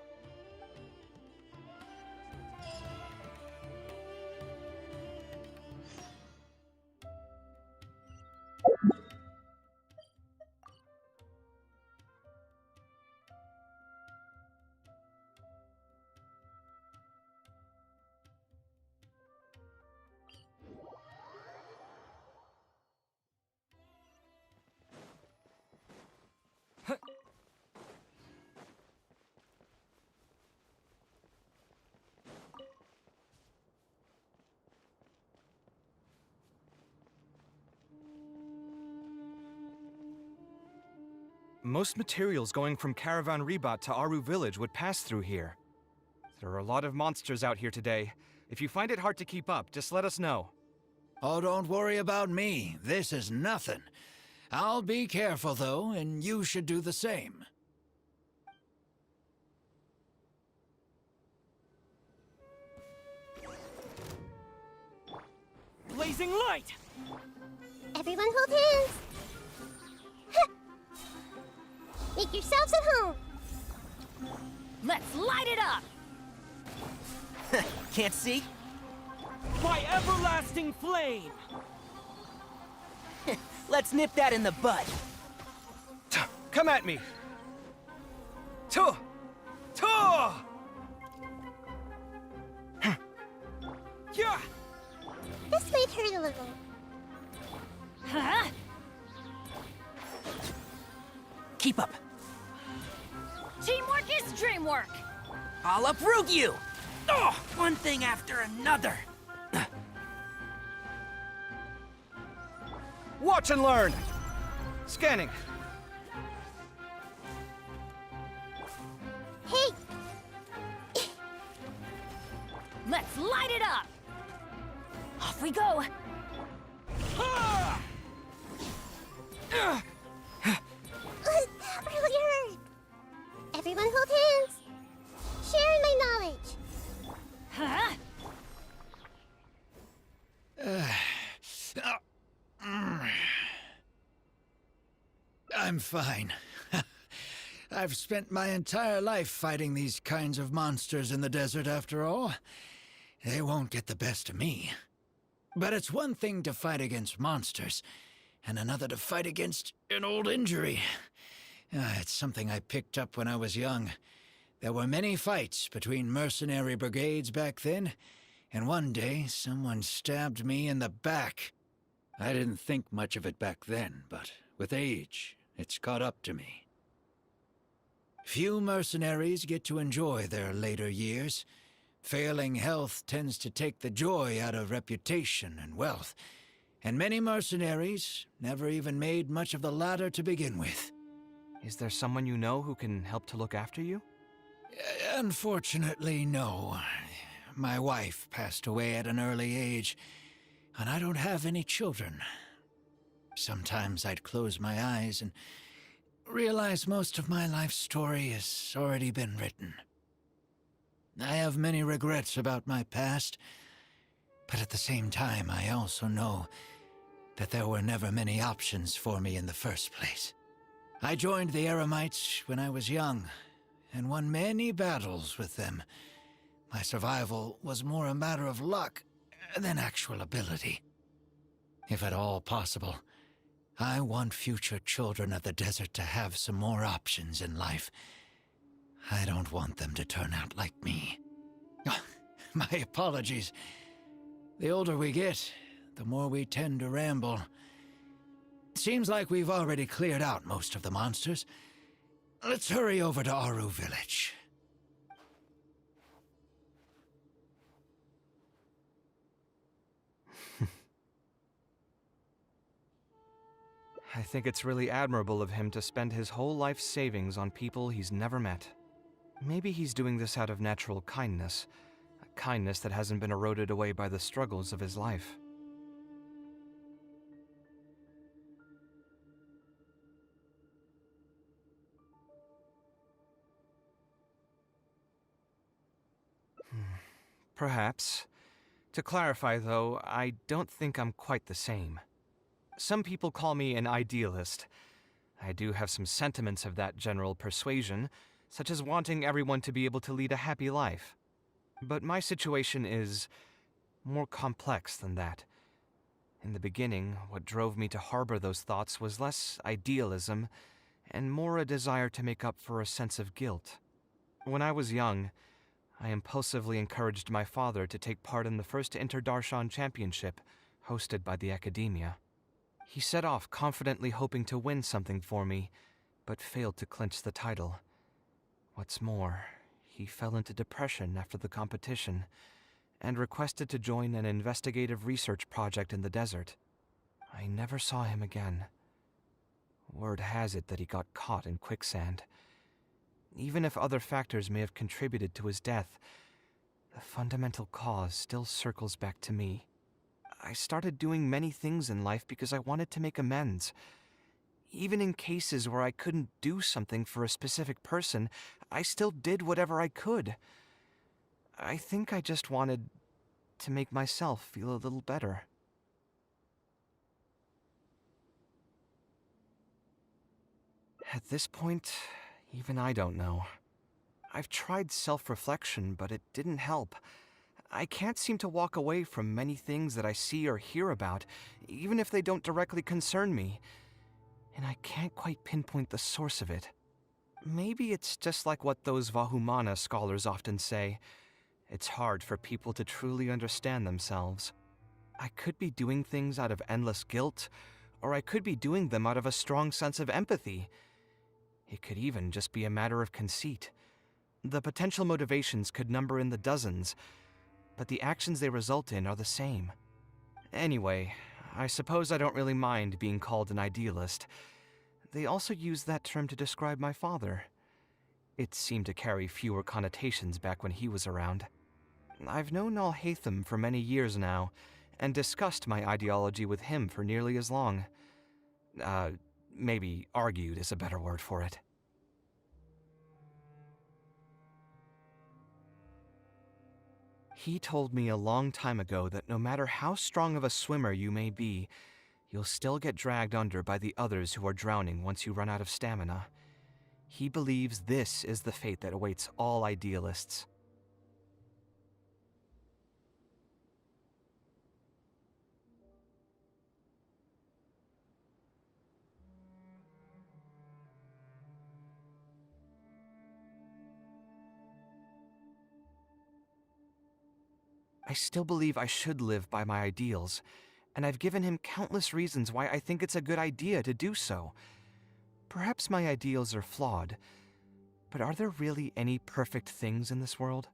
Most materials going from Caravan Rebat to Aru Village would pass through here. There are a lot of monsters out here today. If you find it hard to keep up, just let us know. Oh, don't worry about me. This is nothing. I'll be careful, though, and you should do the same. Blazing light! Everyone hold hands! Make yourselves at home! Let's light it up! Can't see? By everlasting flame! Let's nip that in the bud. Come at me! Tuh! Tuh! Yeah! This might hurt a little. Huh? Keep up. Teamwork is dreamwork! I'll uproot you! Oh, one thing after another. Watch and learn! Scanning. Hey! Let's light it up! Off we go! That really hurt! Everyone hold hands! Sharing my knowledge! Huh? I'm fine. I've spent my entire life fighting these kinds of monsters in the desert, after all. They won't get the best of me. But it's one thing to fight against monsters, and another to fight against an old injury. It's something I picked up when I was young. There were many fights between mercenary brigades back then, and one day someone stabbed me in the back. I didn't think much of it back then, but with age, it's caught up to me. Few mercenaries get to enjoy their later years. Failing health tends to take the joy out of reputation and wealth, and many mercenaries never even made much of the latter to begin with. Is there someone you know who can help to look after you? Unfortunately, no. My wife passed away at an early age, and I don't have any children. Sometimes I'd close my eyes and realize most of my life story has already been written. I have many regrets about my past, but at the same time I also know that there were never many options for me in the first place. I joined the Eremites when I was young, and won many battles with them. My survival was more a matter of luck than actual ability. If at all possible, I want future children of the desert to have some more options in life. I don't want them to turn out like me. My apologies. The older we get, the more we tend to ramble. Seems like we've already cleared out most of the monsters. Let's hurry over to Aru Village. I think it's really admirable of him to spend his whole life savings on people he's never met. Maybe he's doing this out of natural kindness, a kindness that hasn't been eroded away by the struggles of his life. Perhaps. To clarify, though, I don't think I'm quite the same. Some people call me an idealist. I do have some sentiments of that general persuasion, such as wanting everyone to be able to lead a happy life. But my situation is more complex than that. In the beginning, what drove me to harbor those thoughts was less idealism and more a desire to make up for a sense of guilt. When I was young, I impulsively encouraged my father to take part in the first Inter-Darshan Championship, hosted by the Academia. He set off confidently hoping to win something for me, but failed to clinch the title. What's more, he fell into depression after the competition, and requested to join an investigative research project in the desert. I never saw him again. Word has it that he got caught in quicksand. Even if other factors may have contributed to his death, the fundamental cause still circles back to me. I started doing many things in life because I wanted to make amends. Even in cases where I couldn't do something for a specific person, I still did whatever I could. I think I just wanted to make myself feel a little better. At this point, even I don't know. I've tried self-reflection, but it didn't help. I can't seem to walk away from many things that I see or hear about, even if they don't directly concern me. And I can't quite pinpoint the source of it. Maybe it's just like what those Vahumana scholars often say. It's hard for people to truly understand themselves. I could be doing things out of endless guilt, or I could be doing them out of a strong sense of empathy. It could even just be a matter of conceit. The potential motivations could number in the dozens, but the actions they result in are the same. Anyway, I suppose I don't really mind being called an idealist. They also used that term to describe my father. It seemed to carry fewer connotations back when he was around. I've known Alhaitham for many years now, and discussed my ideology with him for nearly as long. Maybe argued is a better word for it. He told me a long time ago that no matter how strong of a swimmer you may be, you'll still get dragged under by the others who are drowning once you run out of stamina. He believes this is the fate that awaits all idealists. I still believe I should live by my ideals, and I've given him countless reasons why I think it's a good idea to do so. Perhaps my ideals are flawed, but are there really any perfect things in this world?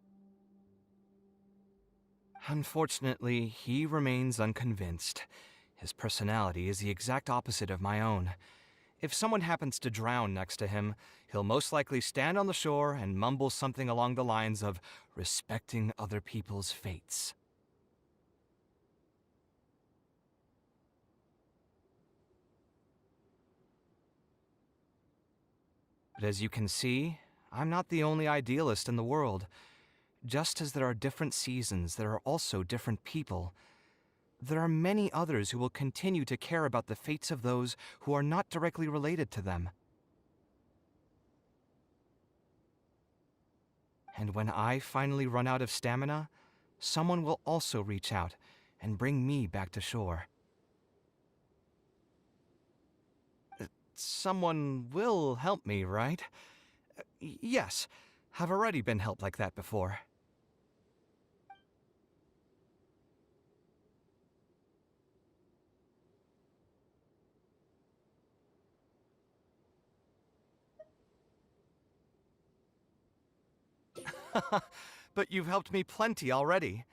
Unfortunately, he remains unconvinced. His personality is the exact opposite of my own. If someone happens to drown next to him, he'll most likely stand on the shore and mumble something along the lines of respecting other people's fates. But as you can see, I'm not the only idealist in the world. Just as there are different seasons, there are also different people. There are many others who will continue to care about the fates of those who are not directly related to them. And when I finally run out of stamina, someone will also reach out and bring me back to shore. Someone will help me, right? Yes, I've already been helped like that before. But you've helped me plenty already.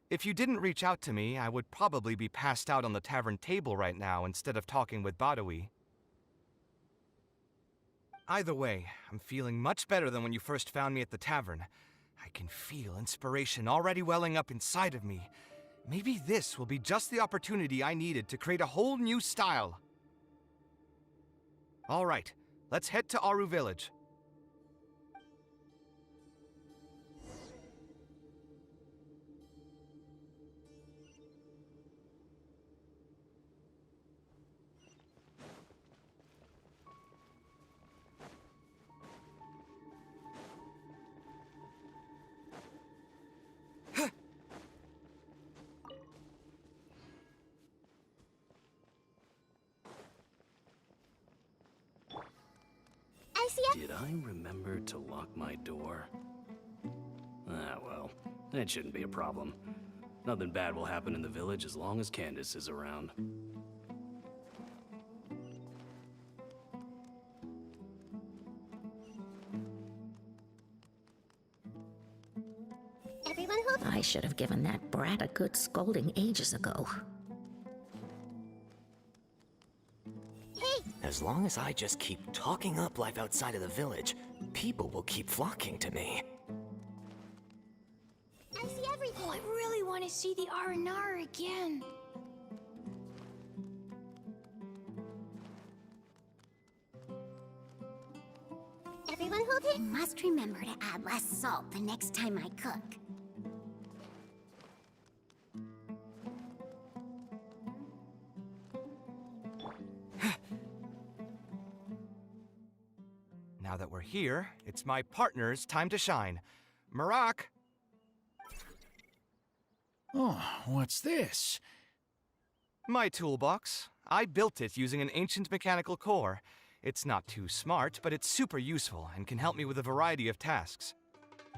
If you didn't reach out to me, I would probably be passed out on the tavern table right now instead of talking with Badawi. Either way, I'm feeling much better than when you first found me at the tavern. I can feel inspiration already welling up inside of me. Maybe this will be just the opportunity I needed to create a whole new style. All right, let's head to Aru Village. Did I remember to lock my door? Ah, well, that shouldn't be a problem. Nothing bad will happen in the village as long as Candace is around. Everyone who... I should have given that brat a good scolding ages ago. As long as I just keep talking up life outside of the village, people will keep flocking to me. I see everything. Oh, I really want to see the R&R again. Everyone hold it. I must remember to add less salt the next time I cook. Now that we're here, it's my partner's time to shine. Marak! Oh, what's this? My toolbox. I built it using an ancient mechanical core. It's not too smart, but it's super useful and can help me with a variety of tasks.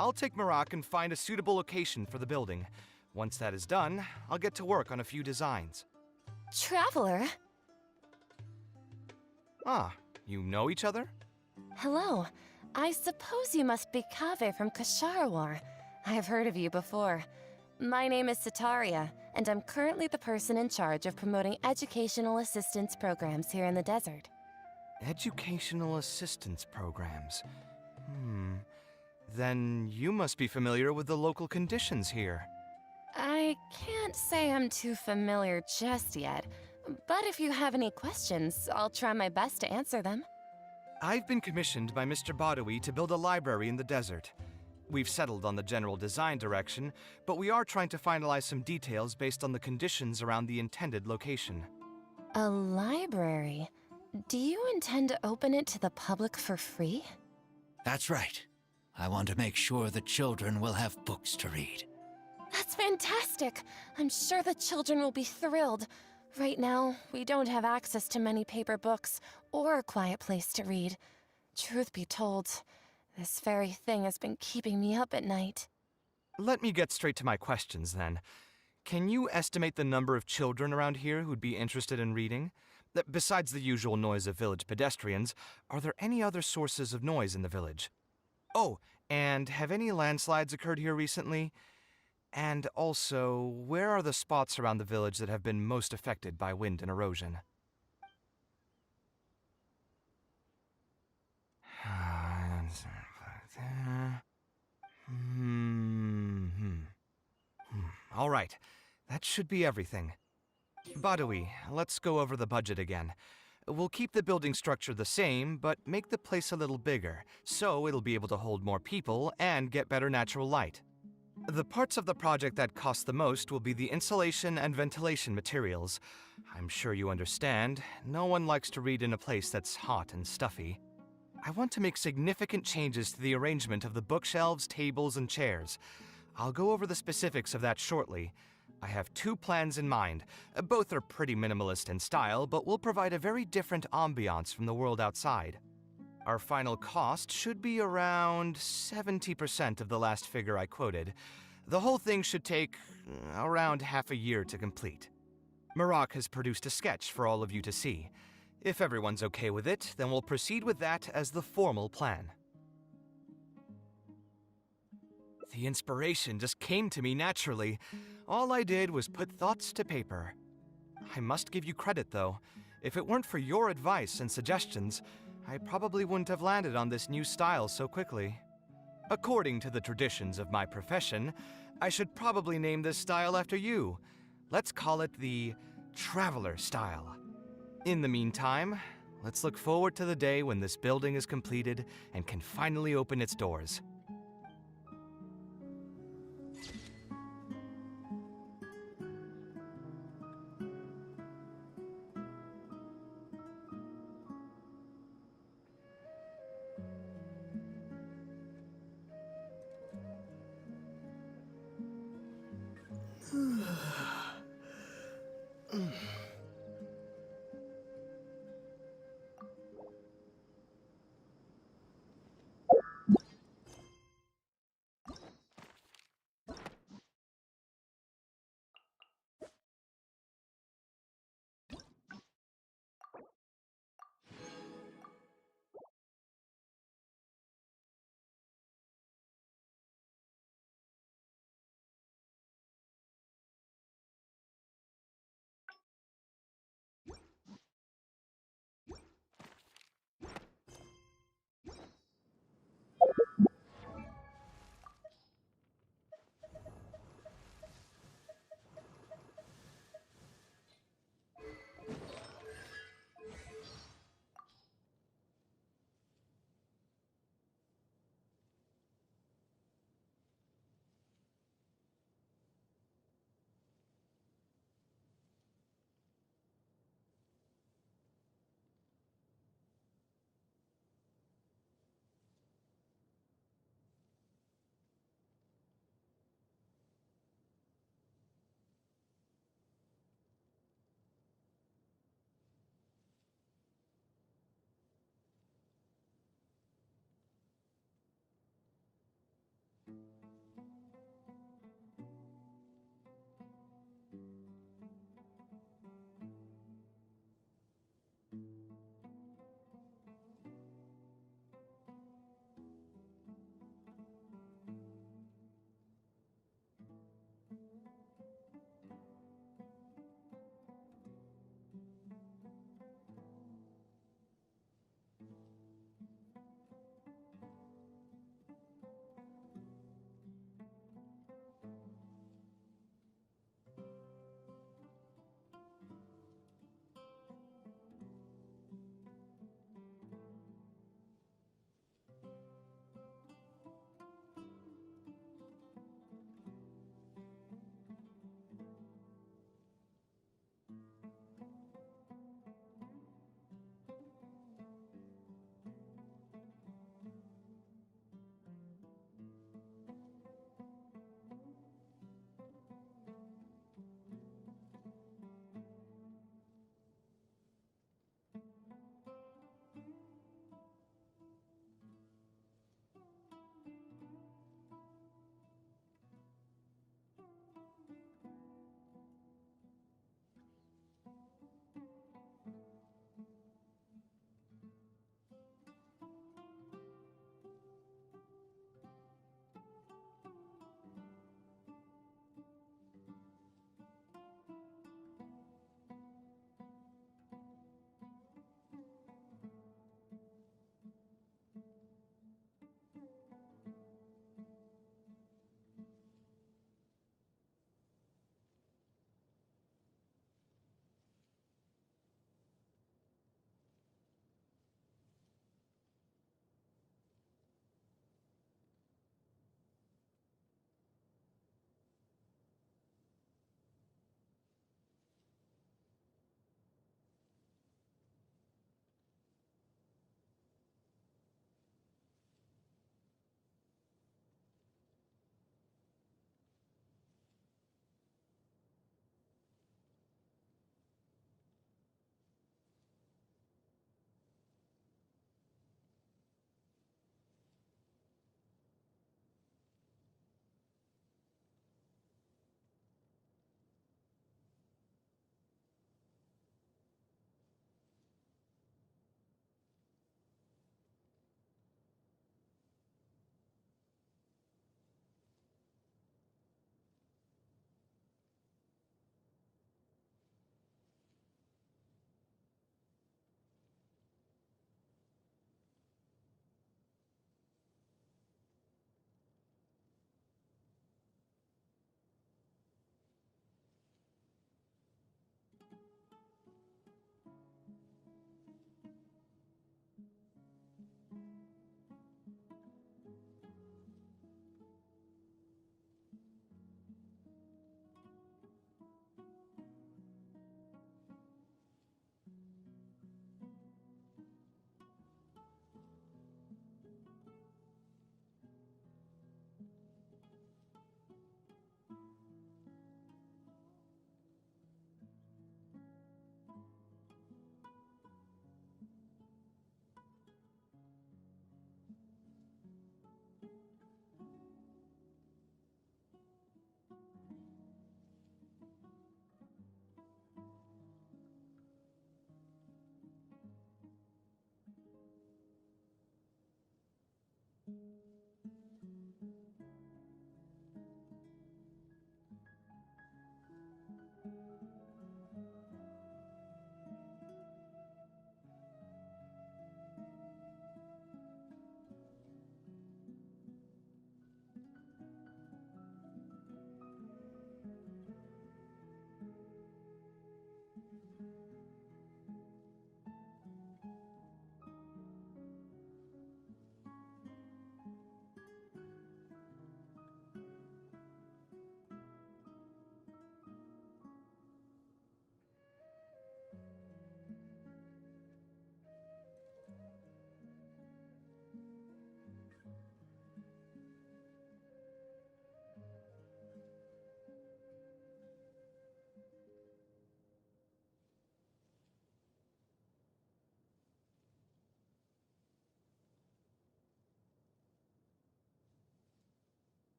I'll take Marak and find a suitable location for the building. Once that is done, I'll get to work on a few designs. Traveler? Ah, you know each other? Hello. I suppose you must be Kaveh from Kasharwar. I've heard of you before. My name is Sataria, and I'm currently the person in charge of promoting educational assistance programs here in the desert. Educational assistance programs. Then you must be familiar with the local conditions here. I can't say I'm too familiar just yet, but if you have any questions, I'll try my best to answer them. I've been commissioned by Mr. Badawi to build a library in the desert. We've settled on the general design direction, but we are trying to finalize some details based on the conditions around the intended location. A library? Do you intend to open it to the public for free? That's right. I want to make sure the children will have books to read. That's fantastic! I'm sure the children will be thrilled. Right now, we don't have access to many paper books or a quiet place to read. Truth be told, this very thing has been keeping me up at night. Let me get straight to my questions, then. Can you estimate the number of children around here who'd be interested in reading? Besides the usual noise of village pedestrians, are there any other sources of noise in the village? Oh, and have any landslides occurred here recently? And also, where are the spots around the village that have been most affected by wind and erosion? All right, that should be everything. Badawi, let's go over the budget again. We'll keep the building structure the same, but make the place a little bigger, so it'll be able to hold more people and get better natural light. The parts of the project that cost the most will be the insulation and ventilation materials. I'm sure you understand, no one likes to read in a place that's hot and stuffy. I want to make significant changes to the arrangement of the bookshelves, tables, and chairs. I'll go over the specifics of that shortly. I have two plans in mind. Both are pretty minimalist in style, but will provide a very different ambiance from the world outside. Our final cost should be around 70% of the last figure I quoted. The whole thing should take around half a year to complete. Marak has produced a sketch for all of you to see. If everyone's okay with it, then we'll proceed with that as the formal plan. The inspiration just came to me naturally. All I did was put thoughts to paper. I must give you credit, though. If it weren't for your advice and suggestions, I probably wouldn't have landed on this new style so quickly. According to the traditions of my profession, I should probably name this style after you. Let's call it the Traveler style. In the meantime, let's look forward to the day when this building is completed and can finally open its doors.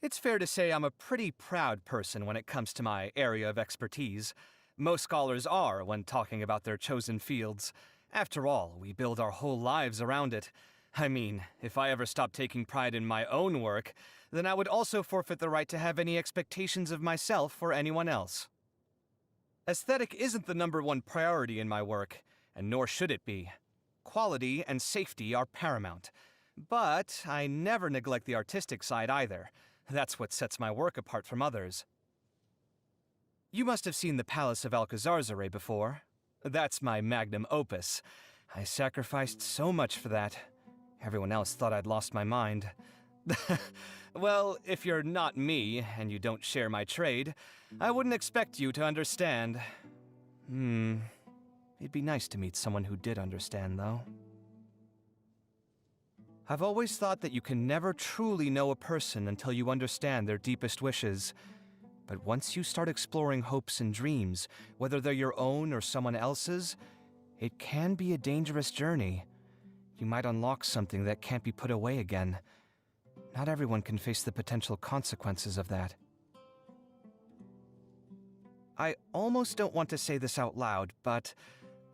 It's fair to say I'm a pretty proud person when it comes to my area of expertise. Most scholars are when talking about their chosen fields. After all, we build our whole lives around it. I mean, if I ever stopped taking pride in my own work, then I would also forfeit the right to have any expectations of myself or anyone else. Aesthetic isn't the #1 priority in my work, and nor should it be. Quality and safety are paramount. But I never neglect the artistic side either. That's what sets my work apart from others. You must have seen the Palace of Alcazarzaray before. That's my magnum opus. I sacrificed so much for that. Everyone else thought I'd lost my mind. Well, if you're not me, and you don't share my trade, I wouldn't expect you to understand. It'd be nice to meet someone who did understand, though. I've always thought that you can never truly know a person until you understand their deepest wishes. But once you start exploring hopes and dreams, whether they're your own or someone else's, it can be a dangerous journey. You might unlock something that can't be put away again. Not everyone can face the potential consequences of that. I almost don't want to say this out loud, but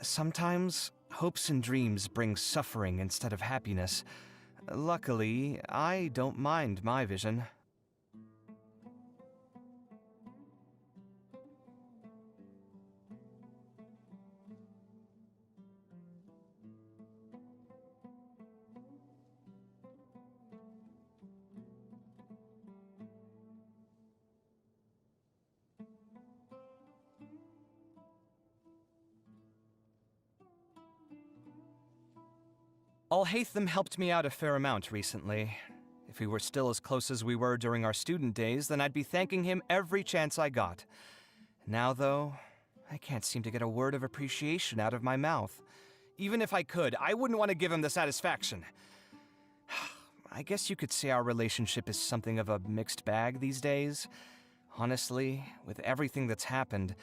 sometimes hopes and dreams bring suffering instead of happiness. Luckily, I don't mind my vision. Alhaitham helped me out a fair amount recently. If we were still as close as we were during our student days, then I'd be thanking him every chance I got. Now, though, I can't seem to get a word of appreciation out of my mouth. Even if I could, I wouldn't want to give him the satisfaction. I guess you could say our relationship is something of a mixed bag these days. Honestly, with everything that's happened,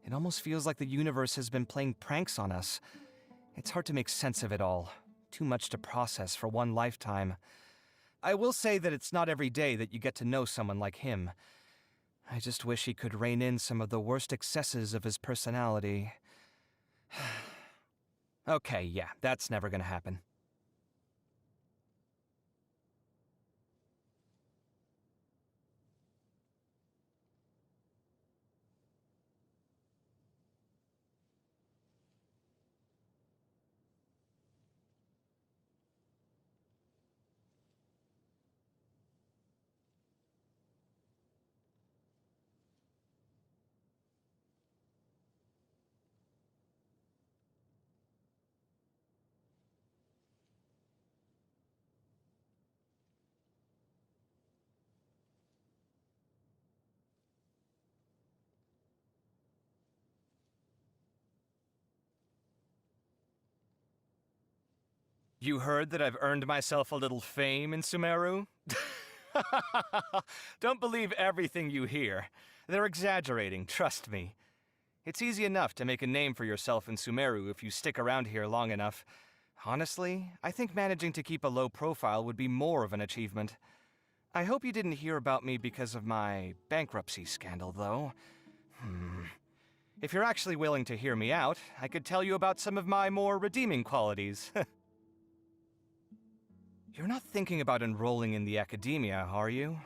it almost feels like the universe has been playing pranks on us. It's hard to make sense of it all. Too much to process for one lifetime. I will say that it's not every day that you get to know someone like him. I just wish he could rein in some of the worst excesses of his personality. Okay, yeah, that's never gonna happen. You heard that I've earned myself a little fame in Sumeru? Don't believe everything you hear. They're exaggerating, trust me. It's easy enough to make a name for yourself in Sumeru if you stick around here long enough. Honestly, I think managing to keep a low profile would be more of an achievement. I hope you didn't hear about me because of my bankruptcy scandal, though. If you're actually willing to hear me out, I could tell you about some of my more redeeming qualities. You're not thinking about enrolling in the academia, are you?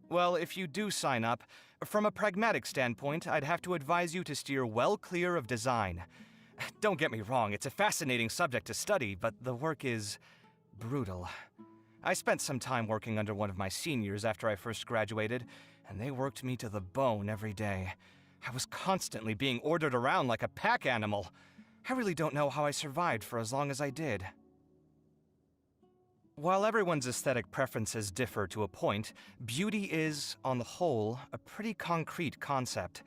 Well, if you do sign up, from a pragmatic standpoint, I'd have to advise you to steer well clear of design. Don't get me wrong, it's a fascinating subject to study, but the work is brutal. I spent some time working under one of my seniors after I first graduated, and they worked me to the bone every day. I was constantly being ordered around like a pack animal. I really don't know how I survived for as long as I did. While everyone's aesthetic preferences differ to a point, beauty is, on the whole, a pretty concrete concept.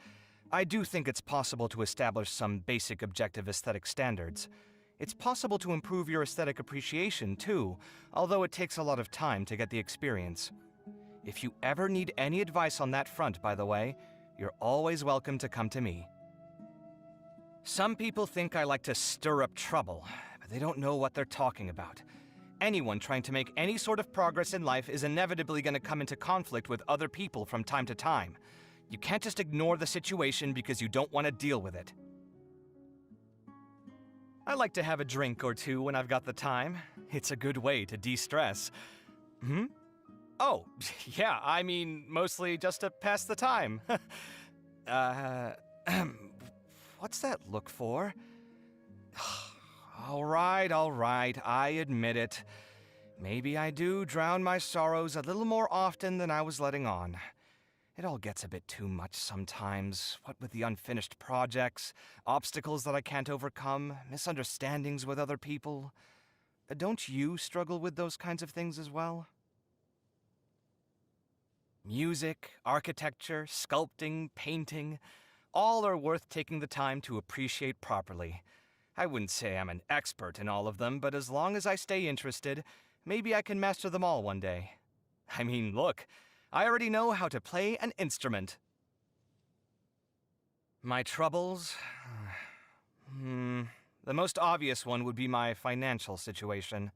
I do think it's possible to establish some basic objective aesthetic standards. It's possible to improve your aesthetic appreciation, too, although it takes a lot of time to get the experience. If you ever need any advice on that front, by the way, you're always welcome to come to me. Some people think I like to stir up trouble, but they don't know what they're talking about. Anyone trying to make any sort of progress in life is inevitably going to come into conflict with other people from time to time. You can't just ignore the situation because you don't want to deal with it. I like to have a drink or two when I've got the time. It's a good way to de-stress. Oh, yeah, I mean, mostly just to pass the time. What's that look for? All right, I admit it. Maybe I do drown my sorrows a little more often than I was letting on. It all gets a bit too much sometimes, what with the unfinished projects, obstacles that I can't overcome, misunderstandings with other people. Don't you struggle with those kinds of things as well? Music, architecture, sculpting, painting, all are worth taking the time to appreciate properly. I wouldn't say I'm an expert in all of them, but as long as I stay interested, maybe I can master them all one day. I mean, look, I already know how to play an instrument. My troubles? The most obvious one would be my financial situation.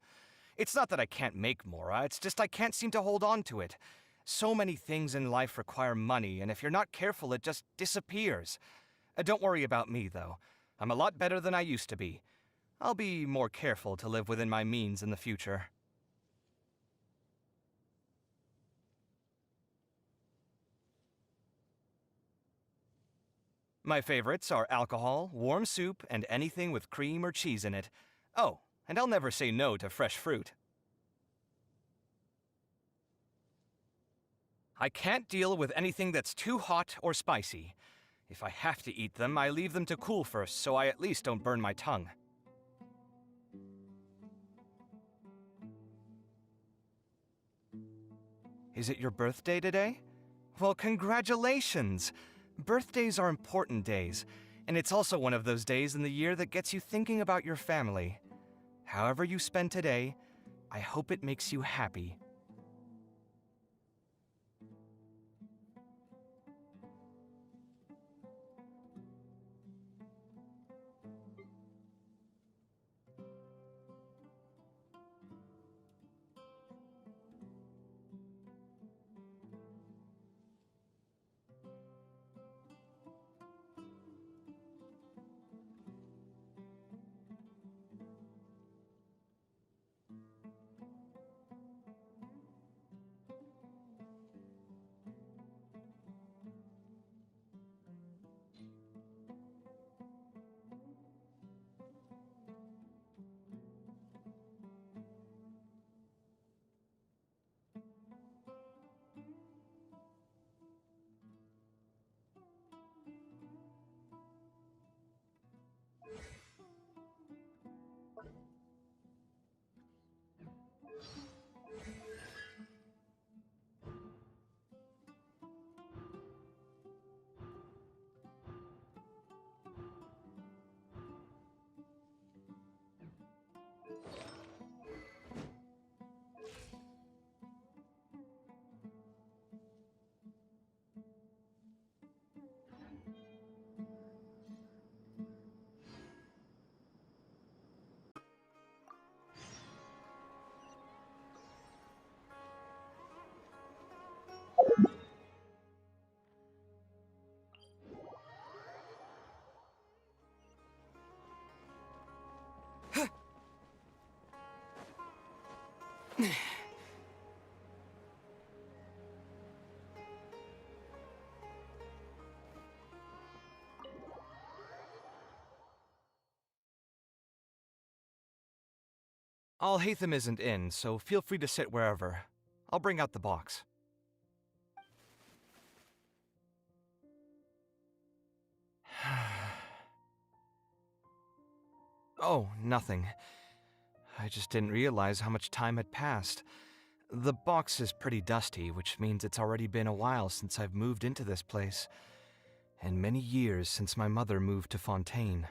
It's not that I can't make more, it's just I can't seem to hold on to it. So many things in life require money, and if you're not careful, it just disappears. Don't worry about me, though. I'm a lot better than I used to be. I'll be more careful to live within my means in the future. My favorites are alcohol, warm soup, and anything with cream or cheese in it. Oh, and I'll never say no to fresh fruit. I can't deal with anything that's too hot or spicy. If I have to eat them, I leave them to cool first, so I at least don't burn my tongue. Is it your birthday today? Well, congratulations! Birthdays are important days, and it's also one of those days in the year that gets you thinking about your family. However you spend today, I hope it makes you happy. Alhaitham isn't in, so feel free to sit wherever. I'll bring out the box. Oh, nothing. I just didn't realize how much time had passed. The box is pretty dusty, which means it's already been a while since I've moved into this place, and many years since my mother moved to Fontaine.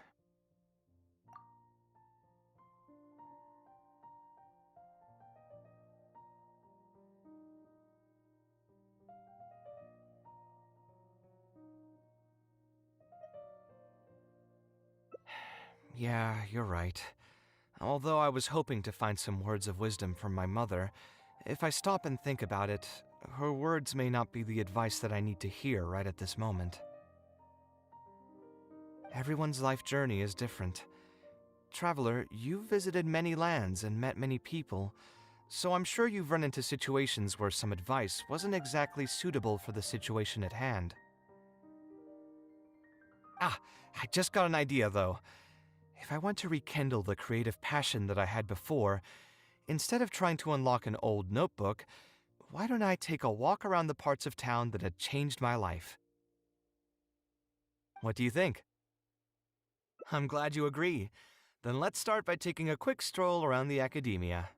Yeah, you're right. Although I was hoping to find some words of wisdom from my mother, if I stop and think about it, her words may not be the advice that I need to hear right at this moment. Everyone's life journey is different. Traveler, you've visited many lands and met many people, so I'm sure you've run into situations where some advice wasn't exactly suitable for the situation at hand. Ah, I just got an idea though. If I want to rekindle the creative passion that I had before, instead of trying to unlock an old notebook, why don't I take a walk around the parts of town that had changed my life? What do you think? I'm glad you agree. Then let's start by taking a quick stroll around the academia.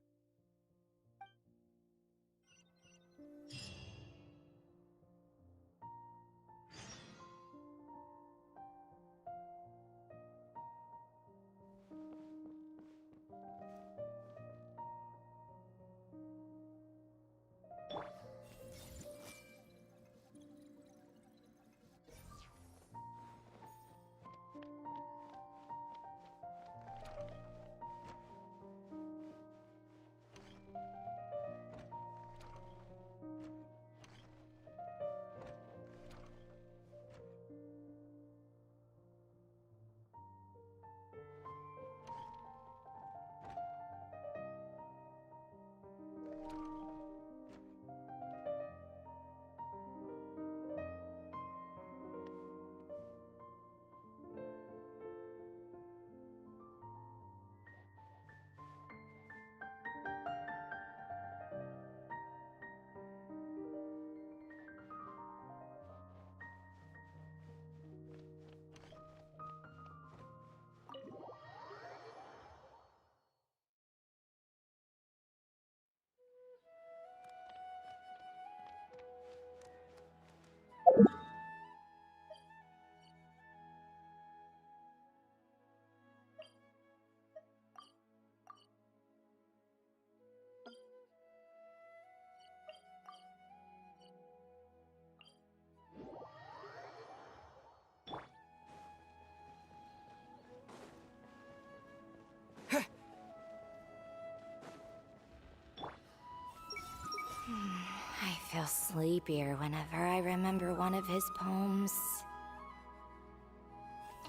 I feel sleepier whenever I remember one of his poems.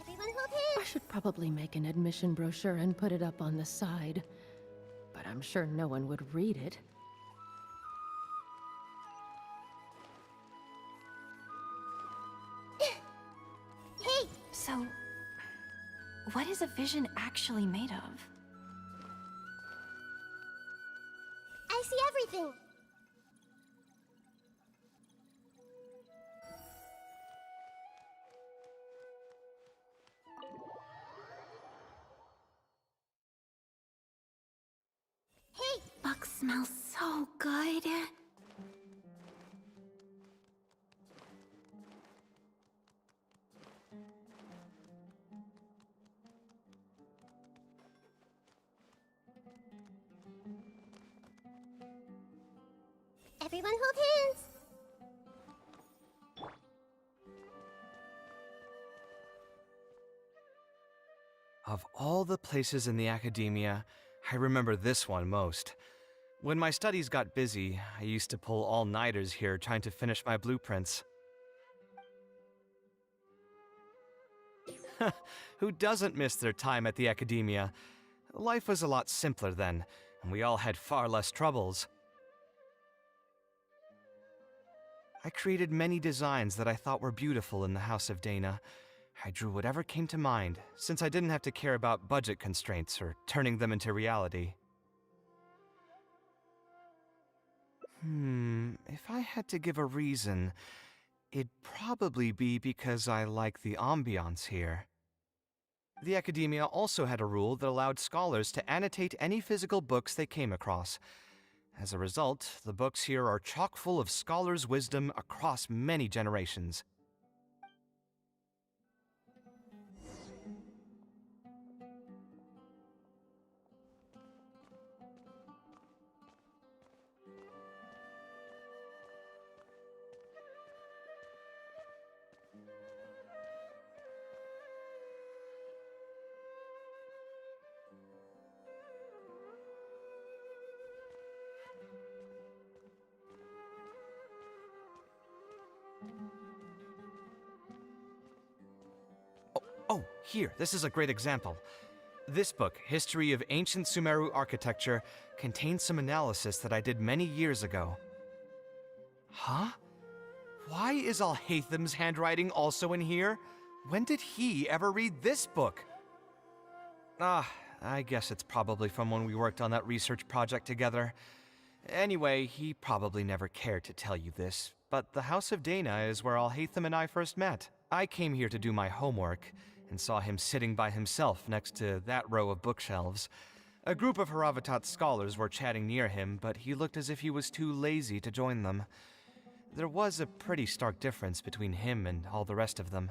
Everyone hold hands! I should probably make an admission brochure and put it up on the side. But I'm sure no one would read it. Hey! So, what is a vision actually made of? I see everything! Hey! Books smell so good. Everyone hold hands! Of all the places in the academia, I remember this one most. When my studies got busy, I used to pull all-nighters here trying to finish my blueprints. Who doesn't miss their time at the academia? Life was a lot simpler then, and we all had far less troubles. I created many designs that I thought were beautiful in the House of Dana. I drew whatever came to mind, since I didn't have to care about budget constraints or turning them into reality. If I had to give a reason, it'd probably be because I like the ambiance here. The academia also had a rule that allowed scholars to annotate any physical books they came across. As a result, the books here are chock full of scholars' wisdom across many generations. Oh, here, this is a great example. This book, History of Ancient Sumeru Architecture, contains some analysis that I did many years ago. Huh? Why is Alhatham's handwriting also in here? When did he ever read this book? I guess it's probably from when we worked on that research project together. Anyway, he probably never cared to tell you this, but the House of Dana is where Alhatham and I first met. I came here to do my homework, and saw him sitting by himself next to that row of bookshelves. A group of Haravatat scholars were chatting near him, but he looked as if he was too lazy to join them. There was a pretty stark difference between him and all the rest of them.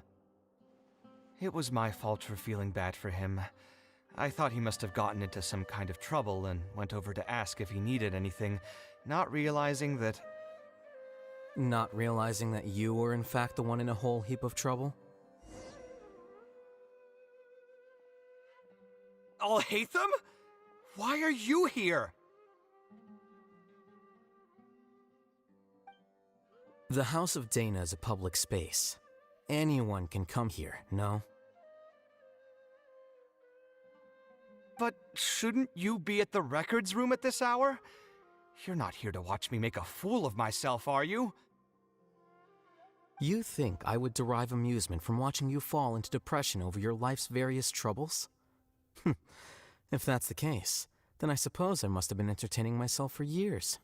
It was my fault for feeling bad for him. I thought he must have gotten into some kind of trouble and went over to ask if he needed anything, not realizing that... Not realizing that you were in fact the one in a whole heap of trouble? Alhatham? Why are you here? The House of Dana is a public space. Anyone can come here, no? But shouldn't you be at the records room at this hour? You're not here to watch me make a fool of myself, are you? You think I would derive amusement from watching you fall into depression over your life's various troubles? If that's the case, then I suppose I must have been entertaining myself for years.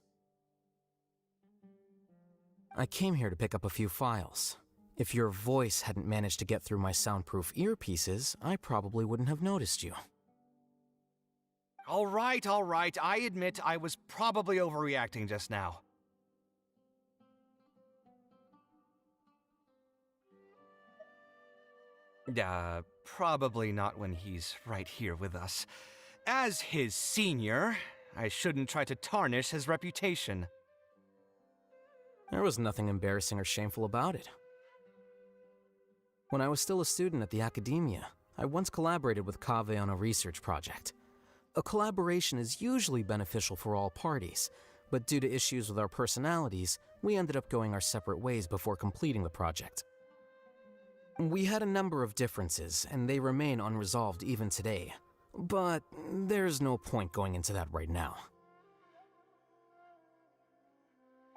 I came here to pick up a few files. If your voice hadn't managed to get through my soundproof earpieces, I probably wouldn't have noticed you. All right, I admit I was probably overreacting just now. Probably not when he's right here with us. As his senior, I shouldn't try to tarnish his reputation. There was nothing embarrassing or shameful about it. When I was still a student at the academia, I once collaborated with Kaveh on a research project. A collaboration is usually beneficial for all parties, but due to issues with our personalities, we ended up going our separate ways before completing the project. We had a number of differences, and they remain unresolved even today. But there's no point going into that right now.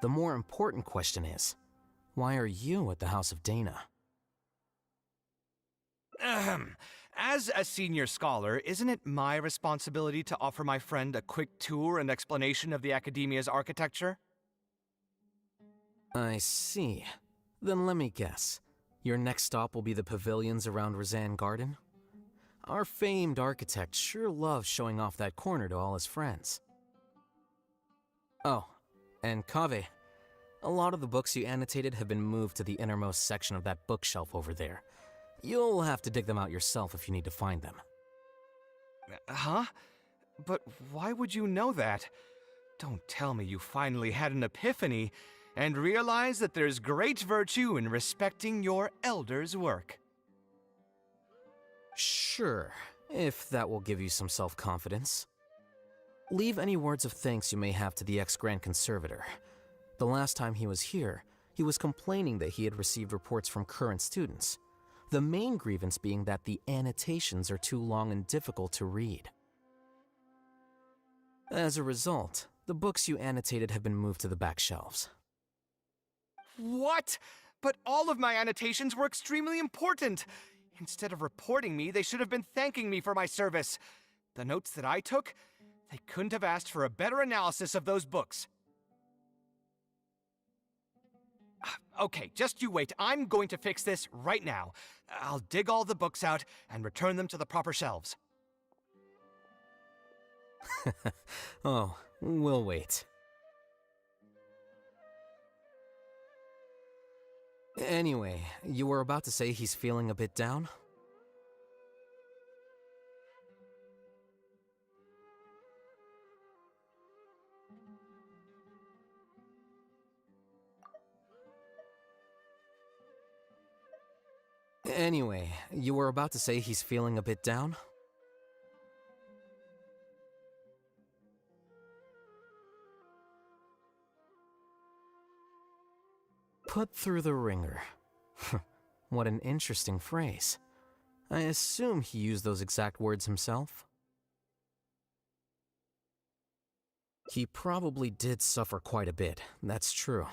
The more important question is, why are you at the House of Dana? As a senior scholar, isn't it my responsibility to offer my friend a quick tour and explanation of the Academia's architecture? I see. Then let me guess. Your next stop will be the pavilions around Razan Garden? Our famed architect sure loves showing off that corner to all his friends. Oh, and Kaveh, a lot of the books you annotated have been moved to the innermost section of that bookshelf over there. You'll have to dig them out yourself if you need to find them. Huh? But why would you know that? Don't tell me you finally had an epiphany and realized that there's great virtue in respecting your elders' work. Sure, if that will give you some self-confidence. Leave any words of thanks you may have to the ex-Grand Conservator. The last time he was here, he was complaining that he had received reports from current students. The main grievance being that the annotations are too long and difficult to read. As a result, the books you annotated have been moved to the back shelves. What? But all of my annotations were extremely important. Instead of reporting me, they should have been thanking me for my service. The notes that I took, they couldn't have asked for a better analysis of those books. Okay, just you wait. I'm going to fix this right now. I'll dig all the books out and return them to the proper shelves. Oh, we'll wait. Anyway, you were about to say he's feeling a bit down? Anyway, you were about to say he's feeling a bit down? Put through the ringer. What an interesting phrase. I assume he used those exact words himself. He probably did suffer quite a bit, that's true.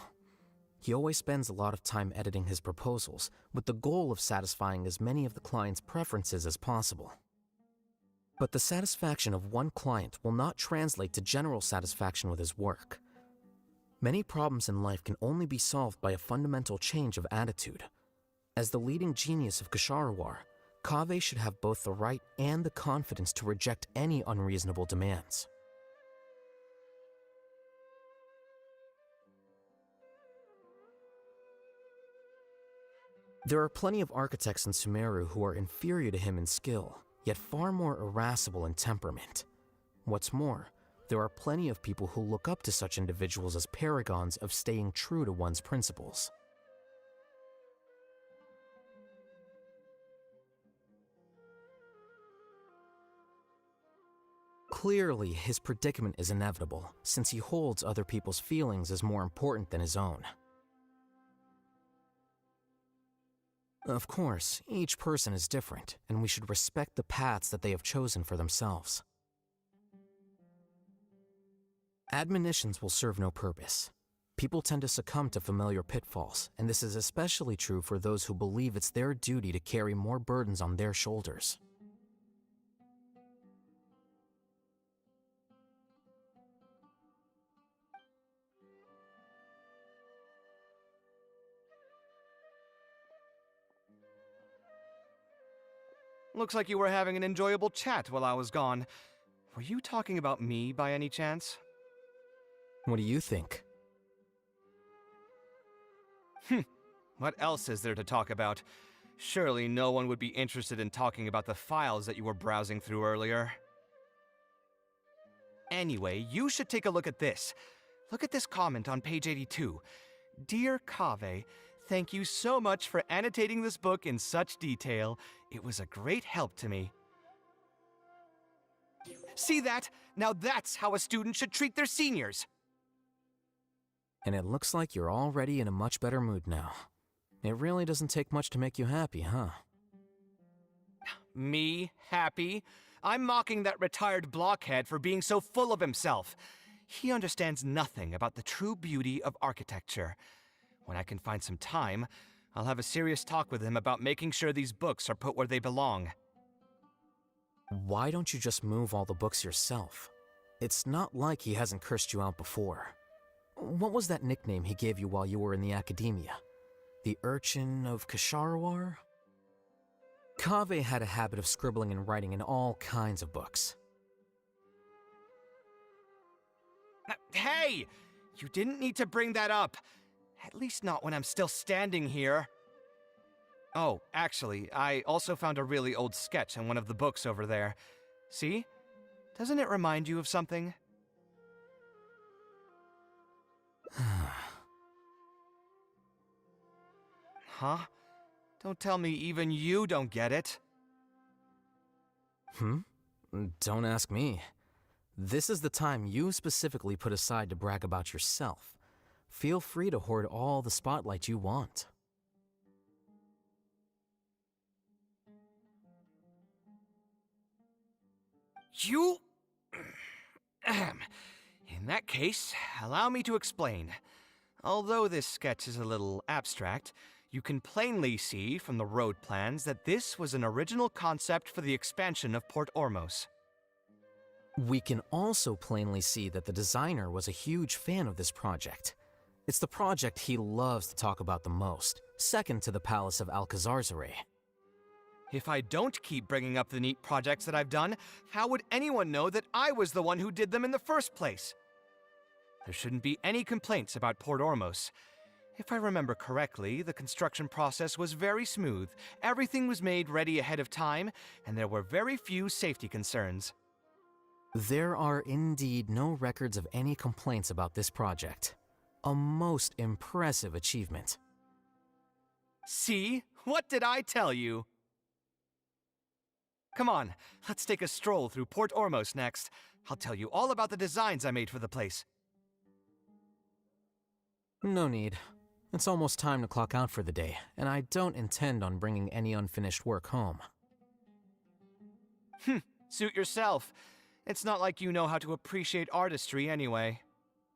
He always spends a lot of time editing his proposals, with the goal of satisfying as many of the client's preferences as possible. But the satisfaction of one client will not translate to general satisfaction with his work. Many problems in life can only be solved by a fundamental change of attitude. As the leading genius of Kshahrewar, Kaveh should have both the right and the confidence to reject any unreasonable demands. There are plenty of architects in Sumeru who are inferior to him in skill, yet far more irascible in temperament. What's more, there are plenty of people who look up to such individuals as paragons of staying true to one's principles. Clearly, his predicament is inevitable, since he holds other people's feelings as more important than his own. Of course, each person is different, and we should respect the paths that they have chosen for themselves. Admonitions will serve no purpose. People tend to succumb to familiar pitfalls, and this is especially true for those who believe it's their duty to carry more burdens on their shoulders. Looks like you were having an enjoyable chat while I was gone. Were you talking about me by any chance? What do you think? What else is there to talk about? Surely no one would be interested in talking about the files that you were browsing through earlier. Anyway, you should take a look at this. Look at this comment on page 82. Dear Kaveh, thank you so much for annotating this book in such detail. It was a great help to me. See that? Now that's how a student should treat their seniors. And it looks like you're already in a much better mood now. It really doesn't take much to make you happy, huh? Me happy? I'm mocking that retired blockhead for being so full of himself. He understands nothing about the true beauty of architecture. When I can find some time, I'll have a serious talk with him about making sure these books are put where they belong. Why don't you just move all the books yourself? It's not like he hasn't cursed you out before. What was that nickname he gave you while you were in the academia? The Urchin of Kshahrewar? Kaveh had a habit of scribbling and writing in all kinds of books. Hey! You didn't need to bring that up. At least not when I'm still standing here. Oh, actually, I also found a really old sketch in one of the books over there. See? Doesn't it remind you of something? Huh? Don't tell me even you don't get it. Don't ask me. This is the time you specifically put aside to brag about yourself. Feel free to hoard all the spotlight you want. You... In that case, allow me to explain. Although this sketch is a little abstract, you can plainly see from the road plans that this was an original concept for the expansion of Port Ormos. We can also plainly see that the designer was a huge fan of this project. It's the project he loves to talk about the most, second to the Palace of Alcazarzaray. If I don't keep bringing up the neat projects that I've done, how would anyone know that I was the one who did them in the first place? There shouldn't be any complaints about Port Ormos. If I remember correctly, the construction process was very smooth, everything was made ready ahead of time, and there were very few safety concerns. There are indeed no records of any complaints about this project. A most impressive achievement. See? What did I tell you? Come on, let's take a stroll through Port Ormos next. I'll tell you all about the designs I made for the place. No need. It's almost time to clock out for the day, and I don't intend on bringing any unfinished work home. Suit yourself. It's not like you know how to appreciate artistry anyway.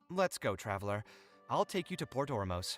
Let's go, Traveler. I'll take you to Port Ormos.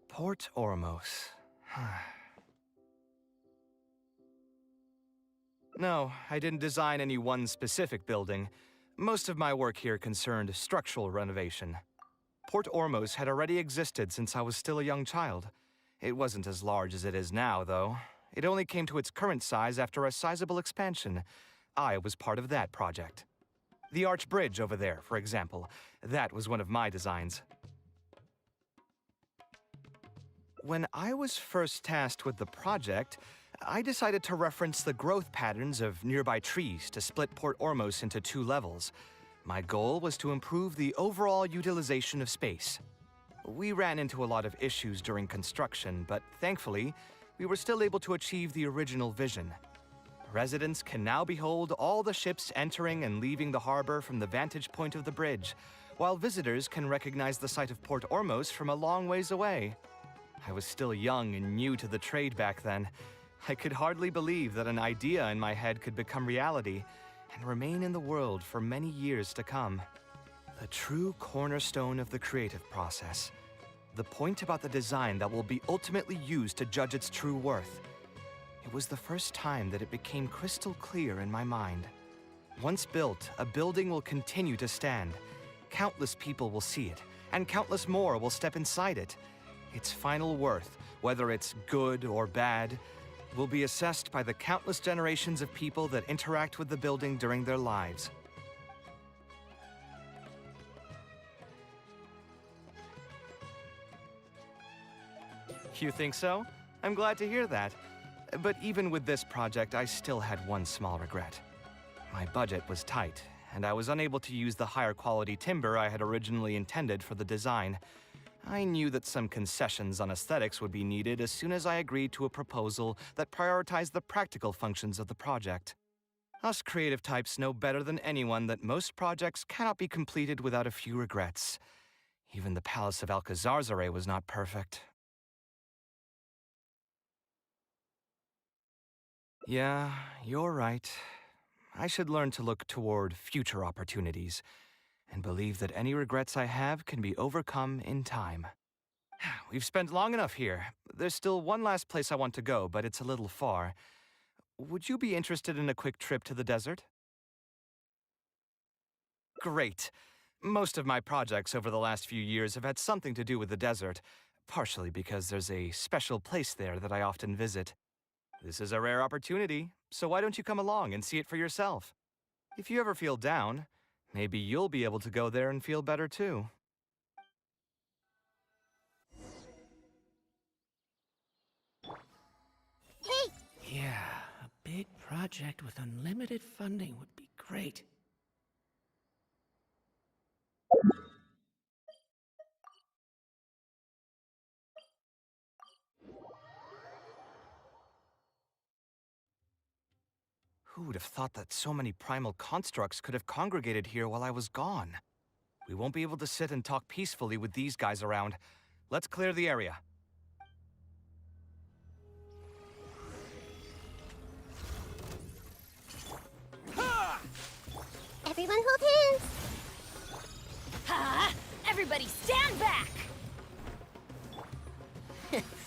Port Ormos. No, I didn't design any one specific building. Most of my work here concerned structural renovation. Port Ormos had already existed since I was still a young child. It wasn't as large as it is now, though. It only came to its current size after a sizable expansion. I was part of that project. The arch bridge over there, for example, that was one of my designs. When I was first tasked with the project, I decided to reference the growth patterns of nearby trees to split Port Ormos into 2 levels. My goal was to improve the overall utilization of space. We ran into a lot of issues during construction, but thankfully, we were still able to achieve the original vision. Residents can now behold all the ships entering and leaving the harbor from the vantage point of the bridge, while visitors can recognize the site of Port Ormos from a long ways away. I was still young and new to the trade back then. I could hardly believe that an idea in my head could become reality and remain in the world for many years to come. The true cornerstone of the creative process. The point about the design that will be ultimately used to judge its true worth. It was the first time that it became crystal clear in my mind. Once built, a building will continue to stand. Countless people will see it, and countless more will step inside it. Its final worth, whether it's good or bad, will be assessed by the countless generations of people that interact with the building during their lives. You think so? I'm glad to hear that. But even with this project, I still had one small regret. My budget was tight, and I was unable to use the higher quality timber I had originally intended for the design. I knew that some concessions on aesthetics would be needed as soon as I agreed to a proposal that prioritized the practical functions of the project. Us creative types know better than anyone that most projects cannot be completed without a few regrets. Even the Palace of Alcazarzare was not perfect. Yeah, you're right. I should learn to look toward future opportunities, and believe that any regrets I have can be overcome in time. We've spent long enough here. There's still one last place I want to go, but it's a little far. Would you be interested in a quick trip to the desert? Great. Most of my projects over the last few years have had something to do with the desert, partially because there's a special place there that I often visit. This is a rare opportunity, so why don't you come along and see it for yourself? If you ever feel down, maybe you'll be able to go there and feel better too. project with unlimited funding would be great. Who would have thought that so many primal constructs could have congregated here while I was gone? We won't be able to sit and talk peacefully with these guys around. Let's clear the area. Everyone hold hands! Ha! Everybody stand back!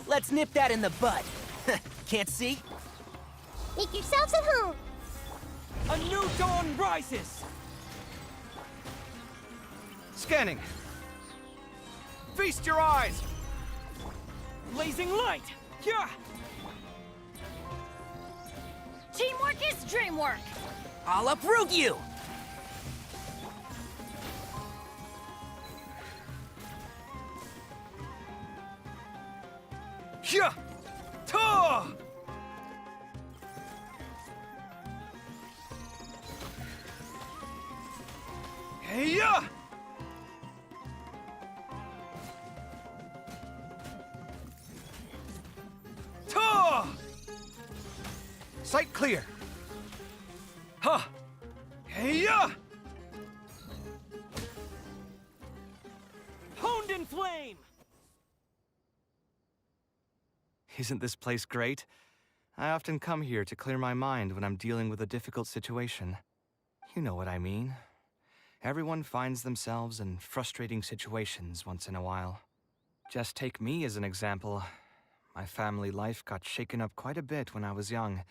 Let's nip that in the bud. Can't see? Make yourselves at home! A new dawn rises! Scanning. Feast your eyes! Blazing light! Yeah! Teamwork is dreamwork! I'll uproot you! Yeah! Ta! Hey-ya! Ta! Sight clear. Huh! Hey-ya! Honed in flame! Isn't this place great? I often come here to clear my mind when I'm dealing with a difficult situation. You know what I mean. Everyone finds themselves in frustrating situations once in a while. Just take me as an example. My family life got shaken up quite a bit when I was young.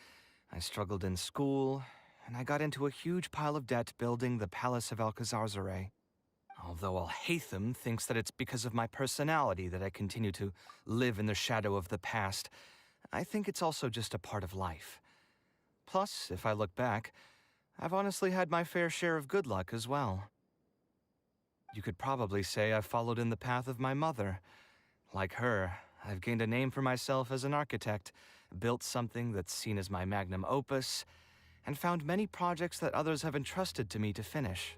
I struggled in school, and I got into a huge pile of debt building the Palace of Alcazarzaray. Although Alhaitham thinks that it's because of my personality that I continue to live in the shadow of the past, I think it's also just a part of life. Plus, if I look back, I've honestly had my fair share of good luck as well. You could probably say I've followed in the path of my mother. Like her, I've gained a name for myself as an architect, built something that's seen as my magnum opus, and found many projects that others have entrusted to me to finish.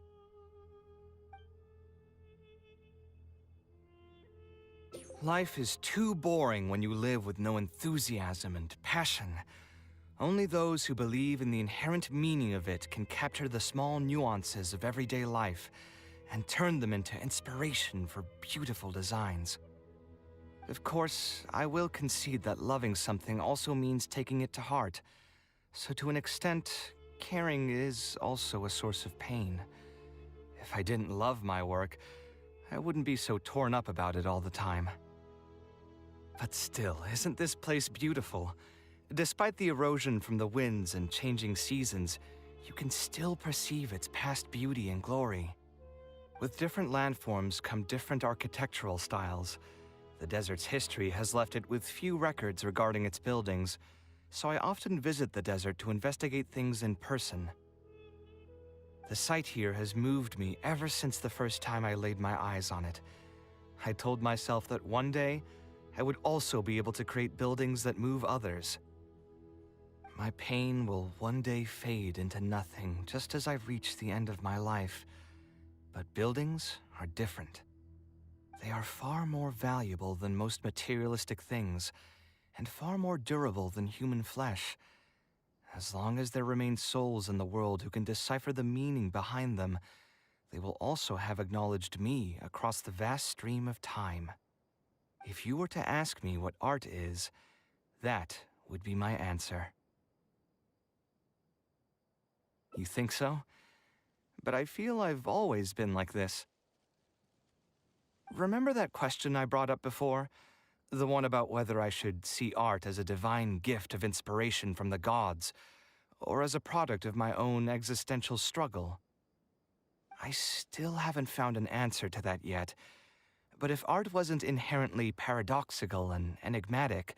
Life is too boring when you live with no enthusiasm and passion. Only those who believe in the inherent meaning of it can capture the small nuances of everyday life and turn them into inspiration for beautiful designs. Of course, I will concede that loving something also means taking it to heart. So to an extent, caring is also a source of pain. If I didn't love my work, I wouldn't be so torn up about it all the time. But still, isn't this place beautiful? Despite the erosion from the winds and changing seasons, you can still perceive its past beauty and glory. With different landforms come different architectural styles. The desert's history has left it with few records regarding its buildings, so I often visit the desert to investigate things in person. The sight here has moved me ever since the first time I laid my eyes on it. I told myself that one day, I would also be able to create buildings that move others. My pain will one day fade into nothing, just as I reach the end of my life. But buildings are different. They are far more valuable than most materialistic things, and far more durable than human flesh. As long as there remain souls in the world who can decipher the meaning behind them, they will also have acknowledged me across the vast stream of time. If you were to ask me what art is, that would be my answer. You think so? But I feel I've always been like this. Remember that question I brought up before? The one about whether I should see art as a divine gift of inspiration from the gods, or as a product of my own existential struggle. I still haven't found an answer to that yet, but if art wasn't inherently paradoxical and enigmatic,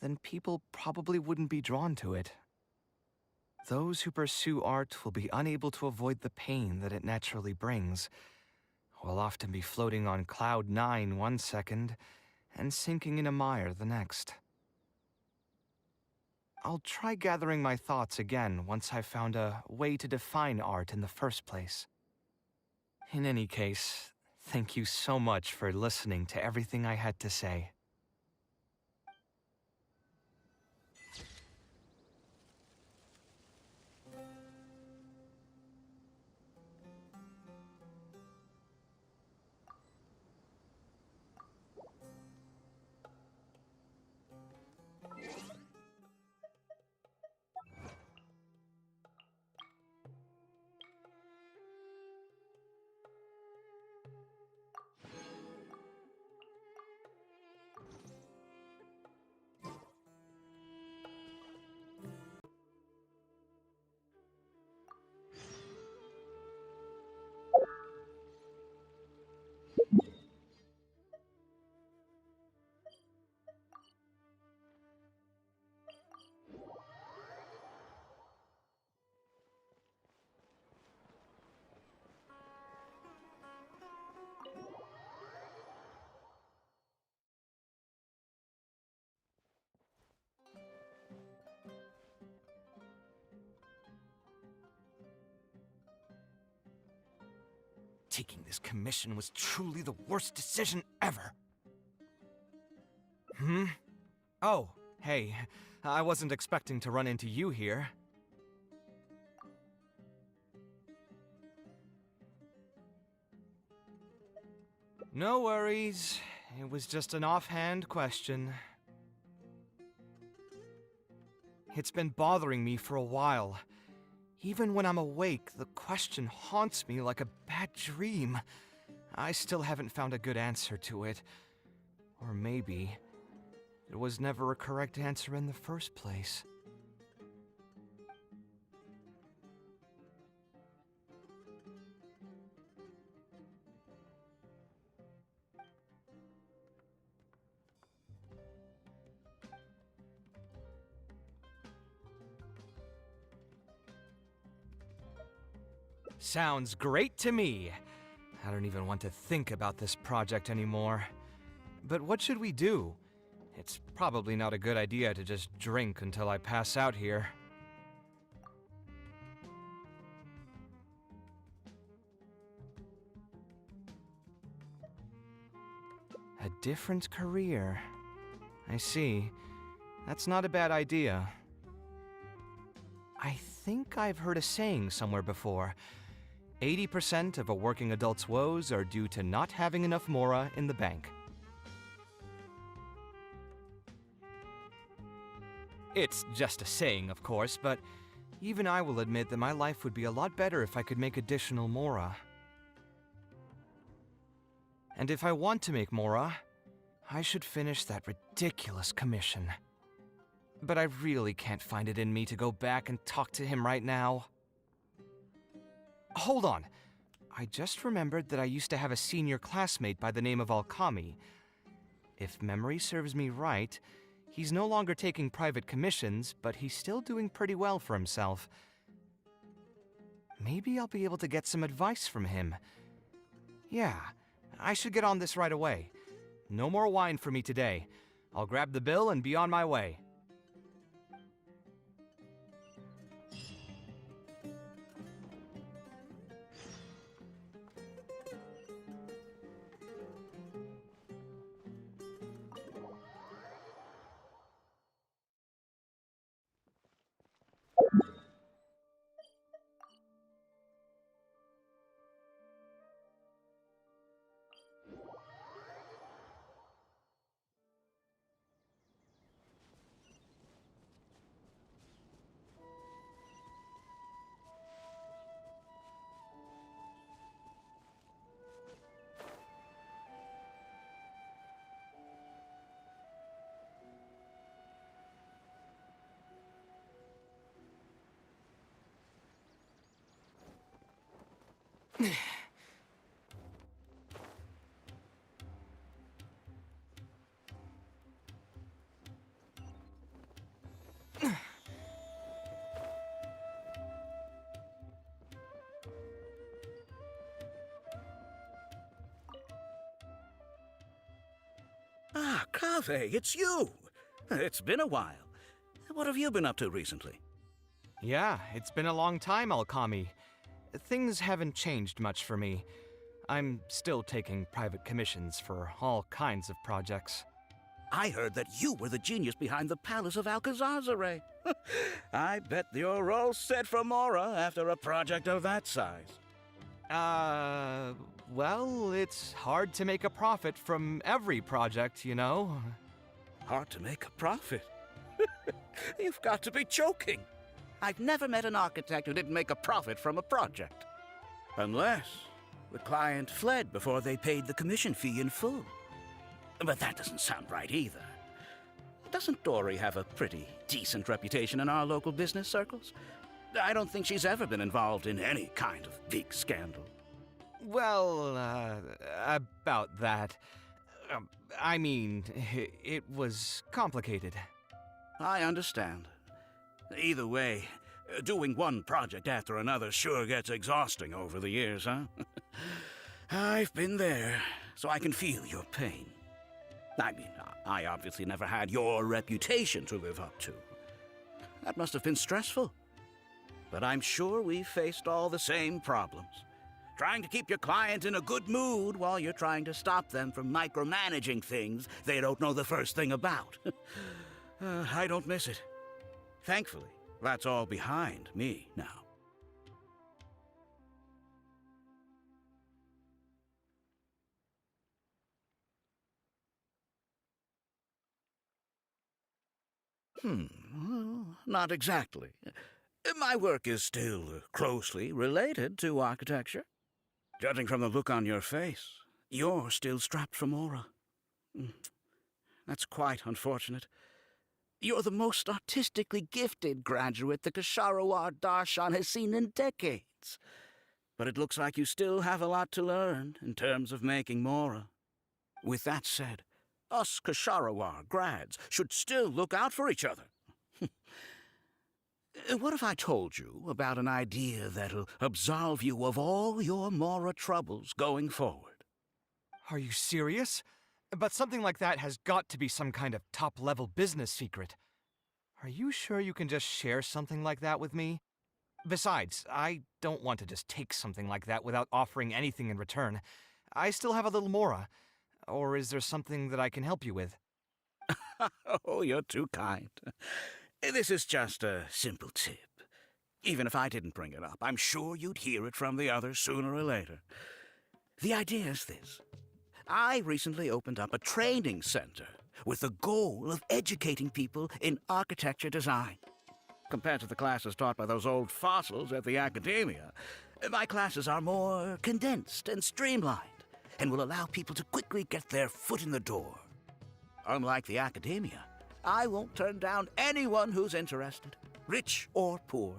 then people probably wouldn't be drawn to it. Those who pursue art will be unable to avoid the pain that it naturally brings. Will often be floating on cloud 9 one second and sinking in a mire the next. I'll try gathering my thoughts again once I've found a way to define art in the first place. In any case, thank you so much for listening to everything I had to say. Taking this commission was truly the worst decision ever. Oh, hey, I wasn't expecting to run into you here. No worries. It was just an offhand question. It's been bothering me for a while. Even when I'm awake, the question haunts me like a bad dream. I still haven't found a good answer to it. Or maybe it was never a correct answer in the first place. Sounds great to me. I don't even want to think about this project anymore. But what should we do? It's probably not a good idea to just drink until I pass out here. A different career. I see. That's not a bad idea. I think I've heard a saying somewhere before. 80% of a working adult's woes are due to not having enough mora in the bank. It's just a saying, of course, but even I will admit that my life would be a lot better if I could make additional mora. And if I want to make mora, I should finish that ridiculous commission. But I really can't find it in me to go back and talk to him right now. Hold on. I just remembered that I used to have a senior classmate by the name of Alkami. If memory serves me right, he's no longer taking private commissions, but he's still doing pretty well for himself. Maybe I'll be able to get some advice from him. Yeah, I should get on this right away. No more wine for me today. I'll grab the bill and be on my way. Ah, Kaveh, it's you! It's been a while. What have you been up to recently? Yeah, it's been a long time, Alkami. Things haven't changed much for me. I'm still taking private commissions for all kinds of projects. I heard that you were the genius behind the Palace of Alcazazare. I bet you're all set for Mora after a project of that size. Well, it's hard to make a profit from every project, you know? Hard to make a profit? You've got to be joking. I've never met an architect who didn't make a profit from a project. Unless the client fled before they paid the commission fee in full. But that doesn't sound right either. Doesn't Dory have a pretty decent reputation in our local business circles? I don't think she's ever been involved in any kind of big scandal. Well, about that. I mean, it was complicated. I understand. Either way, doing one project after another sure gets exhausting over the years, huh? I've been there, so I can feel your pain. I mean, I obviously never had your reputation to live up to. That must have been stressful. But I'm sure we've faced all the same problems. Trying to keep your client in a good mood while you're trying to stop them from micromanaging things they don't know the first thing about. I don't miss it. Thankfully, that's all behind me now. Not exactly. My work is still closely related to architecture. Judging from the look on your face, you're still strapped for Mora. That's quite unfortunate. You're the most artistically gifted graduate the Kasharawar Darshan has seen in decades. But it looks like you still have a lot to learn in terms of making Mora. With that said, us Kasharawar grads should still look out for each other. What if I told you about an idea that'll absolve you of all your Mora troubles going forward? Are you serious? But something like that has got to be some kind of top-level business secret. Are you sure you can just share something like that with me? Besides, I don't want to just take something like that without offering anything in return. I still have a little Mora. Or is there something that I can help you with? Oh, you're too kind. This is just a simple tip. Even if I didn't bring it up, I'm sure you'd hear it from the others sooner or later. The idea is this. I recently opened up a training center with the goal of educating people in architecture design. Compared to the classes taught by those old fossils at the academia, my classes are more condensed and streamlined and will allow people to quickly get their foot in the door. Unlike the academia, I won't turn down anyone who's interested, rich or poor.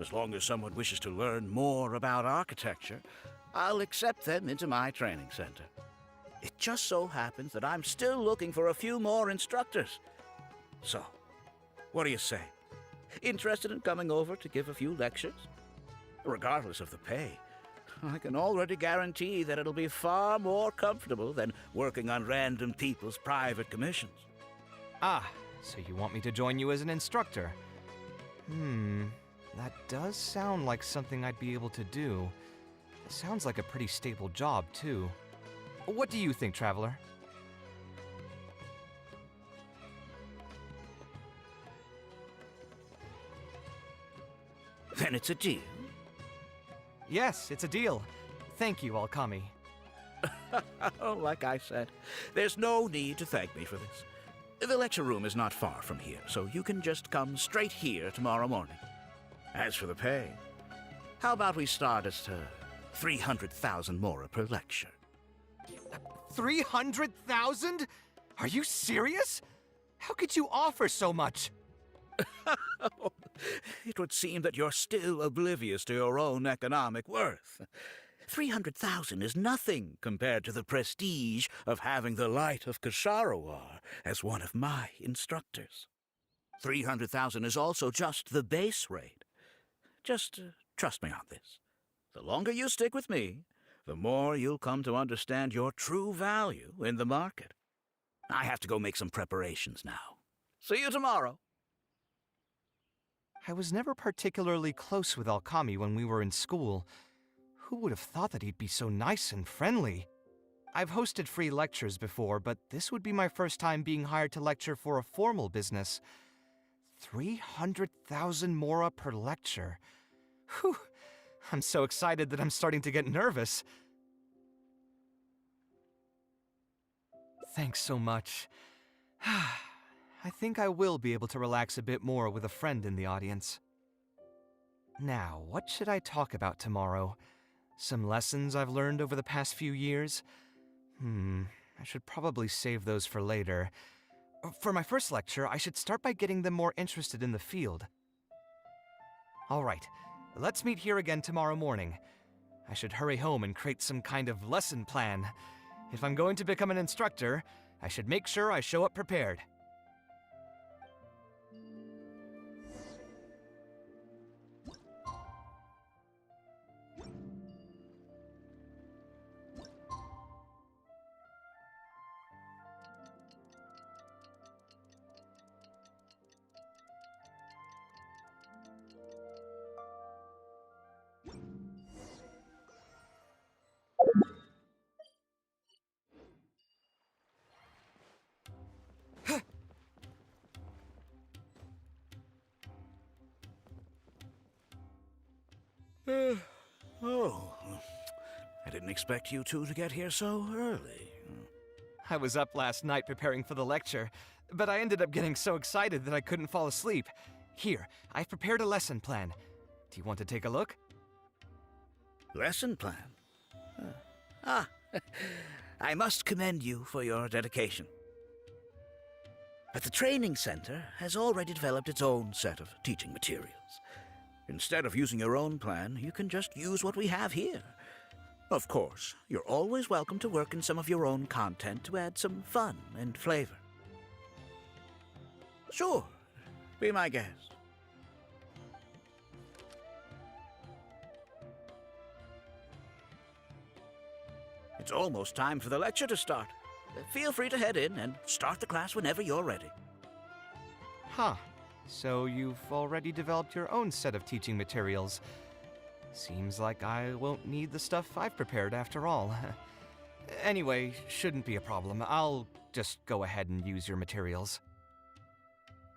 As long as someone wishes to learn more about architecture, I'll accept them into my training center. It just so happens that I'm still looking for a few more instructors. So, what do you say? Interested in coming over to give a few lectures? Regardless of the pay, I can already guarantee that it'll be far more comfortable than working on random people's private commissions. Ah, so you want me to join you as an instructor? That does sound like something I'd be able to do. It sounds like a pretty stable job, too. What do you think, Traveler? Then it's a deal. Yes, it's a deal. Thank you, Alkami. Oh, like I said, there's no need to thank me for this. The lecture room is not far from here, so you can just come straight here tomorrow morning. As for the pay, how about we start at 300,000 Mora per lecture? 300,000? Are you serious? How could you offer so much? It would seem that you're still oblivious to your own economic worth. 300,000 is nothing compared to the prestige of having the Light of Kasharawar as one of my instructors. 300,000 is also just the base rate. Just trust me on this. The longer you stick with me, the more you'll come to understand your true value in the market. I have to go make some preparations now. See you tomorrow. I was never particularly close with Alkami when we were in school. Who would have thought that he'd be so nice and friendly? I've hosted free lectures before, but this would be my first time being hired to lecture for a formal business. 300,000 mora per lecture. Whew! I'm so excited that I'm starting to get nervous. Thanks so much. I think I will be able to relax a bit more with a friend in the audience. Now, what should I talk about tomorrow? Some lessons I've learned over the past few years? I should probably save those for later. For my first lecture, I should start by getting them more interested in the field. All right, let's meet here again tomorrow morning. I should hurry home and create some kind of lesson plan. If I'm going to become an instructor, I should make sure I show up prepared. Oh, I didn't expect you two to get here so early. I was up last night preparing for the lecture, but I ended up getting so excited that I couldn't fall asleep. Here, I've prepared a lesson plan. Do you want to take a look? Lesson plan? I must commend you for your dedication. But the training center has already developed its own set of teaching materials. Instead of using your own plan, you can just use what we have here. Of course, you're always welcome to work in some of your own content to add some fun and flavor. Sure, be my guest. It's almost time for the lecture to start. Feel free to head in and start the class whenever you're ready. Huh. So you've already developed your own set of teaching materials. Seems like I won't need the stuff I've prepared after all. Anyway, shouldn't be a problem. I'll just go ahead and use your materials.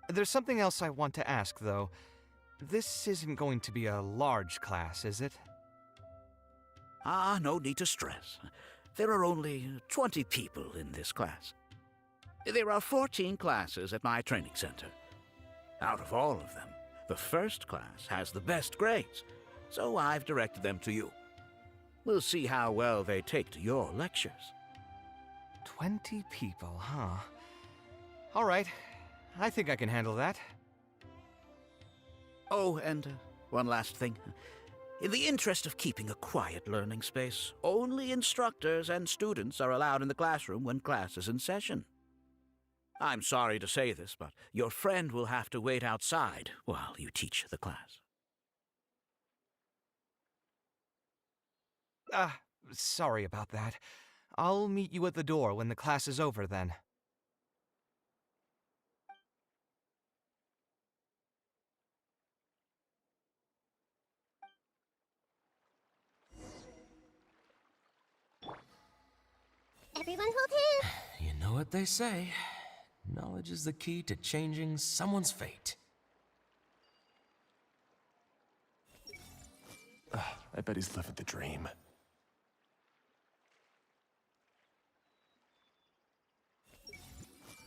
There's something else I want to ask, though. This isn't going to be a large class, is it? No need to stress. There are only 20 people in this class. There are 14 classes at my training center. Out of all of them, the first class has the best grades, so I've directed them to you. We'll see how well they take to your lectures. 20 people, huh? All right. I think I can handle that. Oh, and one last thing. In the interest of keeping a quiet learning space, only instructors and students are allowed in the classroom when class is in session. I'm sorry to say this, but your friend will have to wait outside while you teach the class. Sorry about that. I'll meet you at the door when the class is over then. Everyone hold hands! You know what they say. Knowledge is the key to changing someone's fate. I bet he's living the dream.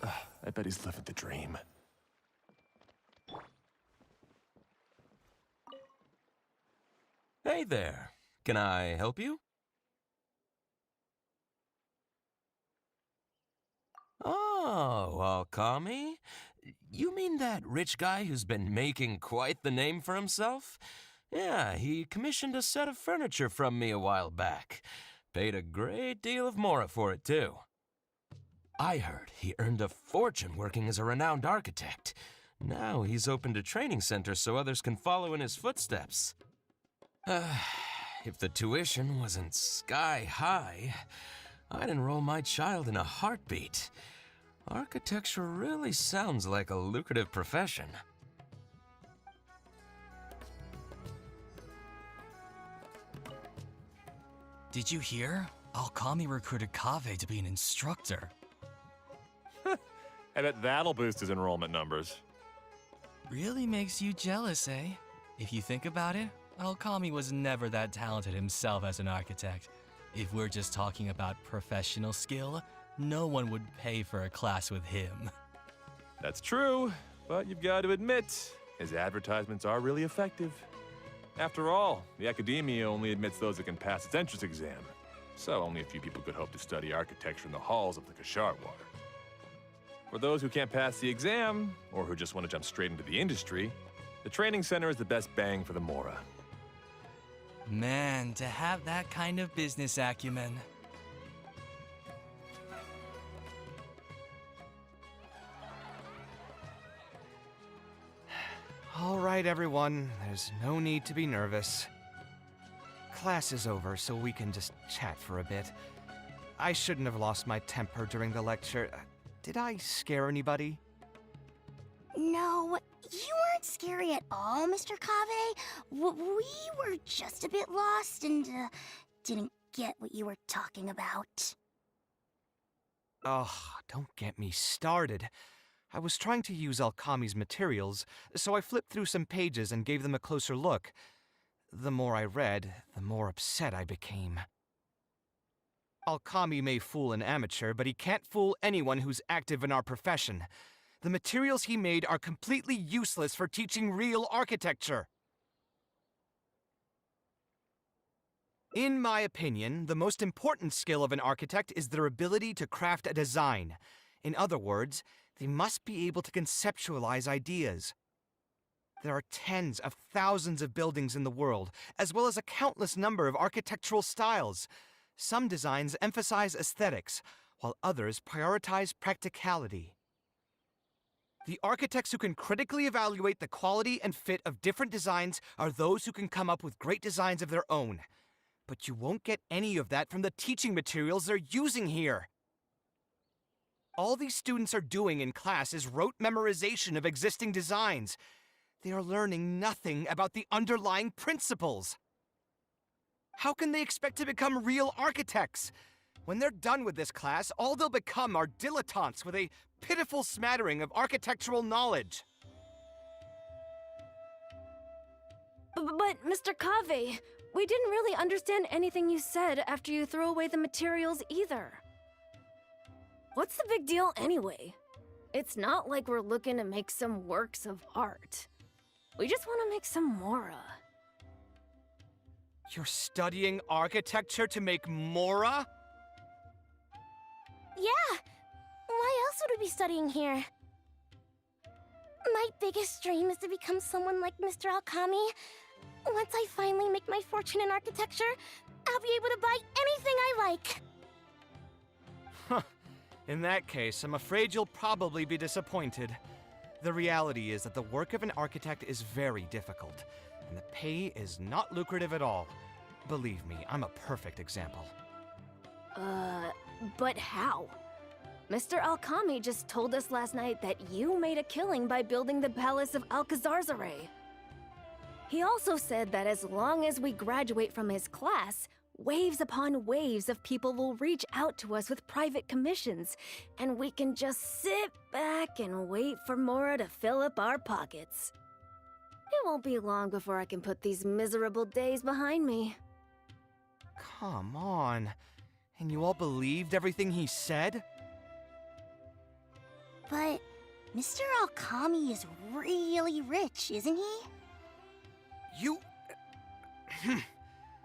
I bet he's living the dream. Hey there. Can I help you? Oh, Alkami? You mean that rich guy who's been making quite the name for himself? Yeah, he commissioned a set of furniture from me a while back. Paid a great deal of mora for it, too. I heard he earned a fortune working as a renowned architect. Now he's opened a training center so others can follow in his footsteps. If the tuition wasn't sky high, I'd enroll my child in a heartbeat. Architecture really sounds like a lucrative profession. Did you hear? Alkami recruited Kaveh to be an instructor. I bet that'll boost his enrollment numbers. Really makes you jealous, eh? If you think about it, Alkami was never that talented himself as an architect. If we're just talking about professional skill, no one would pay for a class with him. That's true, but you've got to admit, his advertisements are really effective. After all, the academia only admits those that can pass its entrance exam, so only a few people could hope to study architecture in the halls of the Kashar Water. For those who can't pass the exam, or who just want to jump straight into the industry, the training center is the best bang for the Mora. Man, to have that kind of business acumen. All right, everyone. There's no need to be nervous. Class is over, so we can just chat for a bit. I shouldn't have lost my temper during the lecture. Did I scare anybody? No, you weren't scary at all, Mr. Kaveh. We were just a bit lost and didn't get what you were talking about. Oh, don't get me started. I was trying to use Alkami's materials, so I flipped through some pages and gave them a closer look. The more I read, the more upset I became. Alkami may fool an amateur, but he can't fool anyone who's active in our profession. The materials he made are completely useless for teaching real architecture. In my opinion, the most important skill of an architect is their ability to craft a design. In other words, they must be able to conceptualize ideas. There are tens of thousands of buildings in the world, as well as a countless number of architectural styles. Some designs emphasize aesthetics, while others prioritize practicality. The architects who can critically evaluate the quality and fit of different designs are those who can come up with great designs of their own. But you won't get any of that from the teaching materials they're using here. All these students are doing in class is rote memorization of existing designs. They are learning nothing about the underlying principles. How can they expect to become real architects? When they're done with this class, all they'll become are dilettantes with a pitiful smattering of architectural knowledge. But Mr. Kaveh, we didn't really understand anything you said after you threw away the materials either. What's the big deal anyway? It's not like we're looking to make some works of art. We just want to make some Mora. You're studying architecture to make Mora? Yeah! Why else would we be studying here? My biggest dream is to become someone like Mr. Alkami. Once I finally make my fortune in architecture, I'll be able to buy anything I like. Huh. In that case, I'm afraid you'll probably be disappointed. The reality is that the work of an architect is very difficult, and the pay is not lucrative at all. Believe me, I'm a perfect example. But how? Mr. Alkami just told us last night that you made a killing by building the Palace of Alcazarzare. He also said that as long as we graduate from his class, waves upon waves of people will reach out to us with private commissions, and we can just sit back and wait for Mora to fill up our pockets. It won't be long before I can put these miserable days behind me. Come on. And you all believed everything he said? But Mr. Alkami is really rich, isn't he? You...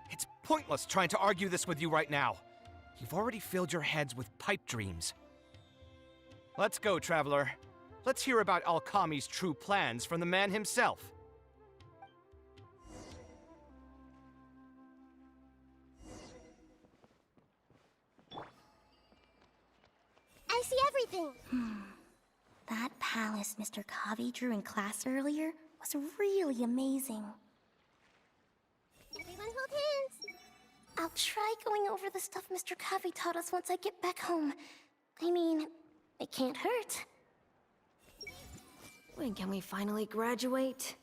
It's pointless trying to argue this with you right now. You've already filled your heads with pipe dreams. Let's go, Traveler. Let's hear about Alkami's true plans from the man himself. I see everything! That palace Mr. Kaveh drew in class earlier was really amazing. Everyone hold hands! I'll try going over the stuff Mr. Kaveh taught us once I get back home. I mean, it can't hurt. When can we finally graduate?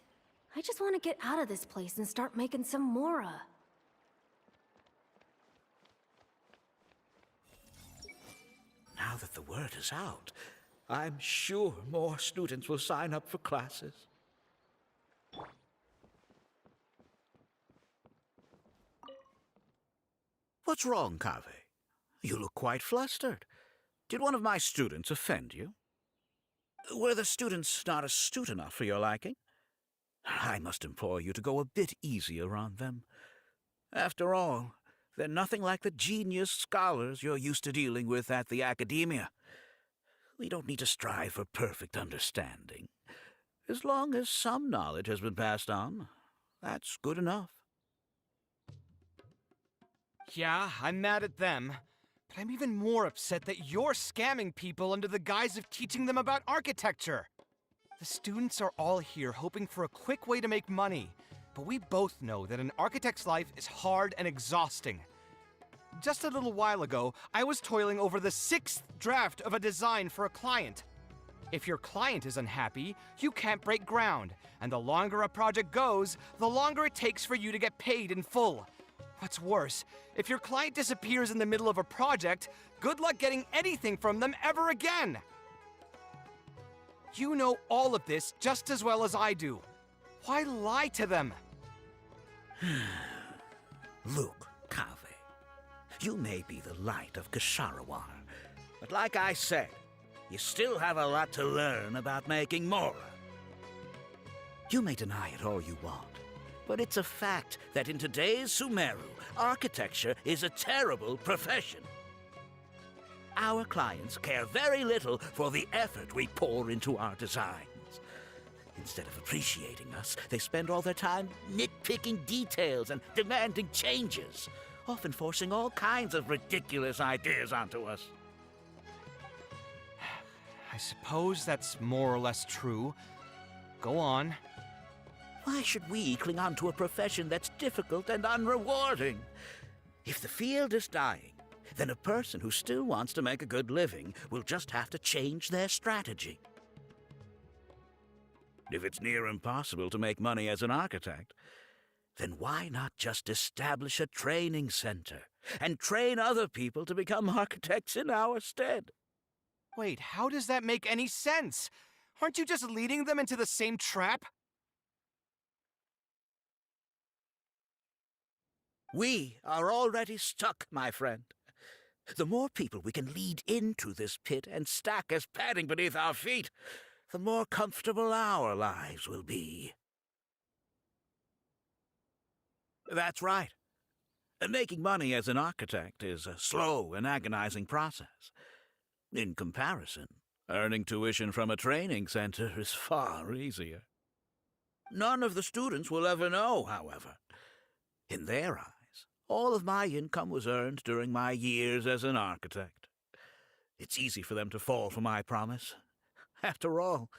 I just want to get out of this place and start making some Mora. that the word is out, I'm sure more students will sign up for classes. What's wrong, Kaveh? You look quite flustered. Did one of my students offend you? Were the students not astute enough for your liking? I must implore you to go a bit easier on them. After all, they're nothing like the genius scholars you're used to dealing with at the academia. We don't need to strive for perfect understanding. As long as some knowledge has been passed on, that's good enough. Yeah, I'm mad at them. But I'm even more upset that you're scamming people under the guise of teaching them about architecture. The students are all here hoping for a quick way to make money, but we both know that an architect's life is hard and exhausting. Just a little while ago, I was toiling over the 6th draft of a design for a client. If your client is unhappy, you can't break ground, and the longer a project goes, the longer it takes for you to get paid in full. What's worse, if your client disappears in the middle of a project, good luck getting anything from them ever again. You know all of this just as well as I do. Why lie to them? Look, Kaveh, you may be the light of Ksharawar, but like I said, you still have a lot to learn about making Mora. You may deny it all you want, but it's a fact that in today's Sumeru, architecture is a terrible profession. Our clients care very little for the effort we pour into our designs. Instead of appreciating us, they spend all their time nitpicking details and demanding changes, often forcing all kinds of ridiculous ideas onto us. I suppose that's more or less true. Go on. Why should we cling on to a profession that's difficult and unrewarding? If the field is dying, then a person who still wants to make a good living will just have to change their strategy. If it's near impossible to make money as an architect, then why not just establish a training center and train other people to become architects in our stead? Wait, how does that make any sense? Aren't you just leading them into the same trap? We are already stuck, my friend. The more people we can lead into this pit and stack as padding beneath our feet, the more comfortable our lives will be. That's right. Making money as an architect is a slow and agonizing process. In comparison, earning tuition from a training center is far easier. None of the students will ever know, however. In their eyes, all of my income was earned during my years as an architect. It's easy for them to fall for my promise. After all,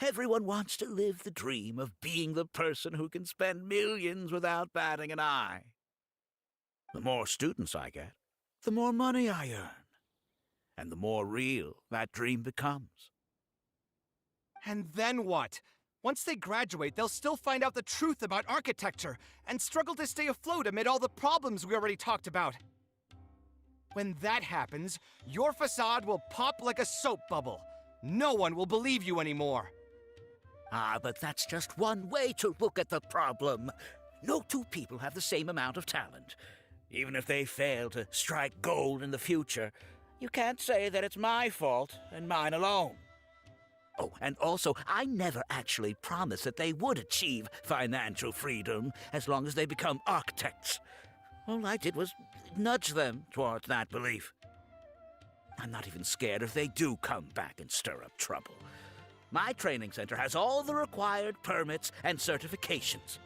everyone wants to live the dream of being the person who can spend millions without batting an eye. The more students I get, the more money I earn, and the more real that dream becomes. And then what? Once they graduate, they'll still find out the truth about architecture and struggle to stay afloat amid all the problems we already talked about. When that happens, your facade will pop like a soap bubble. No one will believe you anymore. Ah, but that's just one way to look at the problem. No two people have the same amount of talent. Even if they fail to strike gold in the future, you can't say that it's my fault and mine alone. Oh, and also, I never actually promised that they would achieve financial freedom as long as they become architects. All I did was nudge them towards that belief. I'm not even scared if they do come back and stir up trouble. My training center has all the required permits and certifications.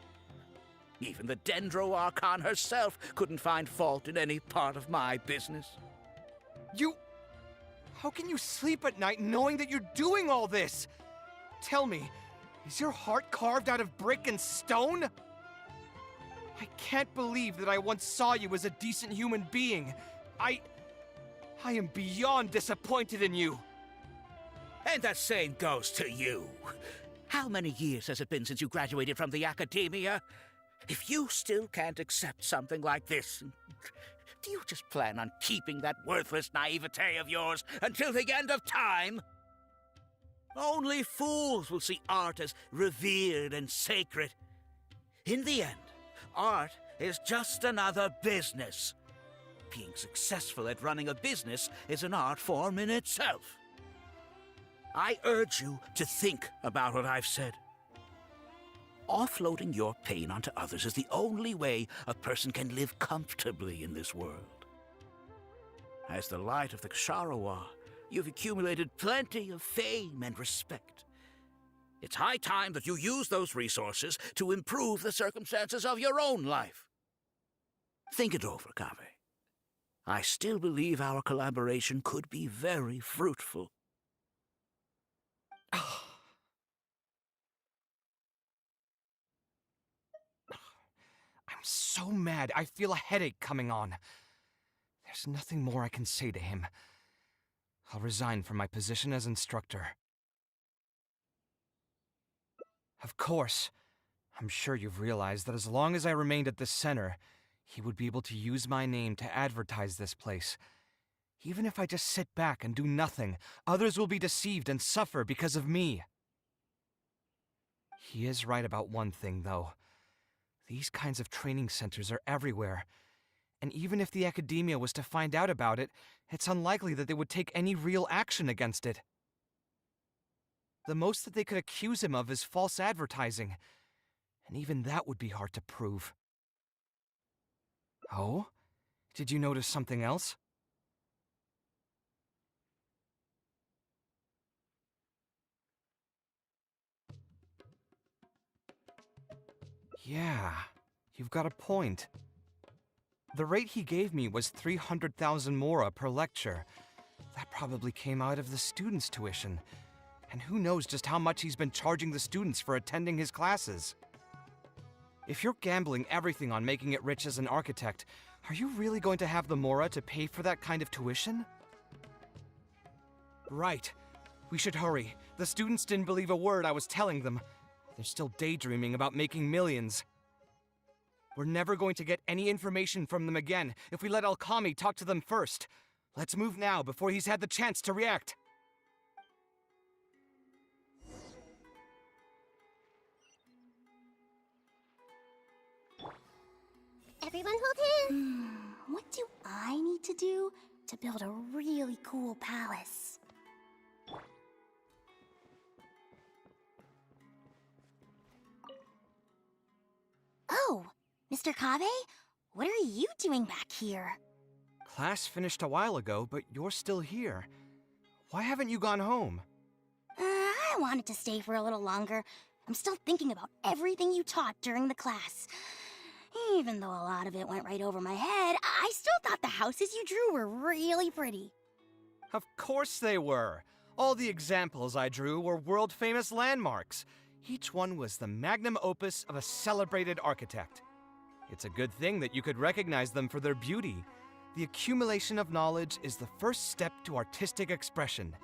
Even the Dendro Archon herself couldn't find fault in any part of my business. How can you sleep at night knowing that you're doing all this? Tell me, is your heart carved out of brick and stone? I can't believe that I once saw you as a decent human being. I am beyond disappointed in you. And the same goes to you. How many years has it been since you graduated from the academia? If you still can't accept something like this, Do you just plan on keeping that worthless naivete of yours until the end of time? Only fools will see art as revered and sacred. In the end, art is just another business. Being successful at running a business is an art form in itself. I urge you to think about what I've said. Offloading your pain onto others is the only way a person can live comfortably in this world. As the light of the Ksharowa, you've accumulated plenty of fame and respect. It's high time that you use those resources to improve the circumstances of your own life. Think it over, Kaveh. I still believe our collaboration could be very fruitful. I'm so mad, I feel a headache coming on. There's nothing more I can say to him. I'll resign from my position as instructor. Of course, I'm sure you've realized that as long as I remained at this center, he would be able to use my name to advertise this place. Even if I just sit back and do nothing, others will be deceived and suffer because of me. He is right about one thing, though. These kinds of training centers are everywhere. And even if the academia was to find out about it, it's unlikely that they would take any real action against it. The most that they could accuse him of is false advertising, and even that would be hard to prove. Oh? Did you notice something else? Yeah, you've got a point. The rate he gave me was 300,000 mora per lecture. That probably came out of the students' tuition. And who knows just how much he's been charging the students for attending his classes. If you're gambling everything on making it rich as an architect, are you really going to have the mora to pay for that kind of tuition? Right. We should hurry. The students didn't believe a word I was telling them. They're still daydreaming about making millions. We're never going to get any information from them again if we let Alkami talk to them first. Let's move now before he's had the chance to react. Everyone hold hands. What do I need to do to build a really cool palace? Oh, Mr. Kaveh? What are you doing back here? Class finished a while ago, but you're still here. Why haven't you gone home? I wanted to stay for a little longer. I'm still thinking about everything you taught during the class. Even though a lot of it went right over my head, I still thought the houses you drew were really pretty. Of course they were. All the examples I drew were world-famous landmarks. Each one was the magnum opus of a celebrated architect. It's a good thing that you could recognize them for their beauty. The accumulation of knowledge is the first step to artistic expression.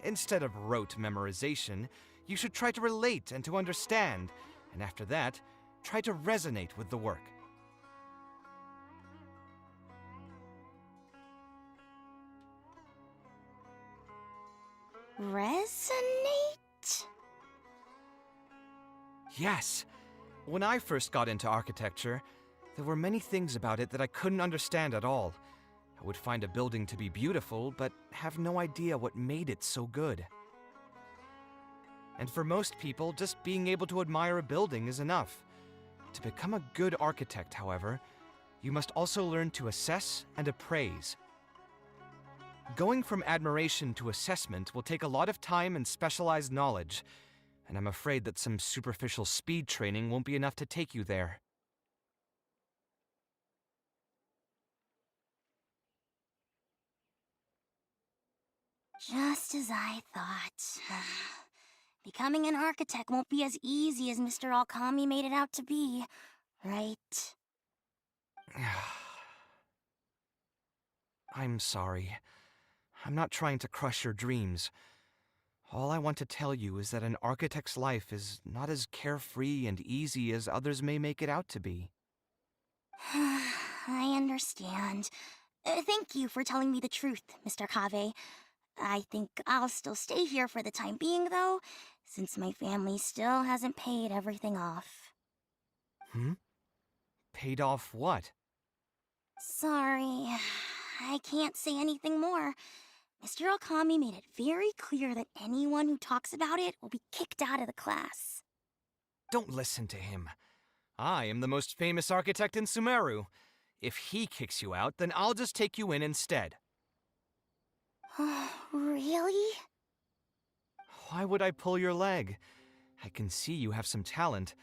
Instead of rote memorization, you should try to relate and to understand, and after that, try to resonate with the work. Resonate? Yes. When I first got into architecture, there were many things about it that I couldn't understand at all. I would find a building to be beautiful, but have no idea what made it so good. And for most people, just being able to admire a building is enough. To become a good architect, however, you must also learn to assess and appraise. Going from admiration to assessment will take a lot of time and specialized knowledge, and I'm afraid that some superficial speed training won't be enough to take you there. Just as I thought. Becoming an architect won't be as easy as Mr. Alkami made it out to be, right? I'm sorry. I'm not trying to crush your dreams. All I want to tell you is that an architect's life is not as carefree and easy as others may make it out to be. I understand. Thank you for telling me the truth, Mr. Kaveh. I think I'll still stay here for the time being, though, since my family still hasn't paid everything off. Paid off what? Sorry, I can't say anything more. Mr. Alkami made it very clear that anyone who talks about it will be kicked out of the class. Don't listen to him. I am the most famous architect in Sumeru. If he kicks you out, then I'll just take you in instead. Really? Why would I pull your leg? I can see you have some talent,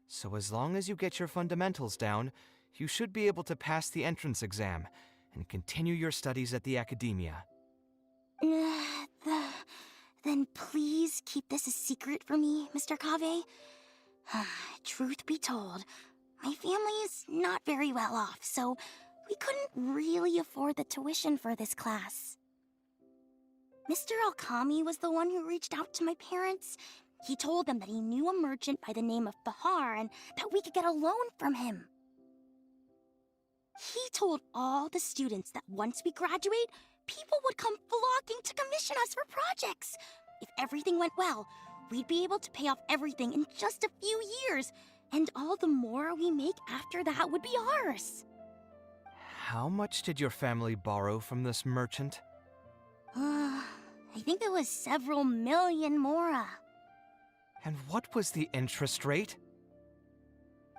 so as long as you get your fundamentals down, you should be able to pass the entrance exam and continue your studies at the academia. Then please keep this a secret for me, Mr. Kaveh. Truth be told, my family is not very well off, so we couldn't really afford the tuition for this class. Mr. Alkami was the one who reached out to my parents. He told them that he knew a merchant by the name of Bahar and that we could get a loan from him. He told all the students that once we graduate, people would come flocking to commission us for projects. If everything went well, we'd be able to pay off everything in just a few years, and all the more we make after that would be ours. How much did your family borrow from this merchant? I think it was several million mora. And what was the interest rate?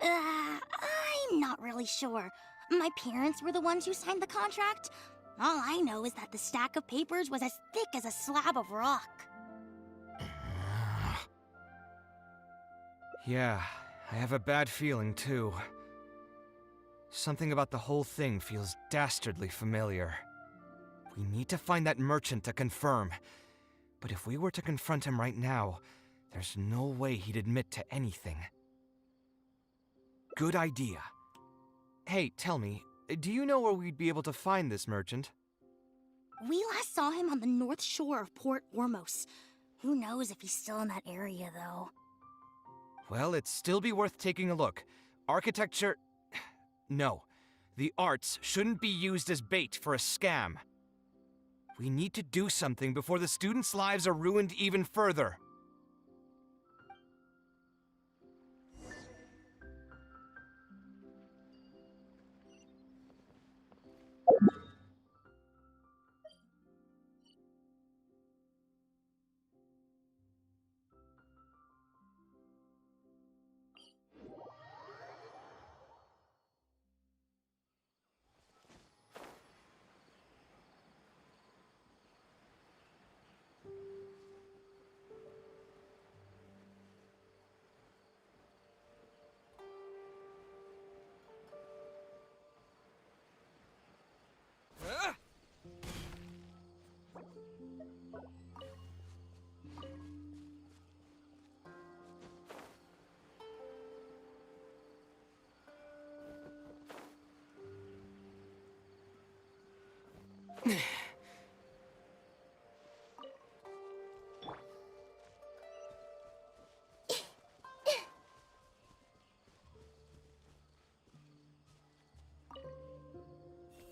I'm not really sure. My parents were the ones who signed the contract. All I know is that the stack of papers was as thick as a slab of rock. Yeah, I have a bad feeling, too. Something about the whole thing feels dastardly familiar. We need to find that merchant to confirm. But if we were to confront him right now, there's no way he'd admit to anything. Good idea. Hey, tell me, do you know where we'd be able to find this merchant? We last saw him on the north shore of Port Ormos. Who knows if he's still in that area, though. Well, it'd still be worth taking a look. Architecture... No. The arts shouldn't be used as bait for a scam. We need to do something before the students' lives are ruined even further.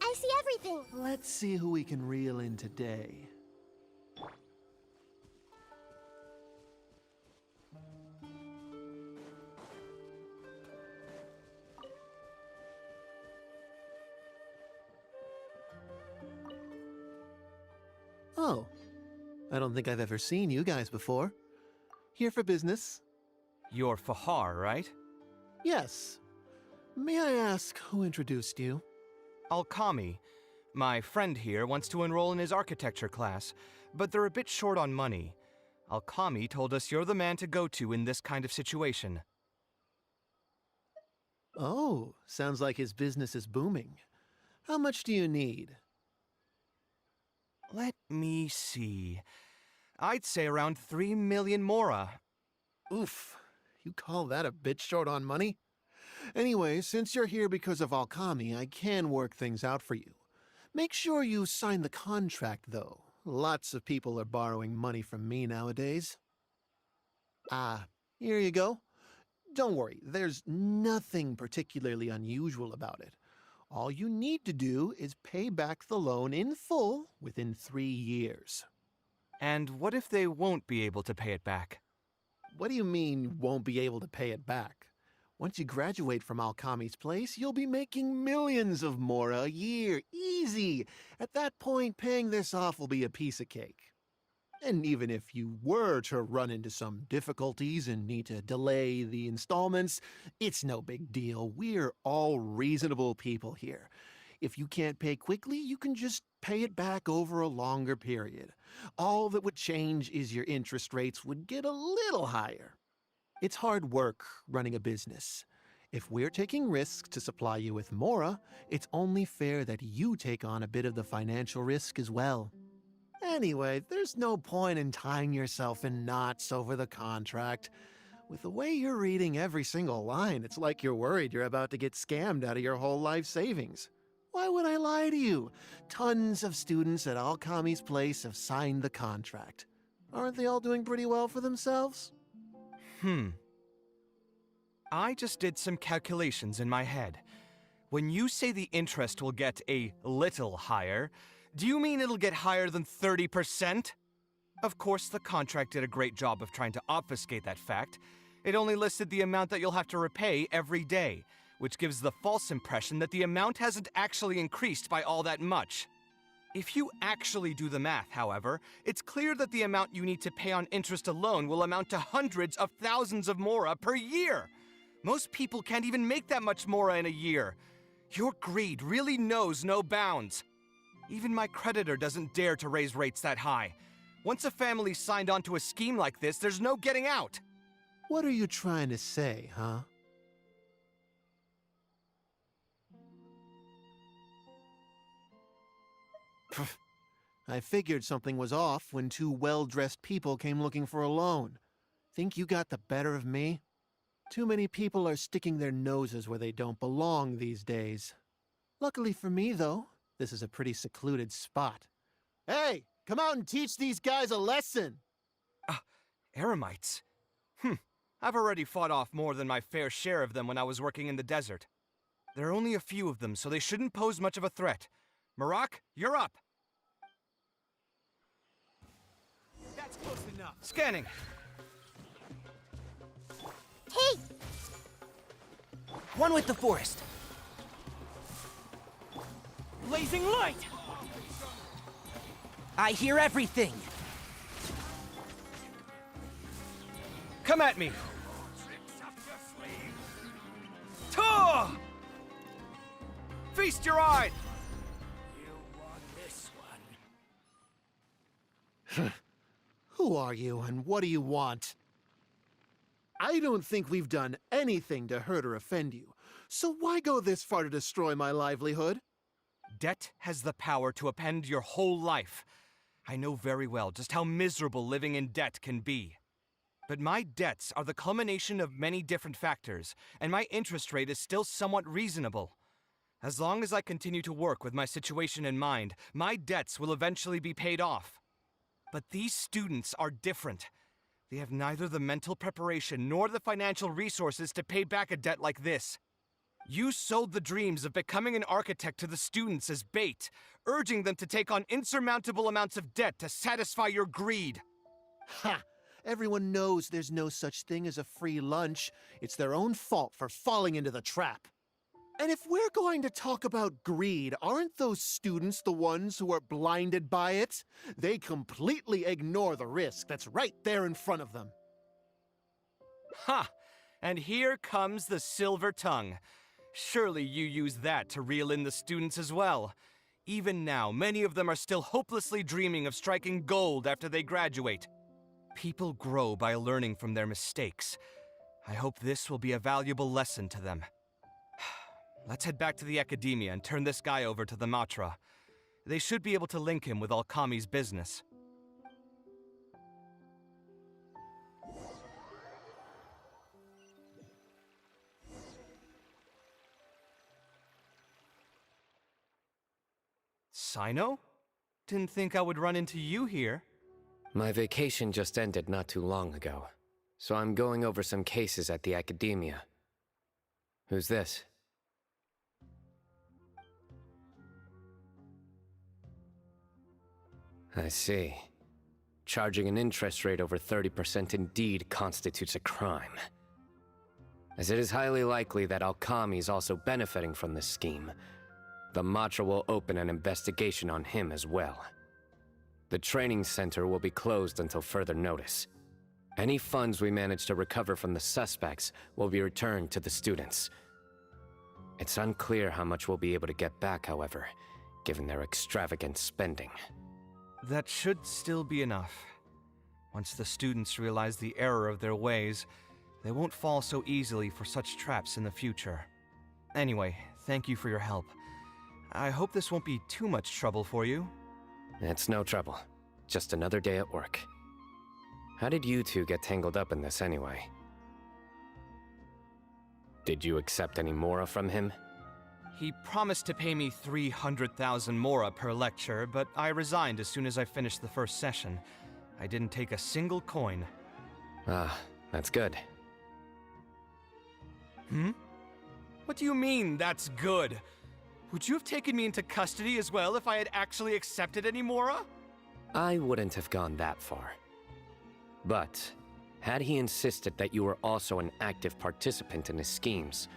I see everything. Let's see who we can reel in today. Oh, I don't think I've ever seen you guys before. Here for business? You're Fahar, right? Yes. May I ask who introduced you? Alkami. My friend here wants to enroll in his architecture class, but they're a bit short on money. Alkami told us you're the man to go to in this kind of situation. Oh, sounds like his business is booming. How much do you need? Let me see. I'd say around 3 million mora. Oof, you call that a bit short on money? Anyway, since you're here because of Alkami, I can work things out for you. Make sure you sign the contract, though. Lots of people are borrowing money from me nowadays. Here you go. Don't worry, there's nothing particularly unusual about it. All you need to do is pay back the loan in full within 3 years. And what if they won't be able to pay it back? What do you mean, won't be able to pay it back? Once you graduate from Alkami's place, you'll be making millions of mora a year. Easy! At that point, paying this off will be a piece of cake. And even if you were to run into some difficulties and need to delay the installments, it's no big deal. We're all reasonable people here. If you can't pay quickly, you can just pay it back over a longer period. All that would change is your interest rates would get a little higher. It's hard work running a business. If we're taking risks to supply you with mora, it's only fair that you take on a bit of the financial risk as well. Anyway, there's no point in tying yourself in knots over the contract. With the way you're reading every single line, it's like you're worried you're about to get scammed out of your whole life savings. Why would I lie to you? Tons of students at Alkami's place have signed the contract. Aren't they all doing pretty well for themselves? I just did some calculations in my head. When you say the interest will get a little higher, do you mean it'll get higher than 30%? Of course, the contract did a great job of trying to obfuscate that fact. It only listed the amount that you'll have to repay every day, which gives the false impression that the amount hasn't actually increased by all that much. If you actually do the math, however, it's clear that the amount you need to pay on interest alone will amount to hundreds of thousands of mora per year. Most people can't even make that much mora in a year. Your greed really knows no bounds. Even my creditor doesn't dare to raise rates that high. Once a family's signed on to a scheme like this, there's no getting out. What are you trying to say, huh? I figured something was off when two well-dressed people came looking for a loan. Think you got the better of me? Too many people are sticking their noses where they don't belong these days. Luckily for me, though, this is a pretty secluded spot. Hey, come out and teach these guys a lesson! Eremites? I've already fought off more than my fair share of them when I was working in the desert. There are only a few of them, so they shouldn't pose much of a threat. Marak, you're up! That's close enough. Scanning! Hey! One with the forest. Blazing light! I hear everything. Come at me! Tor! Feast your eye! Who are you and what do you want? I don't think we've done anything to hurt or offend you, so why go this far to destroy my livelihood? Debt has the power to upend your whole life. I know very well just how miserable living in debt can be. But my debts are the culmination of many different factors, and my interest rate is still somewhat reasonable. As long as I continue to work with my situation in mind, my debts will eventually be paid off. But these students are different. They have neither the mental preparation nor the financial resources to pay back a debt like this. You sold the dreams of becoming an architect to the students as bait, urging them to take on insurmountable amounts of debt to satisfy your greed. Ha! Everyone knows there's no such thing as a free lunch. It's their own fault for falling into the trap. And if we're going to talk about greed, aren't those students the ones who are blinded by it? They completely ignore the risk that's right there in front of them. Ha! And here comes the silver tongue. Surely you use that to reel in the students as well. Even now, many of them are still hopelessly dreaming of striking gold after they graduate. People grow by learning from their mistakes. I hope this will be a valuable lesson to them. Let's head back to the academia and turn this guy over to the Matra. They should be able to link him with Alkami's business. Sino? Didn't think I would run into you here. My vacation just ended not too long ago, so I'm going over some cases at the academia. Who's this? I see. Charging an interest rate over 30% indeed constitutes a crime. As it is highly likely that Alkami is also benefiting from this scheme, the Matra will open an investigation on him as well. The training center will be closed until further notice. Any funds we manage to recover from the suspects will be returned to the students. It's unclear how much we'll be able to get back, however, given their extravagant spending. That should still be enough. Once the students realize the error of their ways, they won't fall so easily for such traps in the future. Anyway, thank you for your help. I hope this won't be too much trouble for you. It's no trouble. Just another day at work. How did you two get tangled up in this anyway? Did you accept any mora from him? He promised to pay me 300,000 mora per lecture, but I resigned as soon as I finished the first session. I didn't take a single coin. Ah, that's good. What do you mean, that's good? Would you have taken me into custody as well if I had actually accepted any mora? I wouldn't have gone that far. But, had he insisted that you were also an active participant in his schemes,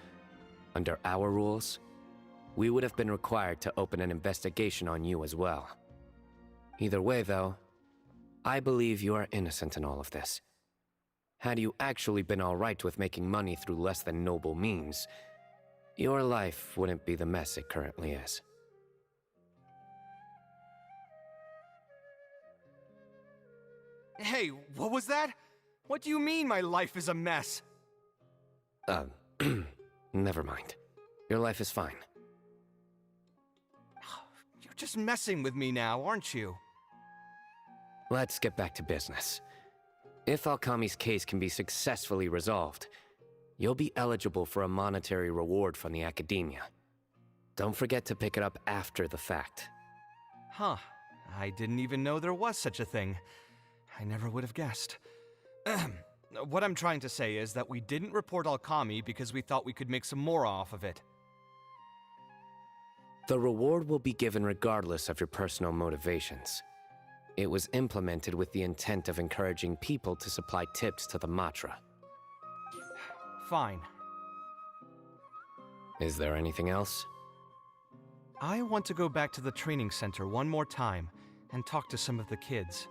under our rules, we would have been required to open an investigation on you as well. Either way, though, I believe you are innocent in all of this. Had you actually been alright with making money through less than noble means, your life wouldn't be the mess it currently is. Hey, what was that? What do you mean my life is a mess? Never mind. Your life is fine. You're just messing with me now, aren't you? Let's get back to business. If Alkami's case can be successfully resolved, you'll be eligible for a monetary reward from the Academia. Don't forget to pick it up after the fact. Huh. I didn't even know there was such a thing. I never would have guessed. What I'm trying to say is that we didn't report Alkami because we thought we could make some more off of it. The reward will be given regardless of your personal motivations. It was implemented with the intent of encouraging people to supply tips to the Matra. Fine. Is there anything else? I want to go back to the training center one more time and talk to some of the kids.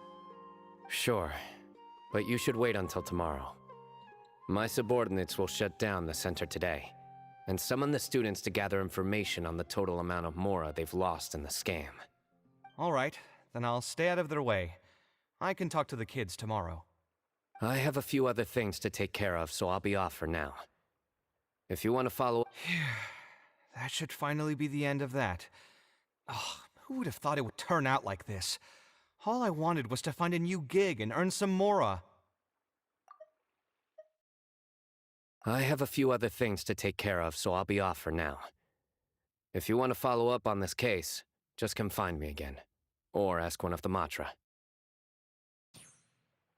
Sure, but you should wait until tomorrow. My subordinates will shut down the center today, and summon the students to gather information on the total amount of mora they've lost in the scam. All right, then I'll stay out of their way. I can talk to the kids tomorrow. I have a few other things to take care of, so I'll be off for now. If you want to follow... That should finally be the end of that. Oh, who would have thought it would turn out like this? All I wanted was to find a new gig and earn some mora. I have a few other things to take care of, so I'll be off for now. If you want to follow up on this case, just come find me again. Or ask one of the Matra.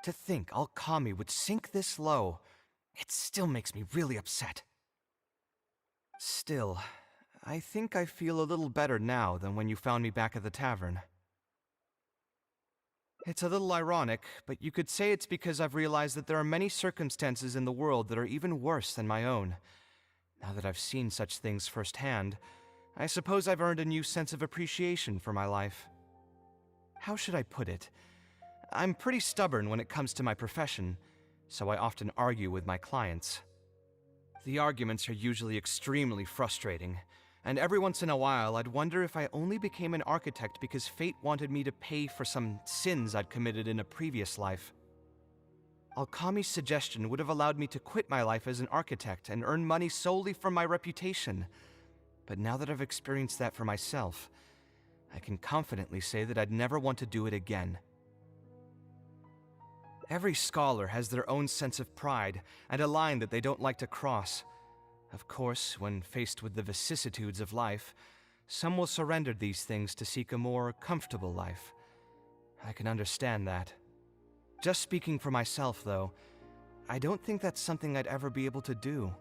To think Alkami would sink this low, it still makes me really upset. Still, I think I feel a little better now than when you found me back at the tavern. It's a little ironic, but you could say it's because I've realized that there are many circumstances in the world that are even worse than my own. Now that I've seen such things firsthand, I suppose I've earned a new sense of appreciation for my life. How should I put it? I'm pretty stubborn when it comes to my profession, so I often argue with my clients. The arguments are usually extremely frustrating, and every once in a while I'd wonder if I only became an architect because fate wanted me to pay for some sins I'd committed in a previous life. Alkami's suggestion would have allowed me to quit my life as an architect and earn money solely from my reputation. But now that I've experienced that for myself, I can confidently say that I'd never want to do it again. Every scholar has their own sense of pride and a line that they don't like to cross. Of course, when faced with the vicissitudes of life, some will surrender these things to seek a more comfortable life. I can understand that. Just speaking for myself, though, I don't think that's something I'd ever be able to do.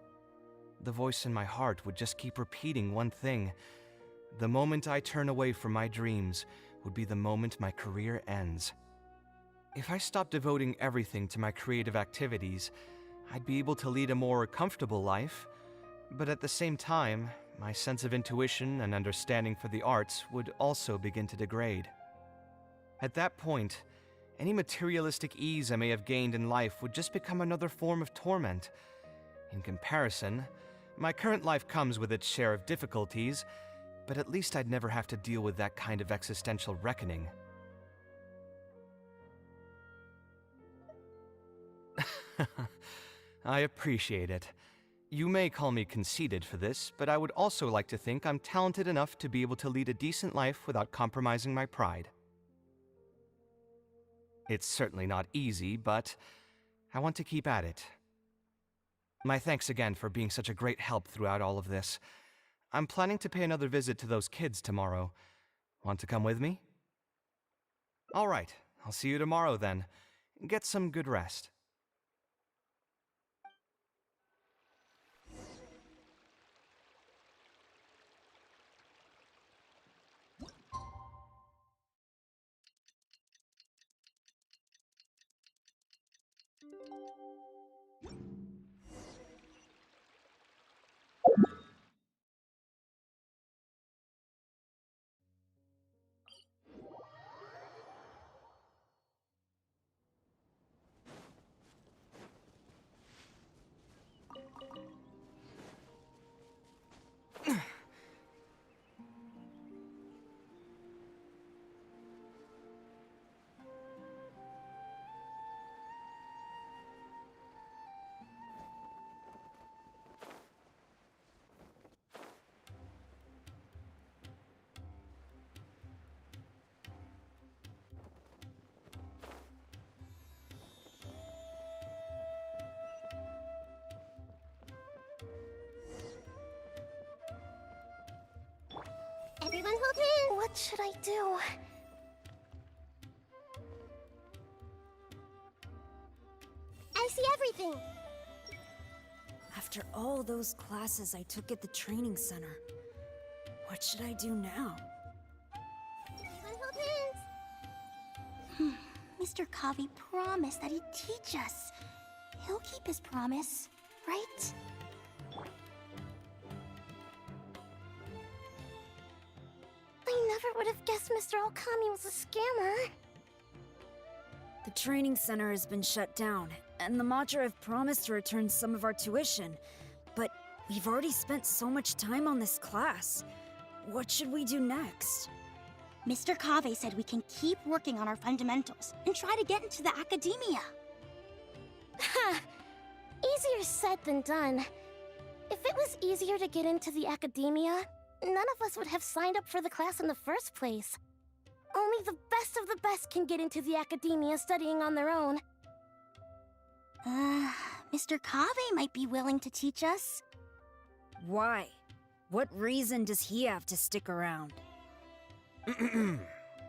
The voice in my heart would just keep repeating one thing. The moment I turn away from my dreams, would be the moment my career ends. If I stopped devoting everything to my creative activities, I'd be able to lead a more comfortable life, but at the same time, my sense of intuition and understanding for the arts would also begin to degrade. At that point, any materialistic ease I may have gained in life would just become another form of torment. In comparison, my current life comes with its share of difficulties, but at least I'd never have to deal with that kind of existential reckoning. I appreciate it. You may call me conceited for this, but I would also like to think I'm talented enough to be able to lead a decent life without compromising my pride. It's certainly not easy, but I want to keep at it. My thanks again for being such a great help throughout all of this. I'm planning to pay another visit to those kids tomorrow. Want to come with me? All right, I'll see you tomorrow then. Get some good rest. Everyone hold hands! What should I do? I see everything! After all those classes I took at the training center, what should I do now? Everyone hold hands! Mr. Kaveh promised that he'd teach us. He'll keep his promise, right? I never would have guessed Mr. Alkami was a scammer. The training center has been shut down, and the Matra have promised to return some of our tuition. But we've already spent so much time on this class. What should we do next? Mr. Kaveh said we can keep working on our fundamentals and try to get into the academia. Ha! Easier said than done. If it was easier to get into the academia, none of us would have signed up for the class in the first place. Only the best of the best can get into the academia studying on their own. Mr. Kaveh might be willing to teach us. Why? What reason does he have to stick around?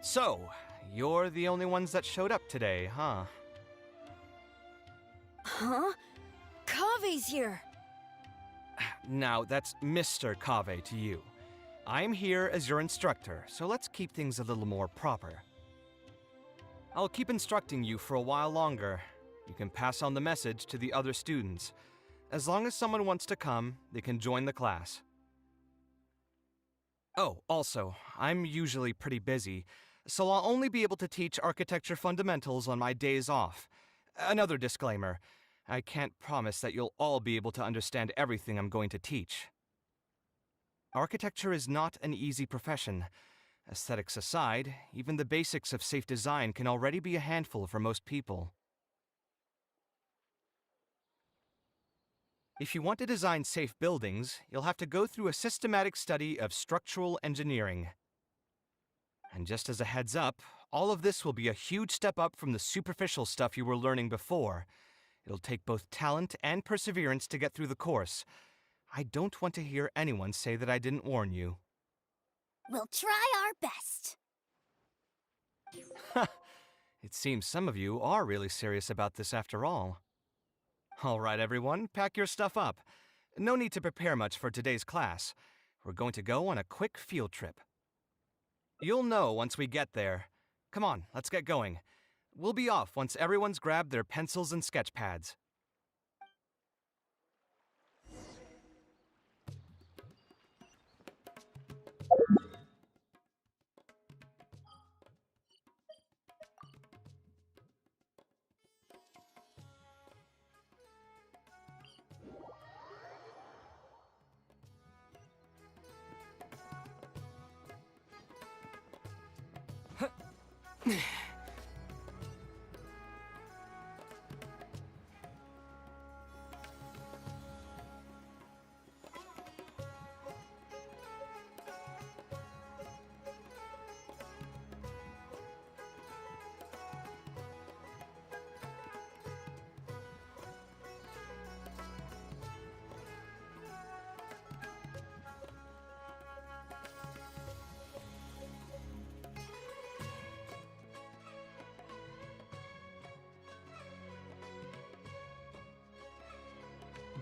So, you're the only ones that showed up today, huh? Huh? Kaveh's here! Now, that's Mr. Kaveh to you. I'm here as your instructor, so let's keep things a little more proper. I'll keep instructing you for a while longer. You can pass on the message to the other students. As long as someone wants to come, they can join the class. Oh, also, I'm usually pretty busy, so I'll only be able to teach architecture fundamentals on my days off. Another disclaimer, I can't promise that you'll all be able to understand everything I'm going to teach. Architecture is not an easy profession. Aesthetics aside, even the basics of safe design can already be a handful for most people. If you want to design safe buildings, you'll have to go through a systematic study of structural engineering. And just as a heads up, all of this will be a huge step up from the superficial stuff you were learning before. It'll take both talent and perseverance to get through the course. I don't want to hear anyone say that I didn't warn you. We'll try our best. It seems some of you are really serious about this after all. All right, everyone, pack your stuff up. No need to prepare much for today's class. We're going to go on a quick field trip. You'll know once we get there. Come on, let's get going. We'll be off once everyone's grabbed their pencils and sketch pads.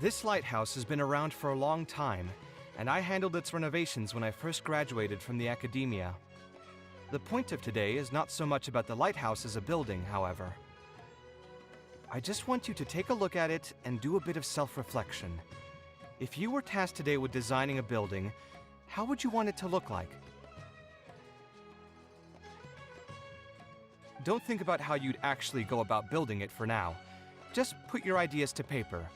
This lighthouse has been around for a long time, and I handled its renovations when I first graduated from the academia. The point of today is not so much about the lighthouse as a building, however. I just want you to take a look at it and do a bit of self-reflection. If you were tasked today with designing a building, how would you want it to look like? Don't think about how you'd actually go about building it for now. Just put your ideas to paper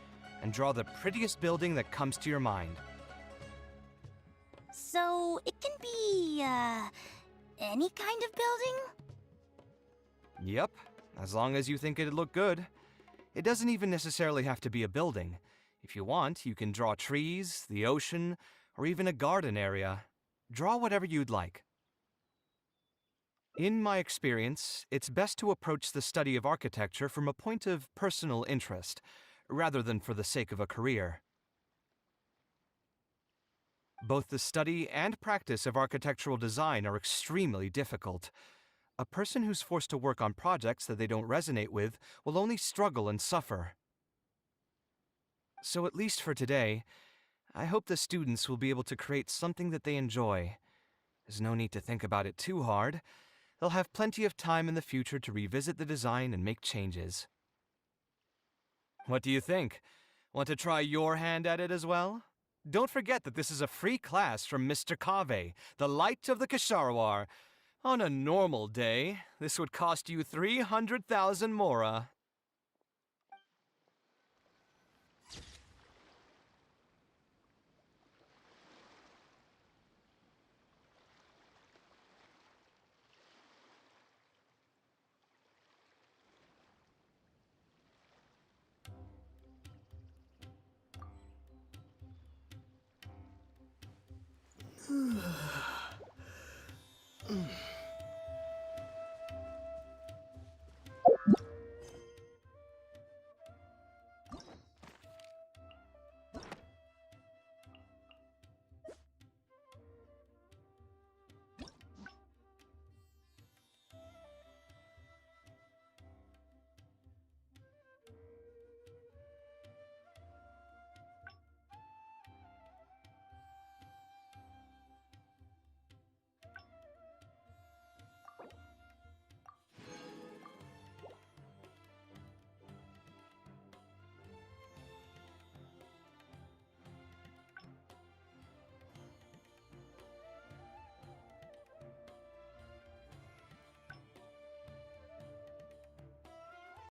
and draw the prettiest building that comes to your mind. So, it can be, any kind of building? Yep, as long as you think it'd look good. It doesn't even necessarily have to be a building. If you want, you can draw trees, the ocean, or even a garden area. Draw whatever you'd like. In my experience, it's best to approach the study of architecture from a point of personal interest, rather than for the sake of a career. Both the study and practice of architectural design are extremely difficult. A person who's forced to work on projects that they don't resonate with will only struggle and suffer. So at least for today, I hope the students will be able to create something that they enjoy. There's no need to think about it too hard. They'll have plenty of time in the future to revisit the design and make changes. What do you think? Want to try your hand at it as well? Don't forget that this is a free class from Mr. Kaveh, the Light of the Kasharawar. On a normal day, this would cost you 300,000 mora.